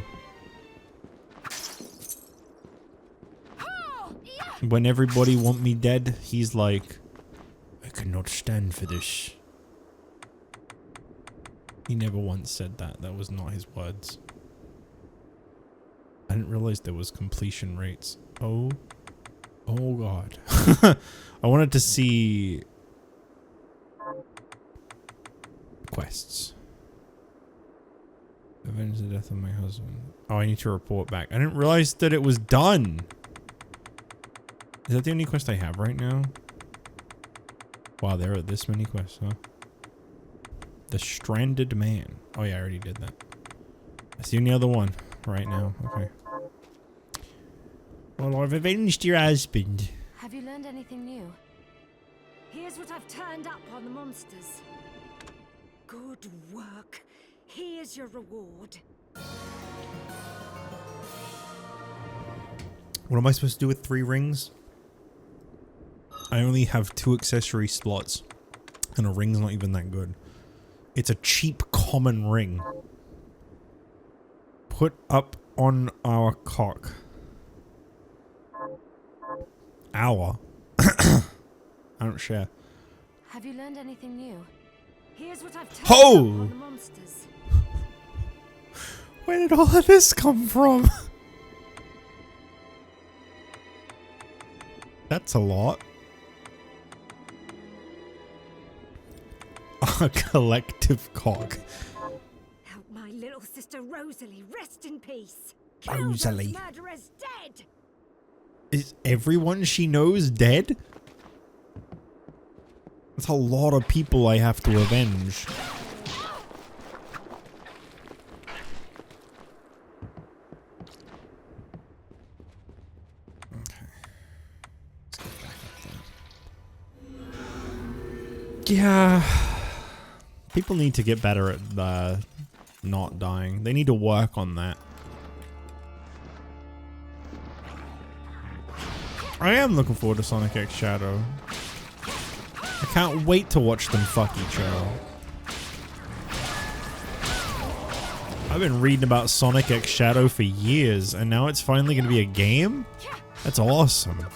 [SPEAKER 1] When everybody want me dead, he's like, I cannot stand for this. He never once said that. That was not his words. I didn't realize there was completion rates. Oh god. I wanted to see quests. Avenge the death of my husband. Oh, I need to report back. I didn't realize that it was done. Is that the only quest I have right now? Wow, there are this many quests, huh? The Stranded Man. Oh yeah, I already did that. That's the only other one right now. Okay. Well, I've avenged your husband.
[SPEAKER 3] Have you learned anything new?
[SPEAKER 8] Here's what I've turned up on the monsters. Good work. Here's your reward.
[SPEAKER 1] What am I supposed to do with 3 rings? I only have 2 accessory slots. And a ring's not even that good. It's a cheap common ring. Put up on our cock. Our? I don't share.
[SPEAKER 3] Have you learned anything new?
[SPEAKER 8] Here's what I've turned
[SPEAKER 1] Ho!
[SPEAKER 8] up on the monsters.
[SPEAKER 1] Where did all of this come from? That's a lot. A collective cock.
[SPEAKER 8] Help my little sister Rosalie rest in peace.
[SPEAKER 1] Rosalie.
[SPEAKER 8] Kill those murderers dead.
[SPEAKER 1] Is everyone she knows dead? That's a lot of people I have to avenge. Okay. Let's get back up there. Yeah. People need to get better at not dying. They need to work on that. I am looking forward to Sonic X Shadow. I can't wait to watch them fuck each other. I've been reading about Sonic X Shadow for years, and now it's finally going to be a game? That's awesome.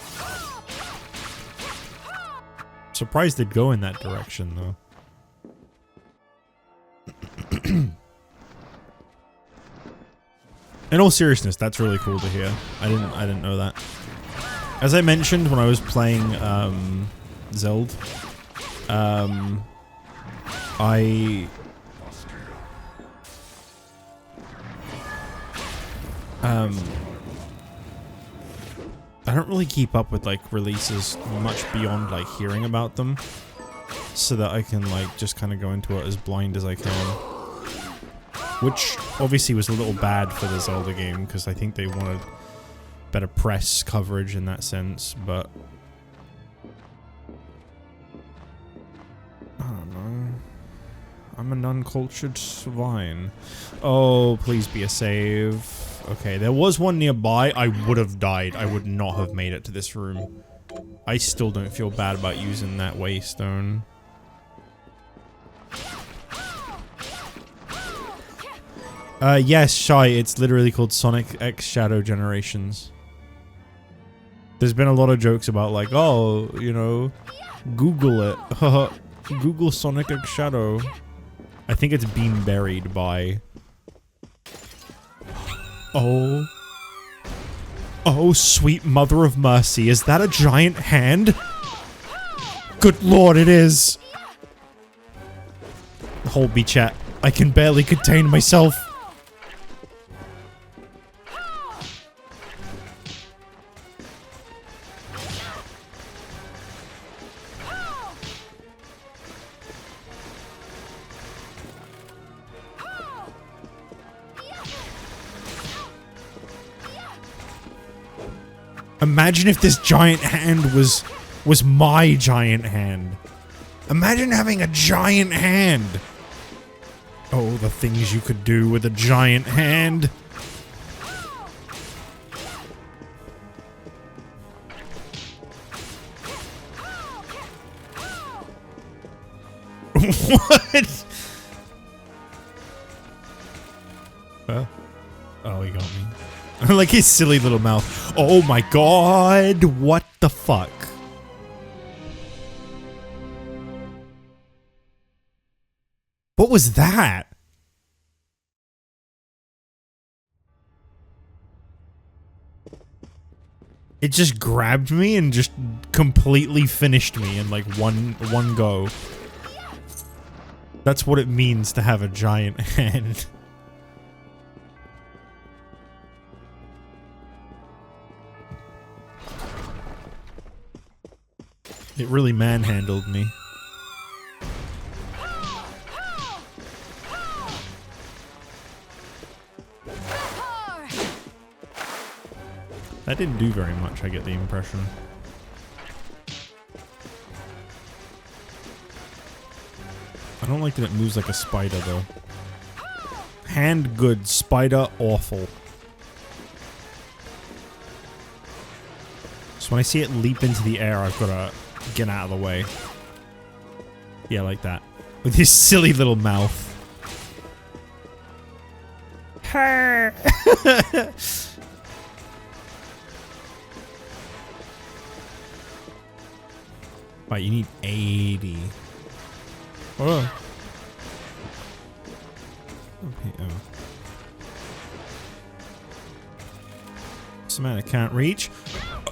[SPEAKER 1] Surprised they'd go in that direction, though. In all seriousness, that's really cool to hear. I didn't know that. As I mentioned when I was playing Zelda, I don't really keep up with like releases much beyond like hearing about them, so that I can like just kind of go into it as blind as I can. Which obviously was a little bad for the Zelda game because I think they wanted better press coverage in that sense, but I don't know. I'm an uncultured swine. Oh, please be a save. Okay, there was one nearby. I would have died. I would not have made it to this room. I still don't feel bad about using that waystone. Yes, Shy, it's literally called Sonic X Shadow Generations. There's been a lot of jokes about like, oh, you know, Google it. Google Sonic X Shadow. I think it's been buried by... Oh. Oh, sweet mother of mercy. Is that a giant hand? Good lord, it is. Hold me, chat. I can barely contain myself. Imagine if this giant hand was my giant hand. Imagine having a giant hand. Oh, the things you could do with a giant hand. What? Oh, he got me. Like his silly little mouth. Oh my god, what the fuck? What was that? It just grabbed me and just completely finished me in like one go. That's what it means to have a giant hand. It really manhandled me. That didn't do very much, I get the impression. I don't like that it moves like a spider, though. Hand good, spider awful. So when I see it leap into the air, I've got to get out of the way. Yeah, like that. With his silly little mouth. Right, you need 80. Oh. Okay, oh. Samantha can't reach.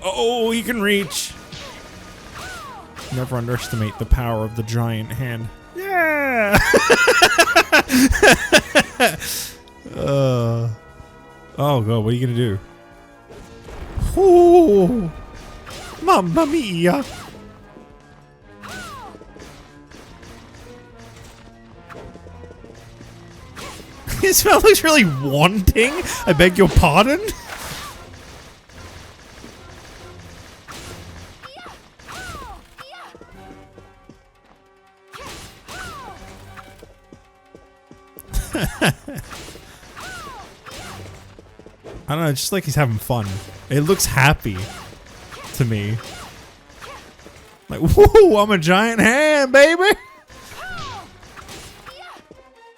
[SPEAKER 1] Oh, he can reach. Never underestimate the power of the giant hand. Yeah. Oh god, what are you gonna do? Oh, mamma mia! His mouth looks really wanting. I beg your pardon. I don't know, it's just like he's having fun. It looks happy to me. Like, woo, I'm a giant hand, baby!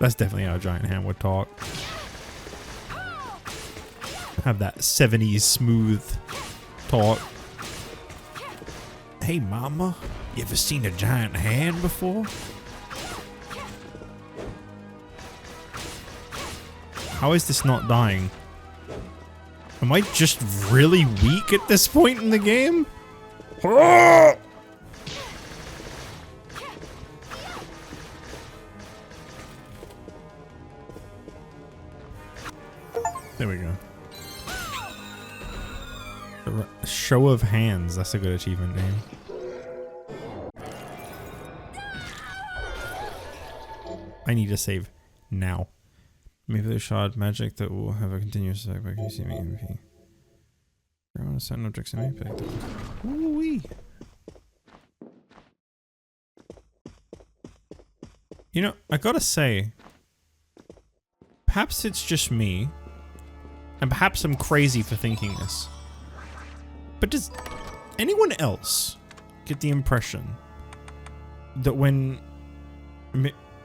[SPEAKER 1] That's definitely how a giant hand would talk. Have that 70s smooth talk. Hey, mama, you ever seen a giant hand before? How is this not dying? Am I just really weak at this point in the game? Oh! There we go. A show of hands. That's a good achievement name. I need to save now. Maybe there's shard magic that will have a continuous effect by consuming MP. I want to send objects in impact. Ooh-wee. You know, I gotta say, perhaps it's just me, and perhaps I'm crazy for thinking this, but does anyone else get the impression that when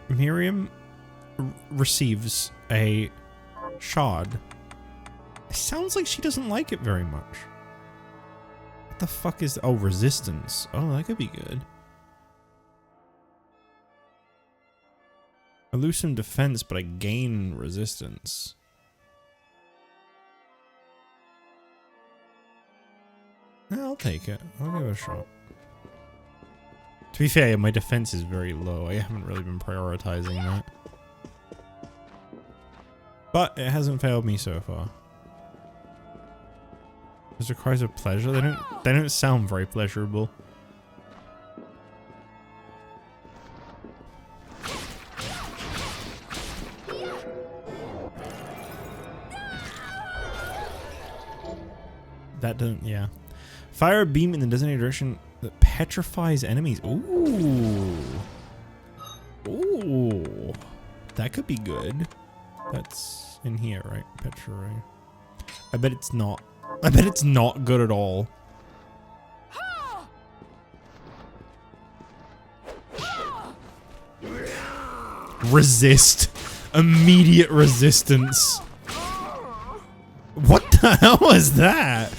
[SPEAKER 1] Miriam receives a shard, it sounds like she doesn't like it very much? What the fuck is... Oh, resistance. Oh, that could be good. I lose some defense, but I gain resistance. Yeah, I'll take it. I'll give it a shot. To be fair, my defense is very low. I haven't really been prioritizing that. But it hasn't failed me so far. Those are cries of pleasure. They don't sound very pleasurable. That doesn't, yeah. Fire a beam in the designated direction that petrifies enemies. Ooh. Ooh. That could be good. That's in here, right? Petrify. I bet it's not. I bet it's not good at all. Resist. Immediate resistance. What the hell was that?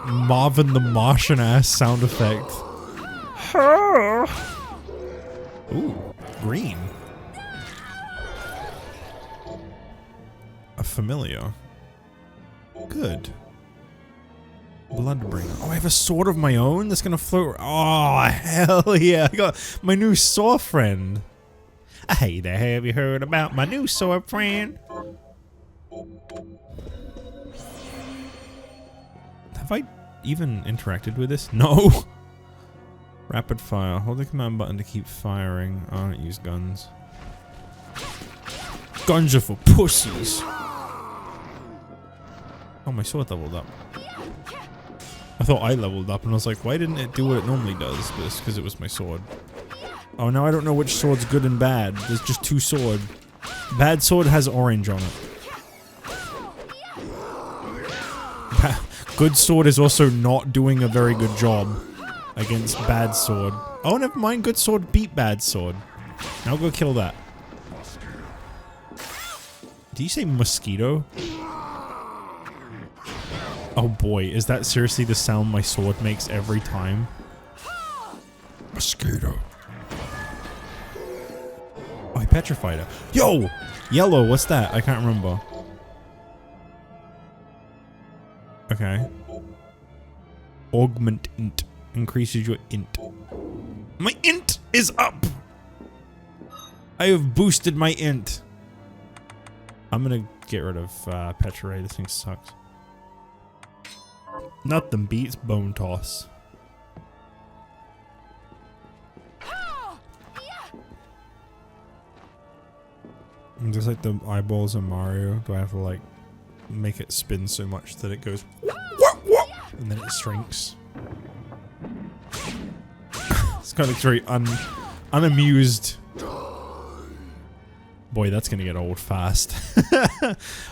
[SPEAKER 1] Marvin the Martian ass sound effect. Ooh, green. A familiar. Good. Bloodbringer. Oh, I have a sword of my own that's gonna float. Oh, hell yeah. I got my new sword friend. Hey there, have you heard about my new sword friend? Have I even interacted with this? No. Rapid fire. Hold the command button to keep firing. I don't use guns. Guns are for pussies. Oh, my sword leveled up. I thought I leveled up and I was like, why didn't it do what it normally does? But it's because it was my sword. Oh, now I don't know which sword's good and bad. There's just two sword. Bad sword has orange on it. Good sword is also not doing a very good job against bad sword. Oh, never mind. Good sword beat bad sword. Now go kill that. Did you say mosquito? Oh boy, is that seriously the sound my sword makes every time? Mosquito. Oh, I petrified her. Yo! Yellow, what's that? I can't remember. Okay. Augment int. Increases your int. My int is up! I have boosted my int. I'm gonna get rid of Petra. This thing sucks. Nothing beats bone toss. Just like the eyeballs in Mario, do I have to like make it spin so much that it goes and then it shrinks? It's kind of very unamused. Boy, that's gonna get old fast.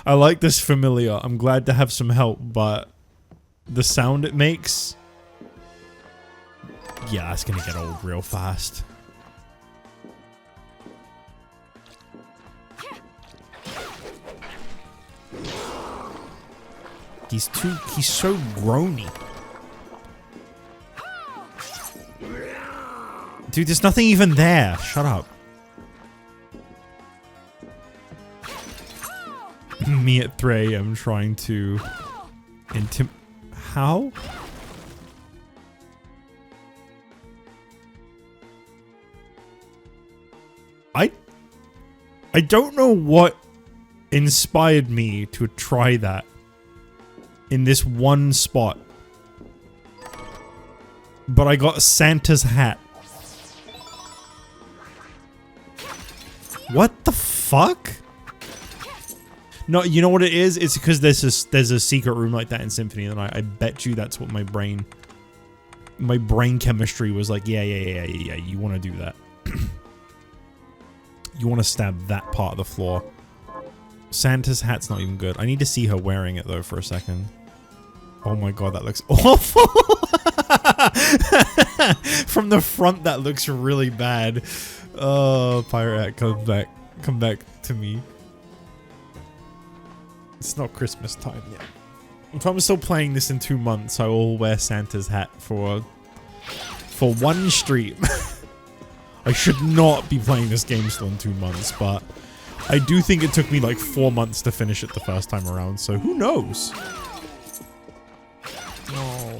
[SPEAKER 1] I like this familiar. I'm glad to have some help, but the sound it makes, yeah, it's gonna get old real fast. He's so groany. Dude, there's nothing even there. Shut up. Me at 3 AM trying to How? I don't know what inspired me to try that in this one spot. But I got Santa's hat. What the fuck? No, you know what it is? It's because there's a secret room like that in Symphony, and I bet you that's what my brain chemistry was like. Yeah. You want to do that? You want to stab that part of the floor. Santa's hat's not even good. I need to see her wearing it though for a second. Oh my god, that looks awful. From the front, that looks really bad. Oh, Pirate Hat, come back to me. It's not Christmas time yet. If I'm still playing this in 2 months, I will wear Santa's hat for one stream. I should not be playing this game still in 2 months, but I do think it took me like 4 months to finish it the first time around, so who knows? No.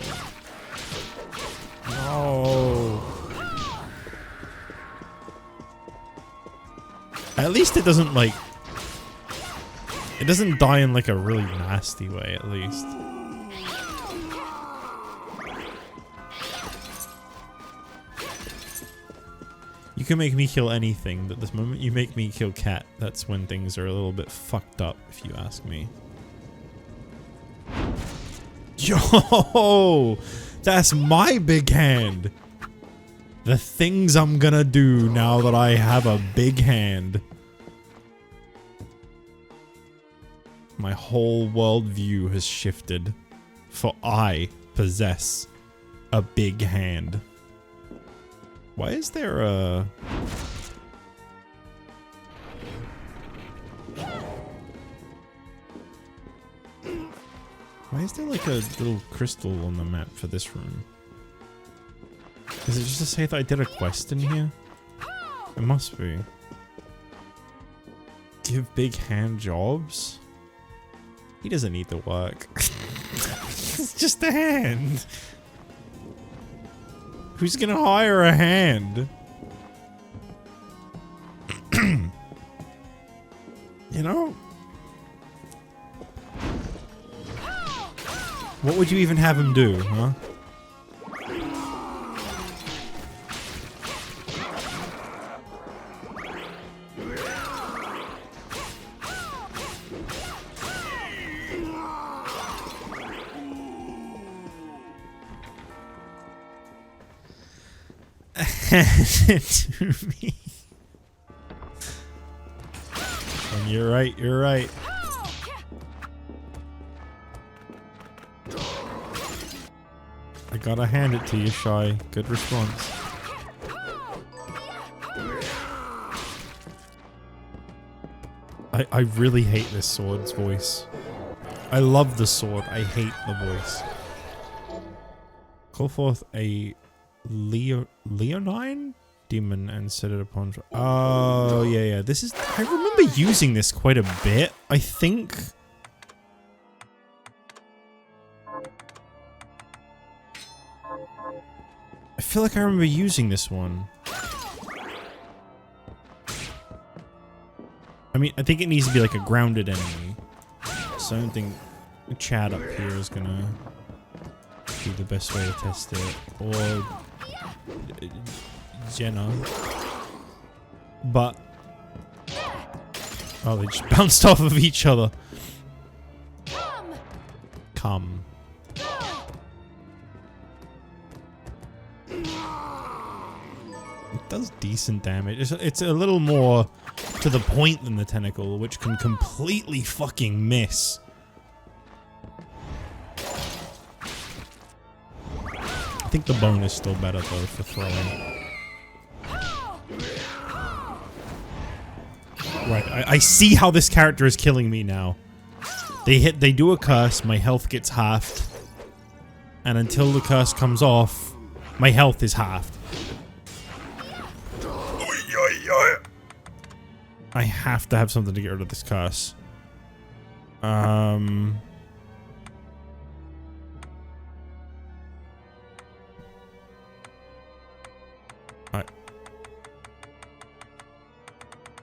[SPEAKER 1] No. At least it doesn't like... It doesn't die in like a really nasty way, at least. You can make me kill anything, but this moment you make me kill Cat, that's when things are a little bit fucked up, if you ask me. Yo! That's my big hand! The things I'm gonna do now that I have a big hand. My whole worldview has shifted, for I possess a big hand. Why is there a... Why is there like a little crystal on the map for this room? Is it just to say that I did a quest in here? It must be. Give big hand jobs? He doesn't need the work. It's just a hand. Who's gonna hire a hand? You know? What would you even have him do, huh? To me. And you're right, you're right. I gotta hand it to you, Shy. Good response. I really hate this sword's voice. I love the sword. I hate the voice. Call forth a Leonine demon and set it upon. Oh yeah. This is. I remember using this quite a bit. I think. I feel like I remember using this one. I mean, I think it needs to be like a grounded enemy. So I don't think Chad up here is gonna be the best way to test it. Or Jenna. But oh, they just bounced off of each other. Come. It does decent damage. It's a little more to the point than the tentacle, which can completely fucking miss. I think the bone is still better though for throwing. Right, I see how this character is killing me now. They do a curse, my health gets halved. And until the curse comes off, my health is halved. I have to have something to get rid of this curse.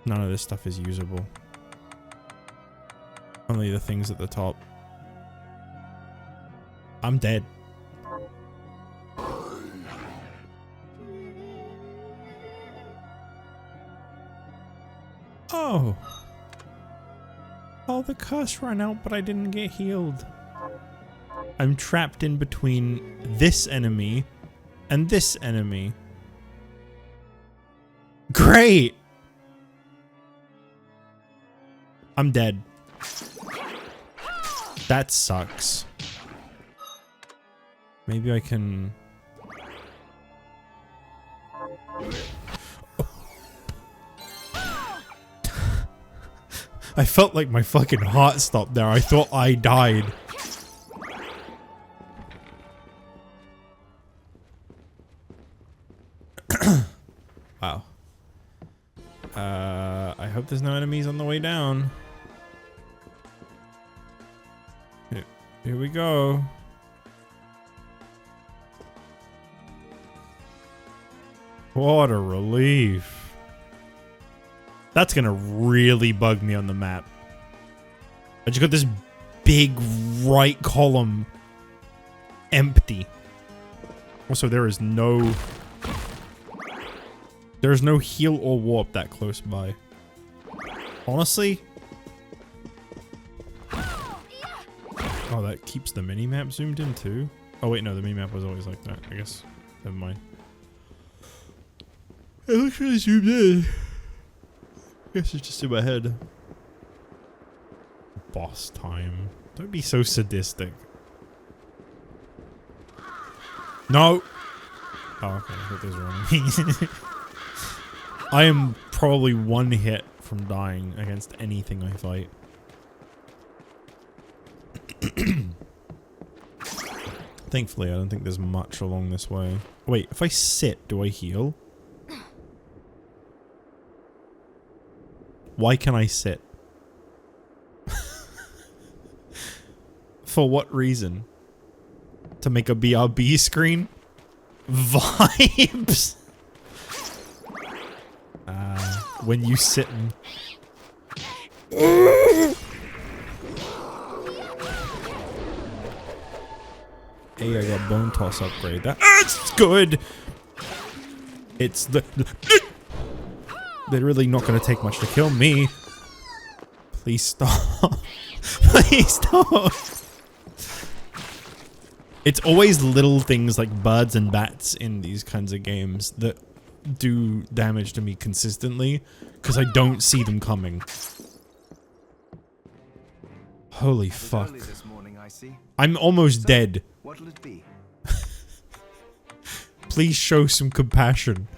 [SPEAKER 1] None of this stuff is usable. Only the things at the top. I'm dead. Oh. Oh, the curse ran out, but I didn't get healed. I'm trapped in between this enemy and this enemy. Great! I'm dead. That sucks. Maybe I can... I felt like my fucking heart stopped there. I thought I died. Wow. I hope there's no enemies on the way down. Here we go. What a relief. That's gonna really bug me on the map. I just got this big right column empty. Also, there's no heal or warp that close by. Honestly. Oh, that keeps the minimap zoomed in too? Oh wait, no, the minimap was always like that. I guess. Never mind. It looks really zoomed in. I guess it's just in my head. Boss time. Don't be so sadistic. No! Oh, okay. I thought those were enemies. I am probably one hit from dying against anything I fight. Thankfully, I don't think there's much along this way. Wait, if I sit, do I heal? Why can I sit? For what reason? To make a BRB screen? Vibes! When you sit and... Hey, I got bone toss upgrade. That's good! It's the... They're really not going to take much to kill me. Please stop. Please stop. It's always little things like birds and bats in these kinds of games that do damage to me consistently because I don't see them coming. Holy fuck.
[SPEAKER 4] This morning, I see.
[SPEAKER 1] I'm almost dead.
[SPEAKER 4] What'll it be?
[SPEAKER 1] Please show some compassion.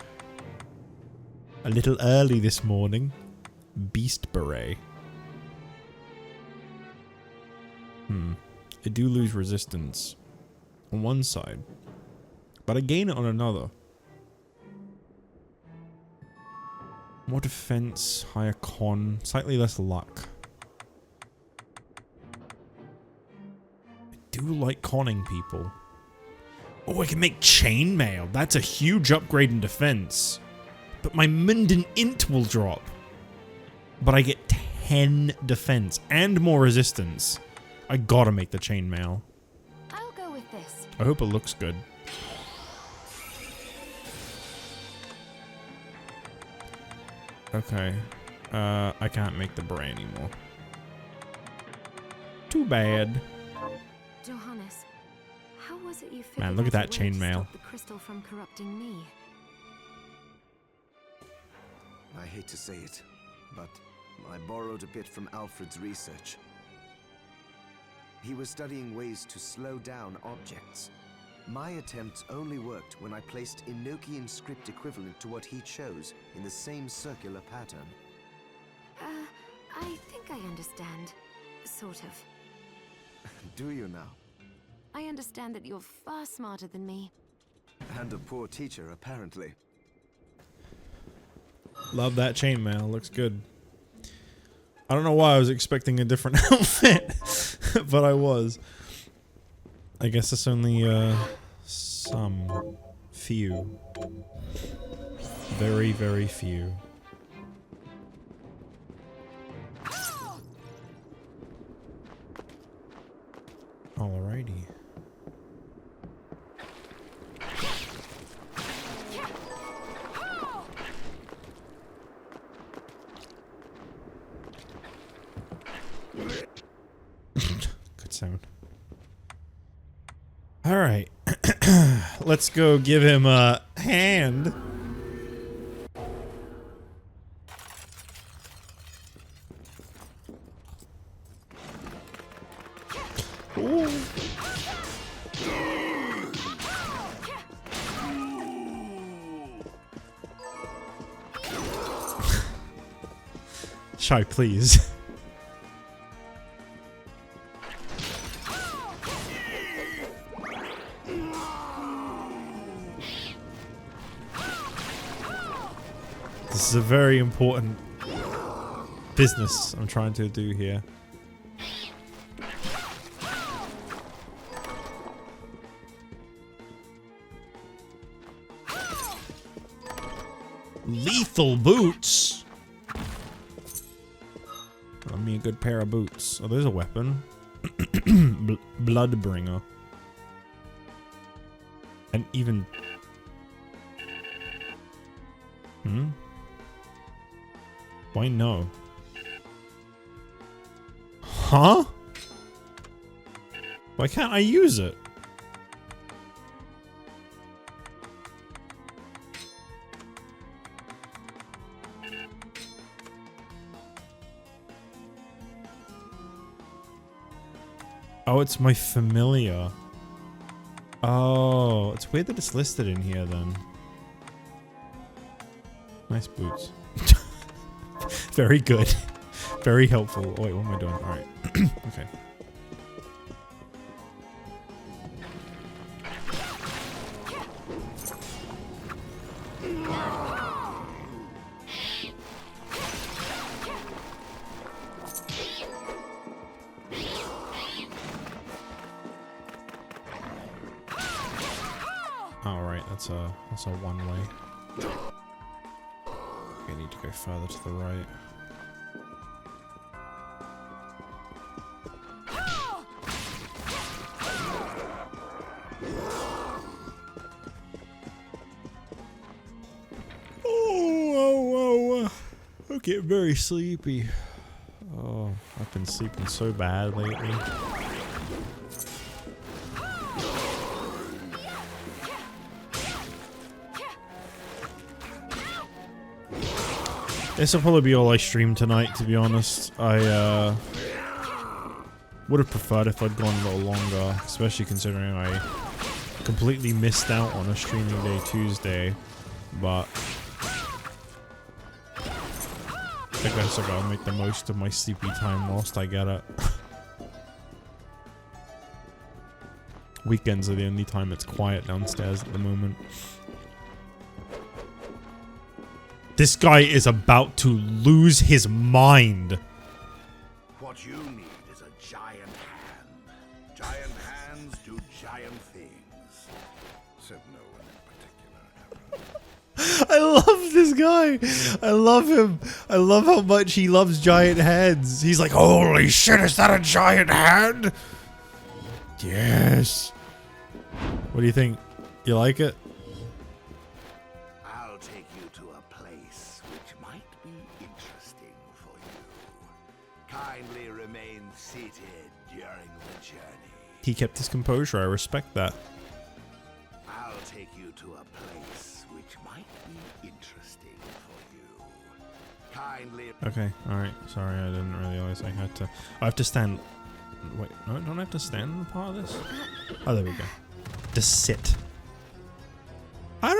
[SPEAKER 1] A little early this morning. Beast Beret. I do lose resistance on one side, but I gain it on another. More defense, higher con, slightly less luck. I do like conning people. Oh, I can make chainmail. That's a huge upgrade in defense. But my Minden Int will drop. But I get 10 defense and more resistance. I gotta make the chainmail.
[SPEAKER 3] I'll go with this.
[SPEAKER 1] I hope it looks good. Okay. I can't make the beret anymore. Too bad.
[SPEAKER 3] Johannes, how was it you figured
[SPEAKER 1] Man, look at
[SPEAKER 3] out
[SPEAKER 1] that
[SPEAKER 3] a way to
[SPEAKER 1] chainmail.
[SPEAKER 3] stop the crystal from corrupting me?
[SPEAKER 4] I hate to say it, but I borrowed a bit from Alfred's research. He was studying ways to slow down objects. My attempts only worked when I placed Enochian script equivalent to what he chose in the same circular pattern.
[SPEAKER 3] I think I understand. Sort of.
[SPEAKER 4] Do you now?
[SPEAKER 3] I understand that you're far smarter than me.
[SPEAKER 4] And a poor teacher, apparently.
[SPEAKER 1] Love that chainmail. Looks good. I don't know why I was expecting a different outfit, but I was. I guess it's only some few. Very, very few. Alrighty. Good sound. Alright. Let's go give him a hand. Ooh. Shy, please. This is a very important business I'm trying to do here. Lethal boots. Love me a good pair of boots. Oh, there's a weapon. Bloodbringer. And even... Why no? Huh? Why can't I use it? Oh, it's my familiar. Oh, it's weird that it's listed in here then. Nice boots. Very good. Very helpful. Oh, wait, what am I doing? Alright. Okay. Alright, that's a one-way. I need to go further to the right. Oh, I'm getting very sleepy. Oh, I've been sleeping so bad lately. This will probably be all I stream tonight, to be honest. I would have preferred if I'd gone a little longer, especially considering I completely missed out on a streaming day Tuesday, but I guess I gotta make the most of my sleepy time whilst I get it. Weekends are the only time it's quiet downstairs at the moment. This guy is about to lose his mind.
[SPEAKER 2] What you need is a giant hand. Giant hands do giant things. Said no one in particular.
[SPEAKER 1] I love this guy. I love him. I love how much he loves giant hands. He's like, holy shit, is that a giant hand? Yes. What do you think? You like it?
[SPEAKER 2] I'll take you to a place which might be interesting for you. Kindly remain seated during the journey.
[SPEAKER 1] He kept his composure. I respect that.
[SPEAKER 2] I'll take you to a place which might be interesting for you. Kindly.
[SPEAKER 1] Okay, alright. Sorry, I didn't realize I had to. I have to stand. Wait, no, don't I have to stand in part of this? Oh, there we go. Just sit. I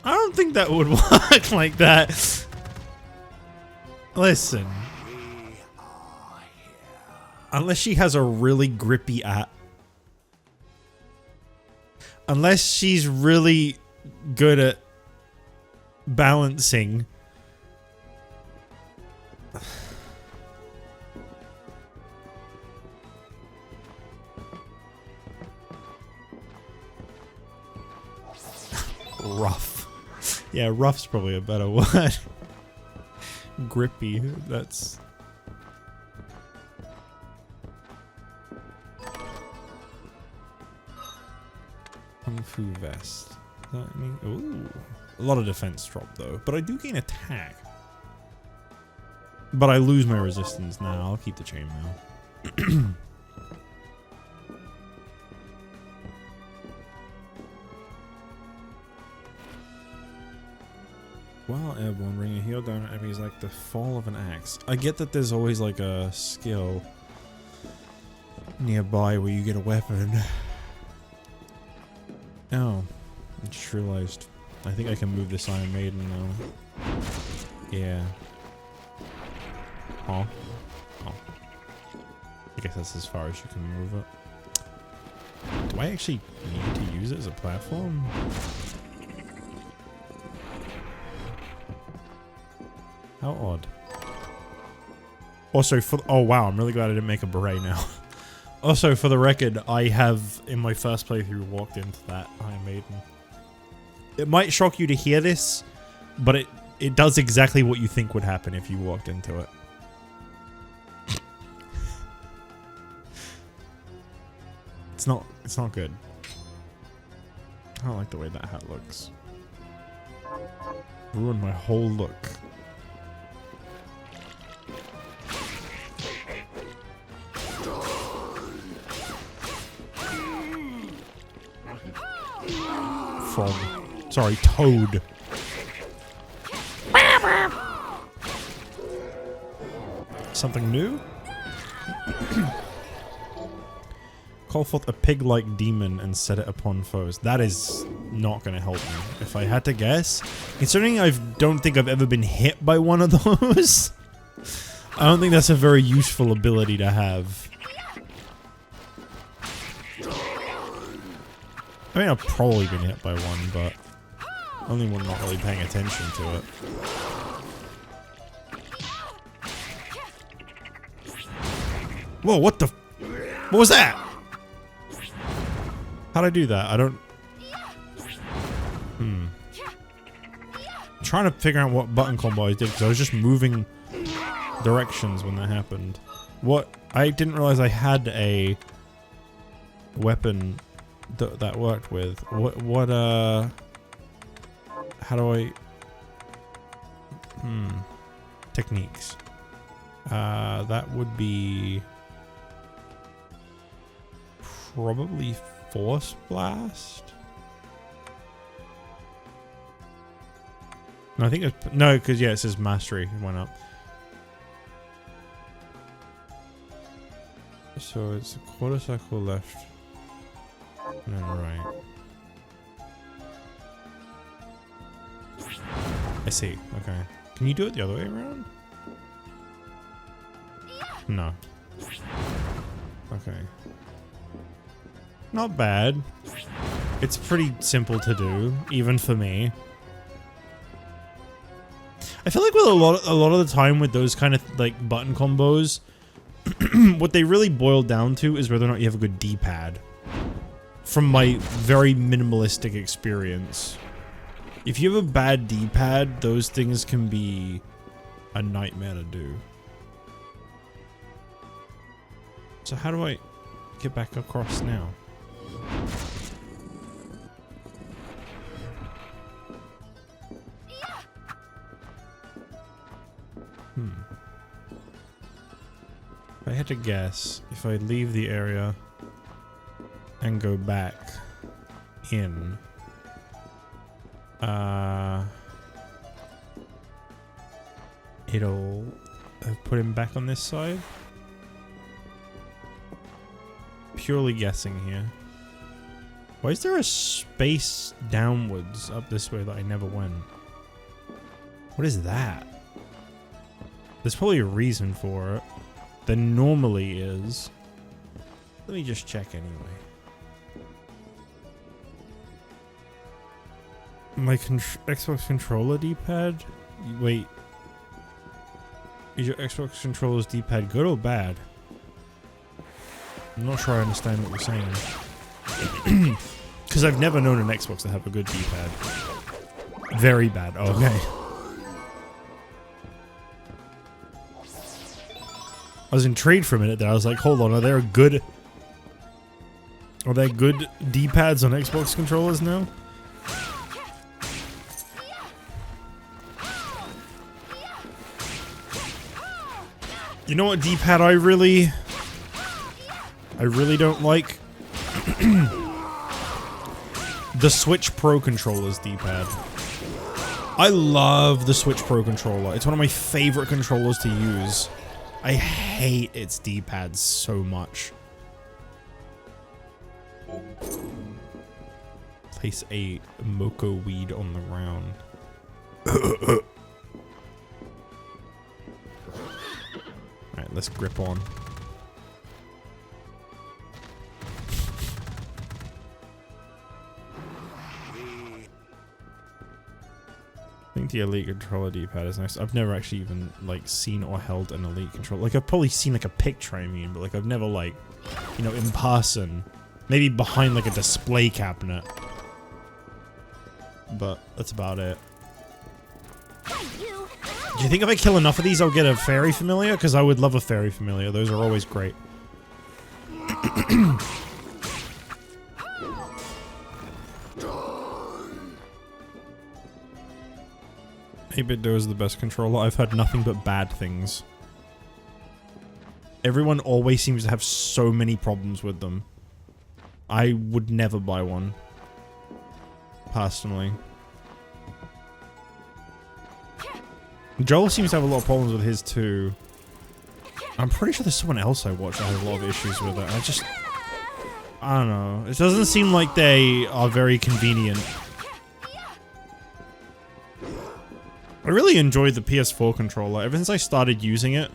[SPEAKER 1] don't think that would work like that. Listen. Unless she has a really grippy app. Unless she's really good at balancing. Rough. Yeah, rough's probably a better word. Grippy, that's... Kung Fu Vest. Does that mean... Ooh. A lot of defense drop though, but I do gain attack. But I lose my resistance now. I'll keep the chainmail. While airborne, bring a heal down at enemies like the fall of an axe. I get that there's always like a skill nearby where you get a weapon. Oh, I just realized. I think I can move this Iron Maiden now. Yeah. Oh. Oh. I guess that's as far as you can move it. Do I actually need to use it as a platform? How odd. Also, oh wow, I'm really glad I didn't make a beret now. Also, for the record, I have, in my first playthrough, walked into that Iron Maiden. It might shock you to hear this, but it does exactly what you think would happen if you walked into it. It's not good. I don't like the way that hat looks. Ruined my whole look. Frog. Sorry, Toad. Something new? Call forth a pig-like demon and set it upon foes. That is not going to help me. If I had to guess, considering I don't think I've ever been hit by one of those, I don't think that's a very useful ability to have. I mean, I've probably been hit by one, but Only when not really paying attention to it. Whoa, what the? What was that? How'd I do that? I don't... I'm trying to figure out what button combo I did because I was just moving directions when that happened. What? I didn't realize I had a weapon that worked with. How do I... Techniques. That would be... probably Force Blast? No, I think it's... No, because, yeah, it says Mastery. It went up. So it's a quarter circle left. No, right. I see. Okay. Can you do it the other way around? No. Okay. Not bad. It's pretty simple to do, even for me. I feel like with a lot of the time with those kind of like button combos, what they really boil down to is whether or not you have a good D-pad. From my very minimalistic experience. If you have a bad D-pad, those things can be a nightmare to do. So how do I get back across now? If I had to guess, if I leave the area and go back in, it'll put him back on this side. Purely guessing here. Why is there a space downwards up this way that I never went? What is that? There's probably a reason for it. There normally is. Let me just check anyway. My Xbox controller D-pad? Wait. Is your Xbox controller's D-pad good or bad? I'm not sure I understand what you're saying. Because I've never known an Xbox to have a good D-pad. Very bad. Oh, okay. I was intrigued for a minute there. I was like, hold on, are there good D-pads on Xbox controllers now? You know what D-pad I really don't like? The Switch Pro controller's D-pad. I love the Switch Pro controller. It's one of my favorite controllers to use. I hate its D-pad so much. Place a mocha weed on the ground. Alright, let's grip on. I think the Elite controller D-pad is nice. I've never actually even like seen or held an Elite controller. Like I've probably seen like a picture, I mean, but like I've never like, you know, in person. Maybe behind like a display cabinet. But that's about it. Do you think if I kill enough of these I'll get a fairy familiar? Because I would love a fairy familiar. Those are always great. Abitdo is the best controller. I've heard nothing but bad things. Everyone always seems to have so many problems with them. I would never buy one. Personally. Joel seems to have a lot of problems with his too. I'm pretty sure there's someone else I watch that has a lot of issues with it. I don't know. It doesn't seem like they are very convenient. I really enjoyed the PS4 controller ever since I started using it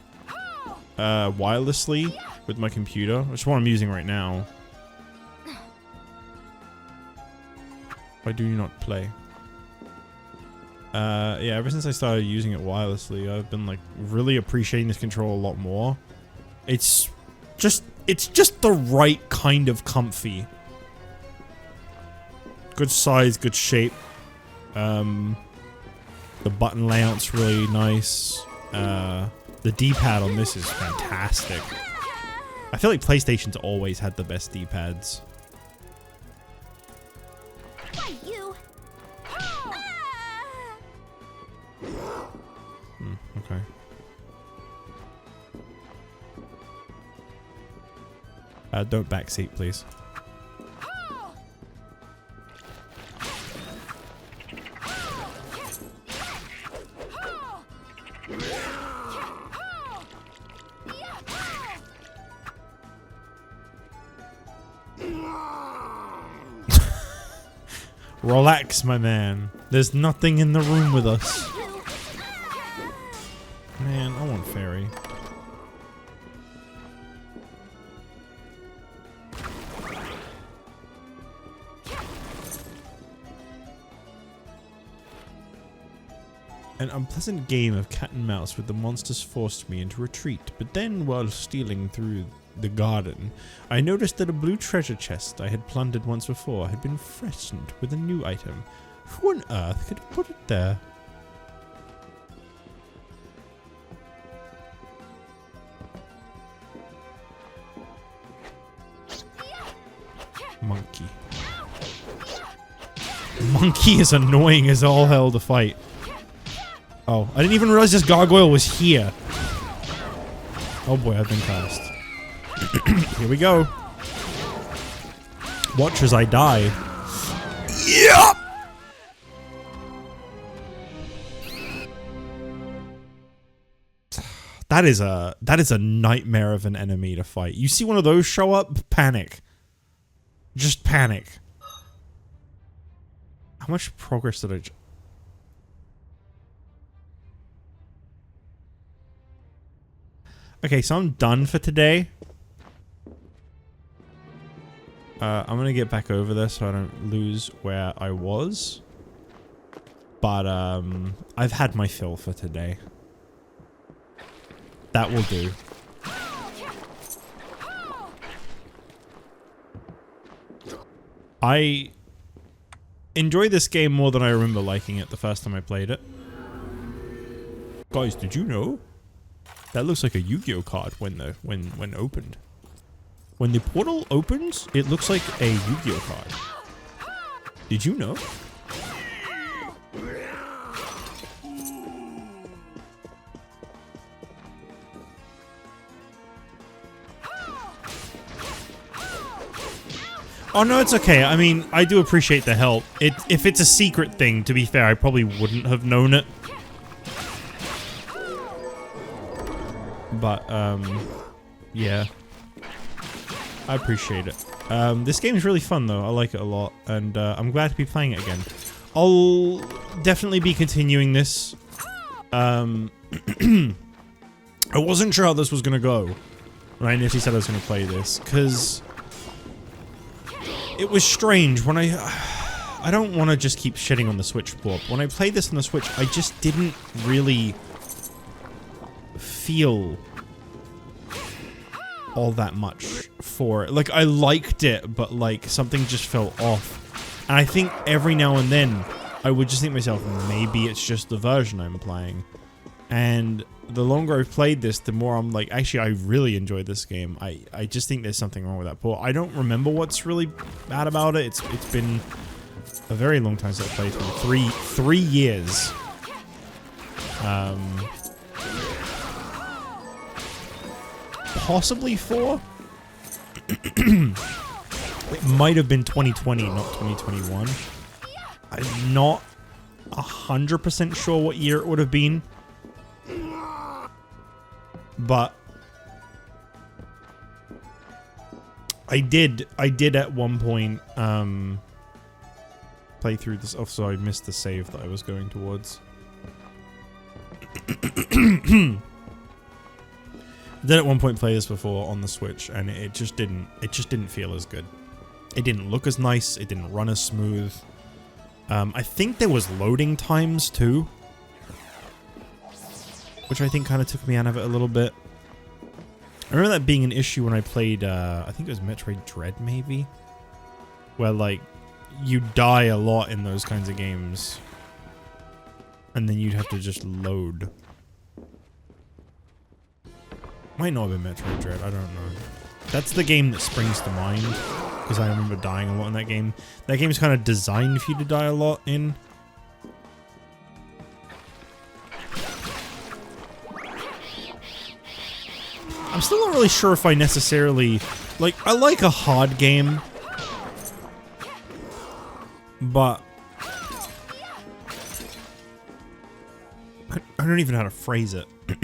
[SPEAKER 1] wirelessly with my computer, which is what I'm using right now. Why do you not play? Yeah, ever since I started using it wirelessly, I've been like really appreciating this control a lot more. It's just the right kind of comfy. Good size, good shape. The button layout's really nice. The D-pad on this is fantastic. I feel like PlayStation's always had the best D-pads. Okay. Don't backseat, please. Relax, my man. There's nothing in the room with us. Man, I want fairy. An unpleasant game of cat and mouse with the monsters forced me into retreat, but then while stealing through the garden, I noticed that a blue treasure chest I had plundered once before had been freshened with a new item. Who on earth could have put it there? Monkey. Monkey is annoying as all hell to fight. Oh, I didn't even realize this gargoyle was here. Oh boy, I've been cast. Here we go. Watch as I die. Yeah! That is a nightmare of an enemy to fight. You see one of those show up, panic. Just panic. How much progress did I... Okay, so I'm done for today. I'm gonna get back over this so I don't lose where I was. But, I've had my fill for today. That will do. I enjoy this game more than I remember liking it the first time I played it. Guys, did you know? That looks like a Yu-Gi-Oh card when opened. When the portal opens, it looks like a Yu-Gi-Oh card. Did you know? Oh no, it's okay. I mean, I do appreciate the help. If it's a secret thing, to be fair, I probably wouldn't have known it. But, yeah. I appreciate it. This game is really fun, though. I like it a lot, and I'm glad to be playing it again. I'll definitely be continuing this. I wasn't sure how this was going to go when I initially said I was going to play this, because it was strange when I don't want to just keep shitting on the Switch blob. When I played this on the Switch, I just didn't really feel all that much for it. Like, I liked it, but like something just felt off. And I think every now and then I would just think to myself, maybe it's just the version I'm playing. And the longer I've played this, the more I'm like, actually, I really enjoyed this game. I just think there's something wrong with that port. I don't remember what's really bad about it. It's been a very long time since I played through. 3 years. Possibly 4. It might have been 2020, not 2021. I'm not 100% sure what year it would have been. But I did at one point play through this. Oh, so I missed the save that I was going towards. Did at one point play this before on the Switch, and it just didn't feel as good. It didn't look as nice. It didn't run as smooth. I think there was loading times too, which I think kind of took me out of it a little bit. I remember that being an issue when I played, I think it was Metroid Dread maybe, where like you die a lot in those kinds of games and then you'd have to just load. Might not have been Metroid Dread, I don't know. That's the game that springs to mind because I remember dying a lot in that game. That game's kind of designed for you to die a lot in. I'm still not really sure if I necessarily... Like, I like a hard game. But... I don't even know how to phrase it. I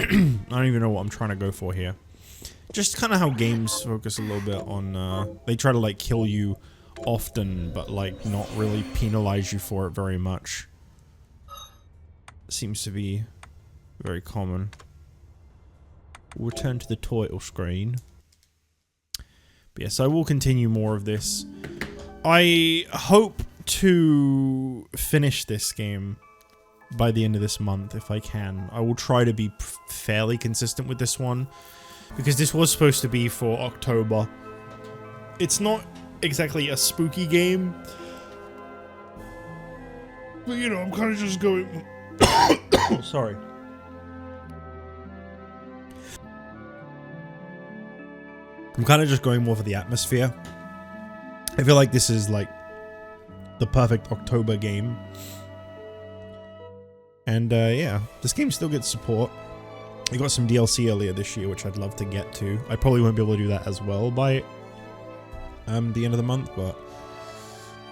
[SPEAKER 1] don't even know what I'm trying to go for here. Just kind of how games focus a little bit on... they try to, like, kill you often, but, like, not really penalize you for it very much. Seems to be very common. We'll return to the title screen. But yes, I will continue more of this. I hope to finish this game by the end of this month if I can. I will try to be fairly consistent with this one because this was supposed to be for October. It's not exactly a spooky game, but you know, I'm kind of just going... Sorry. I'm kind of just going more for the atmosphere. I feel like this is like the perfect October game. And yeah, this game still gets support. I got some DLC earlier this year, which I'd love to get to. I probably won't be able to do that as well by the end of the month, but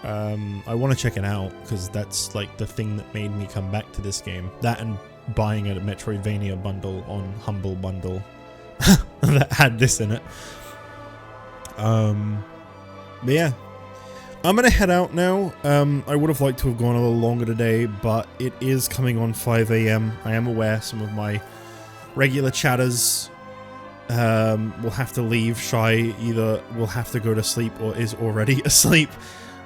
[SPEAKER 1] I want to check it out because that's like the thing that made me come back to this game. That and buying a Metroidvania bundle on Humble Bundle that had this in it. But yeah, I'm gonna head out now. I would have liked to have gone a little longer today, but it is coming on 5 AM. I am aware some of my regular chatters will have to leave. Shy either will have to go to sleep or is already asleep.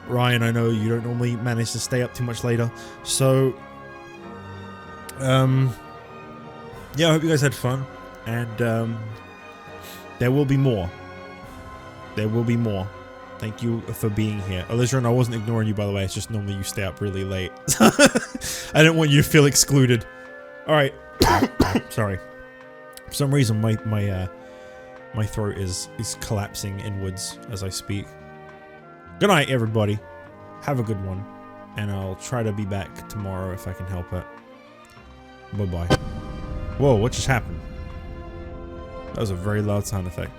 [SPEAKER 1] Ryan, I know you don't normally manage to stay up too much later, so yeah, I hope you guys had fun, and there will be more. There will be more. Thank you for being here. Elysian, I wasn't ignoring you, by the way. It's just normally you stay up really late. I didn't want you to feel excluded. Alright. Sorry. For some reason, my throat is collapsing inwards as I speak. Good night, everybody. Have a good one. And I'll try to be back tomorrow if I can help it. Bye-bye. Whoa, what just happened? That was a very loud sound effect.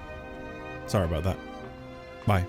[SPEAKER 1] Sorry about that. Bye.